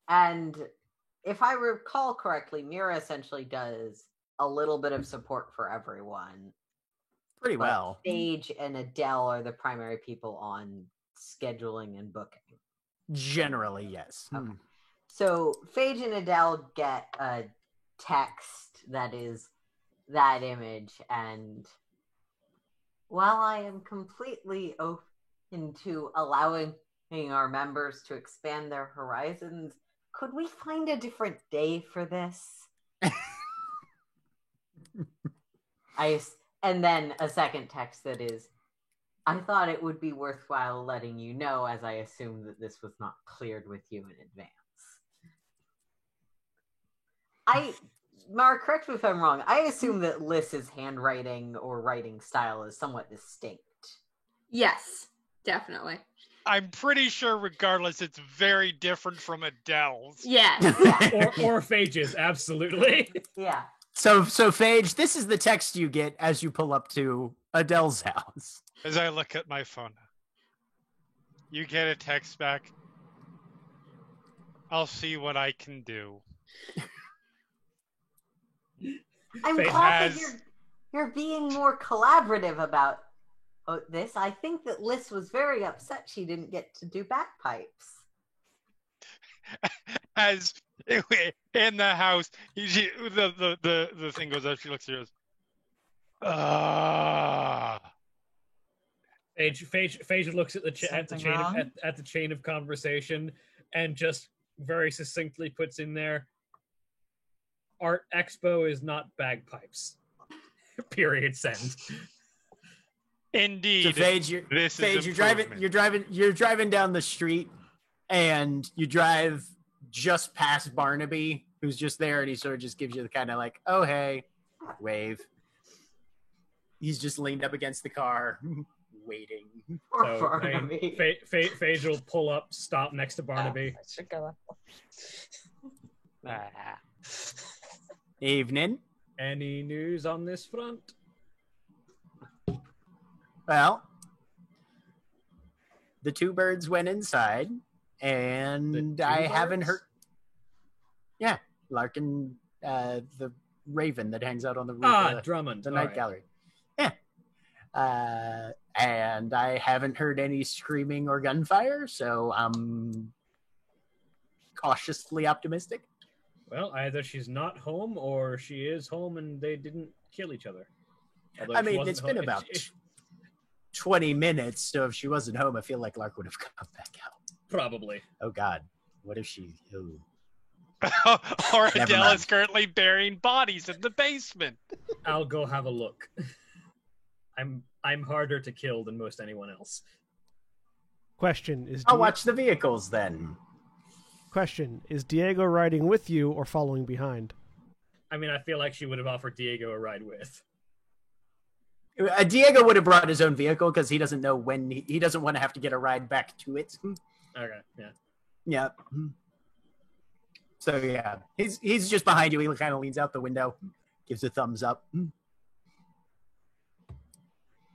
And if I recall correctly, Mira essentially does a little bit of support for everyone. Pretty But well. Phage and Adele are the primary people on scheduling and booking. Generally, yes. So Phage and Adele get a text that is that image, and while I am completely open to allowing our members to expand their horizons, could we find a different day for this? And then a second text that is, I thought it would be worthwhile letting you know, as I assumed that this was not cleared with you in advance. Mark, correct me if I'm wrong. I assume that Lys's handwriting or writing style is somewhat distinct. Yes, definitely. I'm pretty sure, regardless, it's very different from Adele's. Yes. or Phage's, absolutely. Yeah. So Phage, this is the text you get as you pull up to Adele's house. As I look at my phone, you get a text back. I'll see what I can do. I'm glad that you're being more collaborative about this. I think that Lys was very upset she didn't get to do bagpipes. As in the house, the thing goes up. She looks at her. Phage looks at the chain of conversation and just very succinctly puts in there, Art Expo is not bagpipes. Period. Send. Indeed. So Phage, you're driving down the street, and you drive just past Barnaby, who's just there, and he sort of just gives you the kind of like, oh hey, wave. He's just leaned up against the car, waiting. So Phage will pull up, stop next to Barnaby. I should go up. Evening. Any news on this front? Well, the two birds went inside, and I haven't heard. Yeah, Larkin, the raven that hangs out on the roof of Drummond, the night gallery. Yeah. And I haven't heard any screaming or gunfire, so I'm cautiously optimistic. Well, either she's not home or she is home and they didn't kill each other. Although I mean, it's been about 20 minutes, so if she wasn't home, I feel like Lark would have come back out. Probably. Oh, God. What if she... Ooh. Or Adele is currently burying bodies in the basement. I'll go have a look. I'm harder to kill than most anyone else. Question is... I'll watch the vehicles, then. Question, is Diego riding with you or following behind? I mean, I feel like she would have offered Diego a ride with. Diego would have brought his own vehicle because he doesn't know when he doesn't want to have to get a ride back to it. Okay, yeah. Yeah. So yeah, he's just behind you. He kind of leans out the window, gives a thumbs up.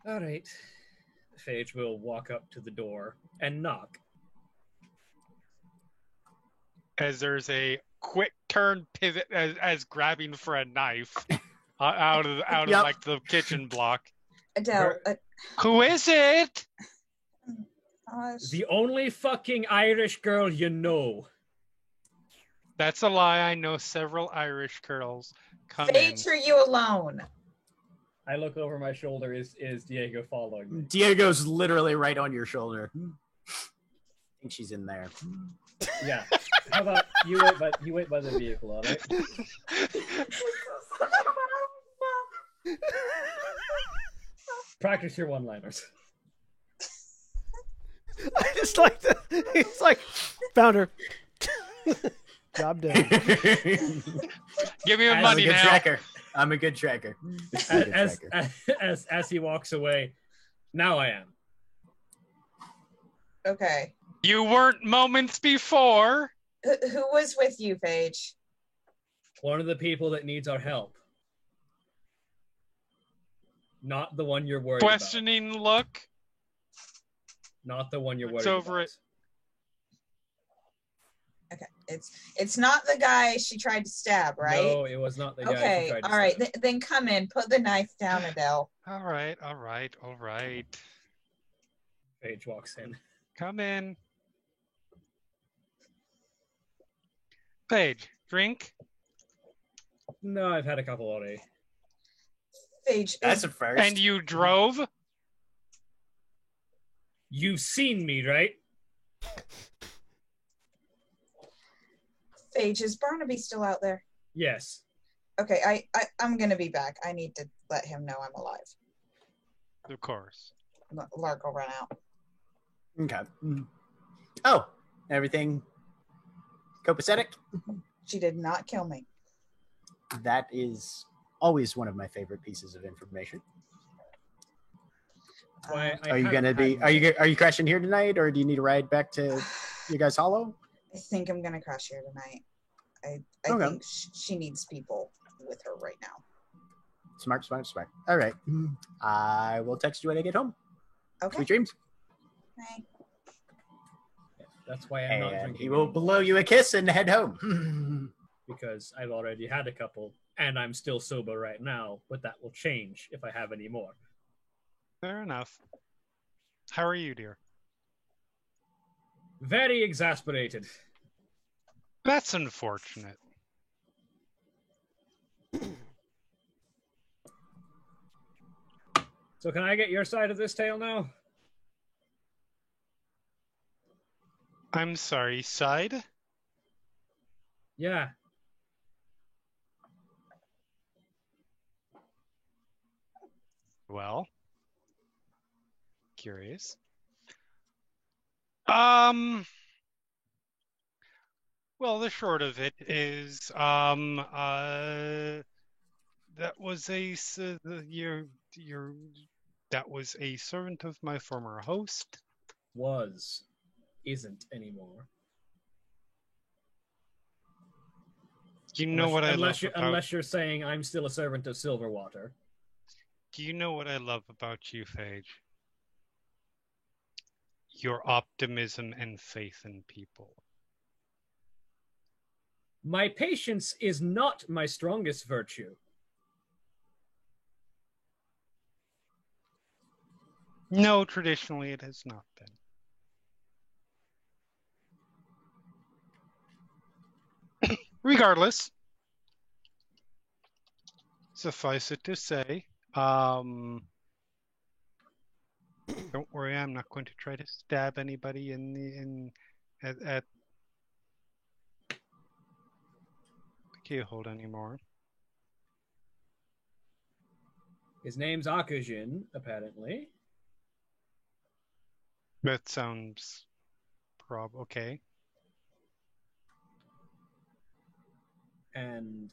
All right. Phage will walk up to the door and knock. As there's a quick turn pivot as grabbing for a knife out of like the kitchen block. Adele. Who is it? The only fucking Irish girl you know. That's a lie. I know several Irish girls. Come in. Phage, are you alone? I look over my shoulder. Is Diego following me? Diego's literally right on your shoulder. I think she's in there. Yeah. How about you wait by the vehicle, all right? Practice your one-liners. I just like that. He's like, found her. Job done. Give me my money now. Tracker. I'm a good tracker. As he walks away, now I am. Okay. You weren't moments before. Who was with you, Phage? One of the people that needs our help. Not the one you're worried Questioning about. look. Not the one you're worried It's over about. it. Okay, it's not the guy she tried to stab, right? No, it was not the guy. Okay, she tried to all right. stab. Then come in. Put the knife down, Adele. All right. Phage walks in. Come in. Phage, drink. No, I've had a couple already. Phage, That's a first. And you drove? You've seen me, right? Phage, is Barnaby still out there? Yes. Okay, I'm gonna be back. I need to let him know I'm alive. Of course. Lark will run out. Okay. Oh, everything copacetic? She did not kill me. That is always one of my favorite pieces of information. Why, Are you gonna be? Are you crashing here tonight, or do you need a ride back to you guys' hollow? I think I'm gonna crash here tonight. I Okay. think she needs people with her right now. Smart. All right. I will text you when I get home. Okay. Sweet dreams. Bye. That's why I'm not And drinking. he will blow you a kiss and head home. Because I've already had a couple, and I'm still sober right now, but that will change if I have any more. Fair enough. How are you, dear? Very exasperated. That's unfortunate. So can I get your side of this tale now? I'm sorry, side? Yeah. Well, curious. Well, the short of it is, that was that was a servant of my former host. Isn't anymore. Do you know what I love about... Unless you're saying I'm still a servant of Silverwater. Do you know what I love about you, Phage? Your optimism and faith in people. My patience is not my strongest virtue. No, traditionally it has not been. Regardless, suffice it to say, don't worry, I'm not going to try to stab anybody at the keyhole anymore. His name's Akujin, apparently. That sounds okay. And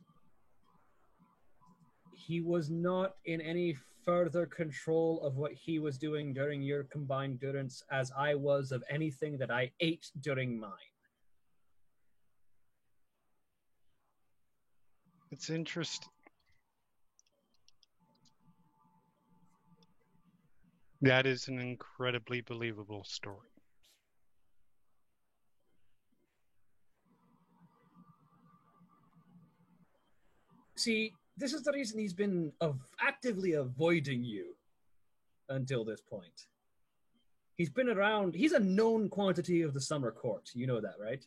he was not in any further control of what he was doing during your combined durance as I was of anything that I ate during mine. It's interesting. That is an incredibly believable story. See, this is the reason he's been actively avoiding you until this point. He's been around. He's a known quantity of the Summer Court. You know that, right?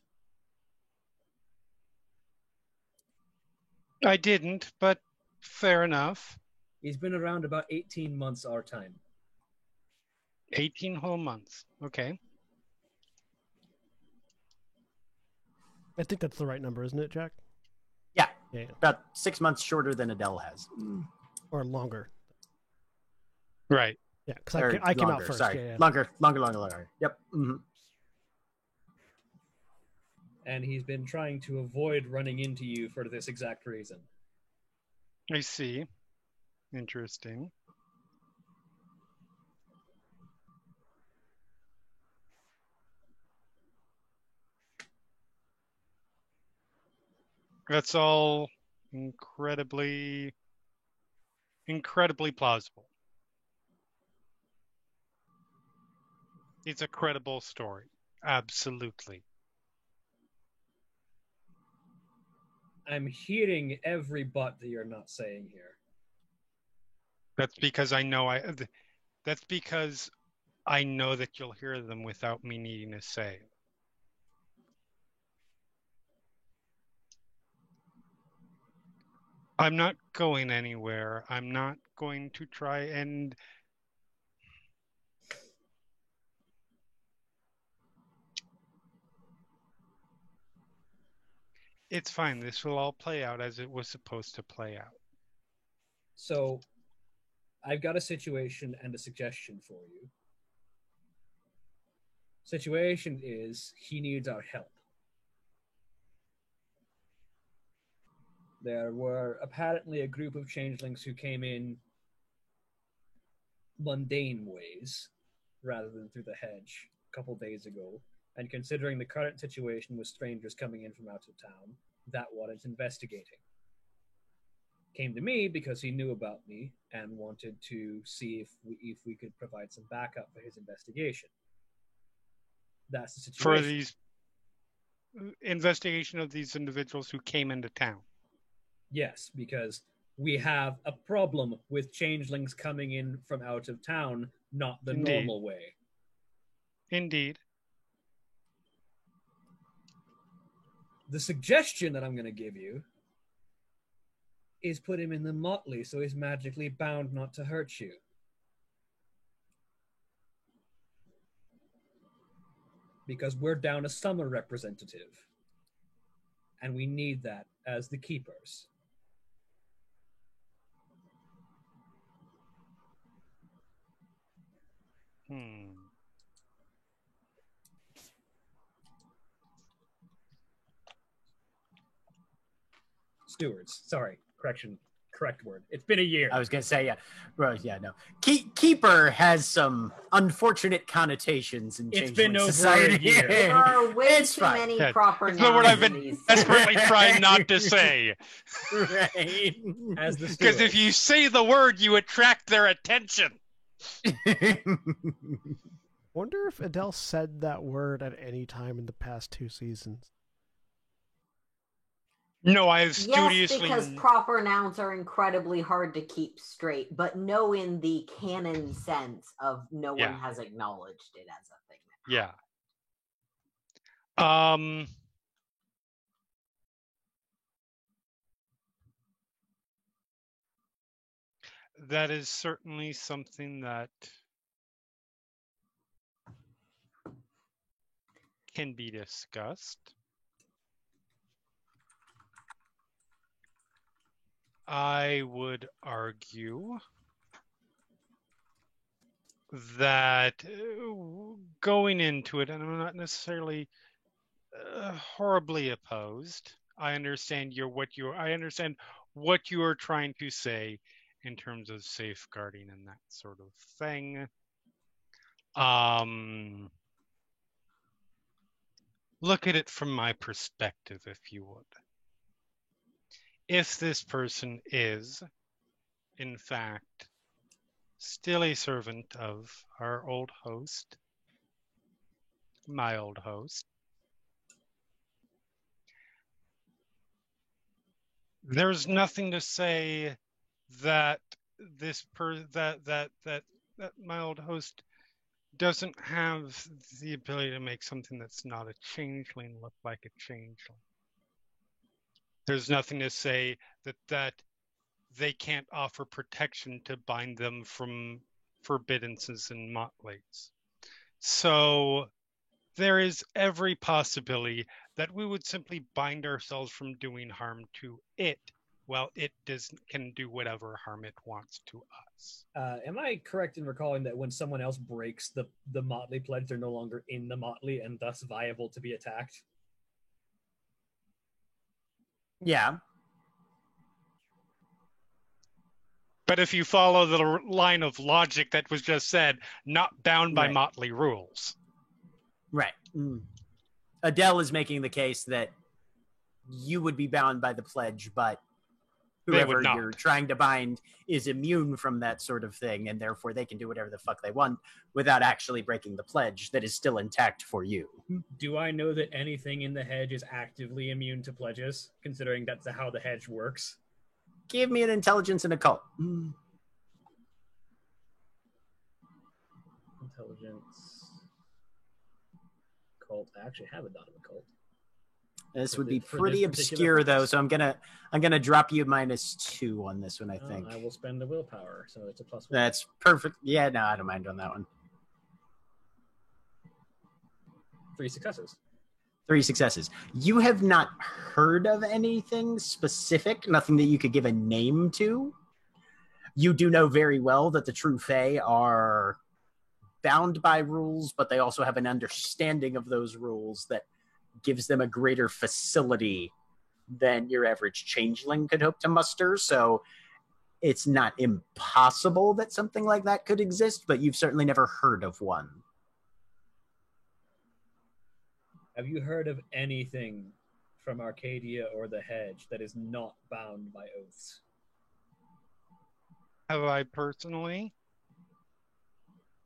I didn't, but fair enough. He's been around about 18 months our time. 18 whole months. Okay. I think that's the right number, isn't it, Jack? Yeah. Yeah. About 6 months shorter than Adele has. Or longer. Right. Yeah, because I came out first. Sorry. Yeah. Longer. Yep. Mm-hmm. And he's been trying to avoid running into you for this exact reason. I see. Interesting. That's all incredibly plausible. It's a credible story. Absolutely. I'm hearing every but that you're not saying here. That's because I know that's because I know that you'll hear them without me needing to say. I'm not going anywhere. I'm not going to try and... It's fine. This will all play out as it was supposed to play out. So, I've got a situation and a suggestion for you. Situation is, he needs our help. There were apparently a group of changelings who came in mundane ways, rather than through the hedge, a couple days ago. And considering the current situation with strangers coming in from out of town, that warrants investigating. Came to me because he knew about me and wanted to see if we could provide some backup for his investigation. That's the situation. For these investigation of these individuals who came into town. Yes, because we have a problem with changelings coming in from out of town, not the normal way. Indeed. The suggestion that I'm going to give you is put him in the motley so he's magically bound not to hurt you. Because we're down a summer representative. And we need that as the keepers. Stewards. Sorry. Correct word. It's been a year. I was going to say, yeah. Right, yeah, no. Keeper has some unfortunate connotations in changeling society. Over a year. There are way too many proper nouns. That's the word I've been desperately trying not to say. Right. Because if you say the word, you attract their attention. Wonder if Adele said that word at any time in the past 2 seasons. No, I have studiously... Yes, because proper nouns are incredibly hard to keep straight, but no in the canon sense of no one has acknowledged it as a thing. Yeah. That is certainly something that can be discussed. I would argue that going into it, and I'm not necessarily horribly opposed. I understand what you are trying to say in terms of safeguarding and that sort of thing. Look at it from my perspective, if you would. If this person is, in fact, still a servant of our old host, my old host, there's nothing to say that that my old host doesn't have the ability to make something that's not a changeling look like a changeling. There's nothing to say that they can't offer protection to bind them from forbiddances and motleys. So there is every possibility that we would simply bind ourselves from doing harm to it while it can do whatever harm it wants to us. Am I correct in recalling that when someone else breaks the motley pledge, they're no longer in the motley and thus viable to be attacked? Yeah. But if you follow the line of logic that was just said, not bound by motley rules. Right. Adele is making the case that you would be bound by the pledge, but whoever you're trying to bind is immune from that sort of thing, and therefore they can do whatever the fuck they want without actually breaking the pledge that is still intact for you. Do I know that anything in the hedge is actively immune to pledges, considering that's how the hedge works? Give me an intelligence and occult. Intelligence. Occult. I actually have a dot of occult. This For would be this pretty particular obscure though, purpose. so I'm gonna drop you -2 on this one. I think I will spend a willpower, so it's a +1. that's perfect. Yeah, no, I don't mind on that one. 3 successes. 3 successes. You have not heard of anything specific, nothing that you could give a name to. You do know very well that the True Fae are bound by rules, but they also have an understanding of those rules that gives them a greater facility than your average changeling could hope to muster. So it's not impossible that something like that could exist, but you've certainly never heard of one. Have you heard of anything from Arcadia or the Hedge that is not bound by oaths? Have I personally?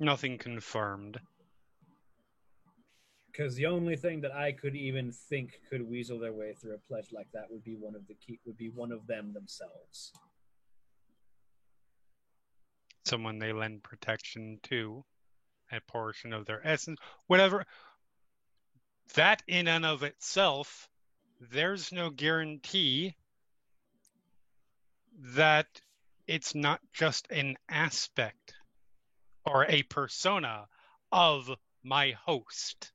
Nothing confirmed. Because the only thing that I could even think could weasel their way through a pledge like that would be one of them themselves. Someone they lend protection to, a portion of their essence, whatever. That in and of itself, there's no guarantee that it's not just an aspect or a persona of my host.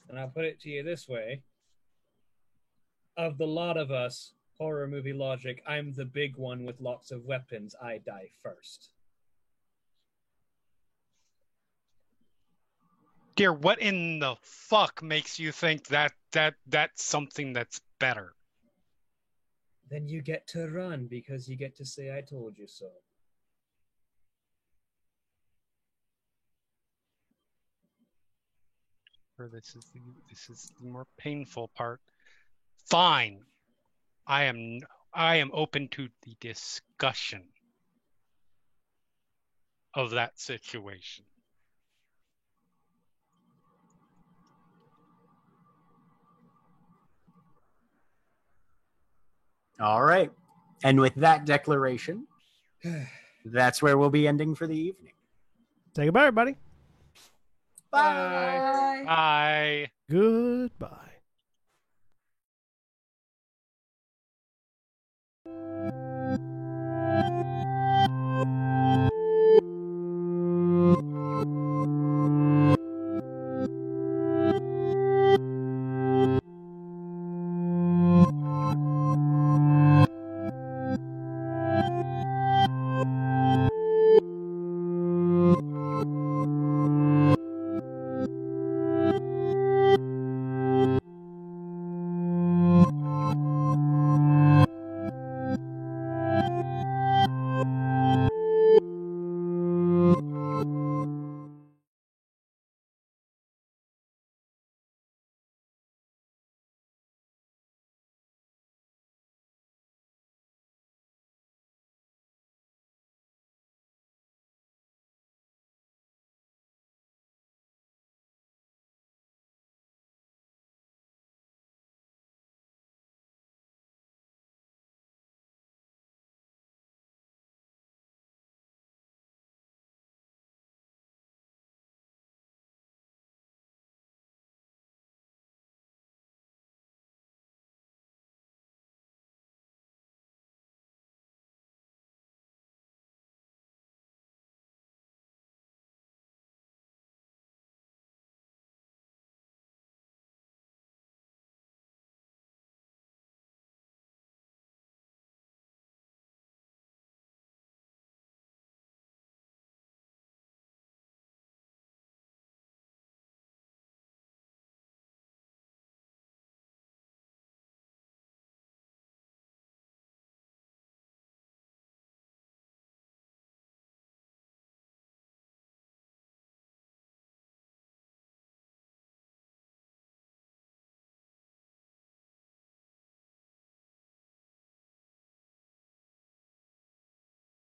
And I'll put it to you this way. Of the lot of us, horror movie logic, I'm the big one with lots of weapons. I die first. Dear, what in the fuck makes you think that that's something that's better? Then you get to run because you get to say I told you so. Or this is the more painful part. Fine. I am open to the discussion of that situation. All right. And with that declaration, that's where we'll be ending for the evening. Say goodbye, everybody. Bye. Bye. Goodbye.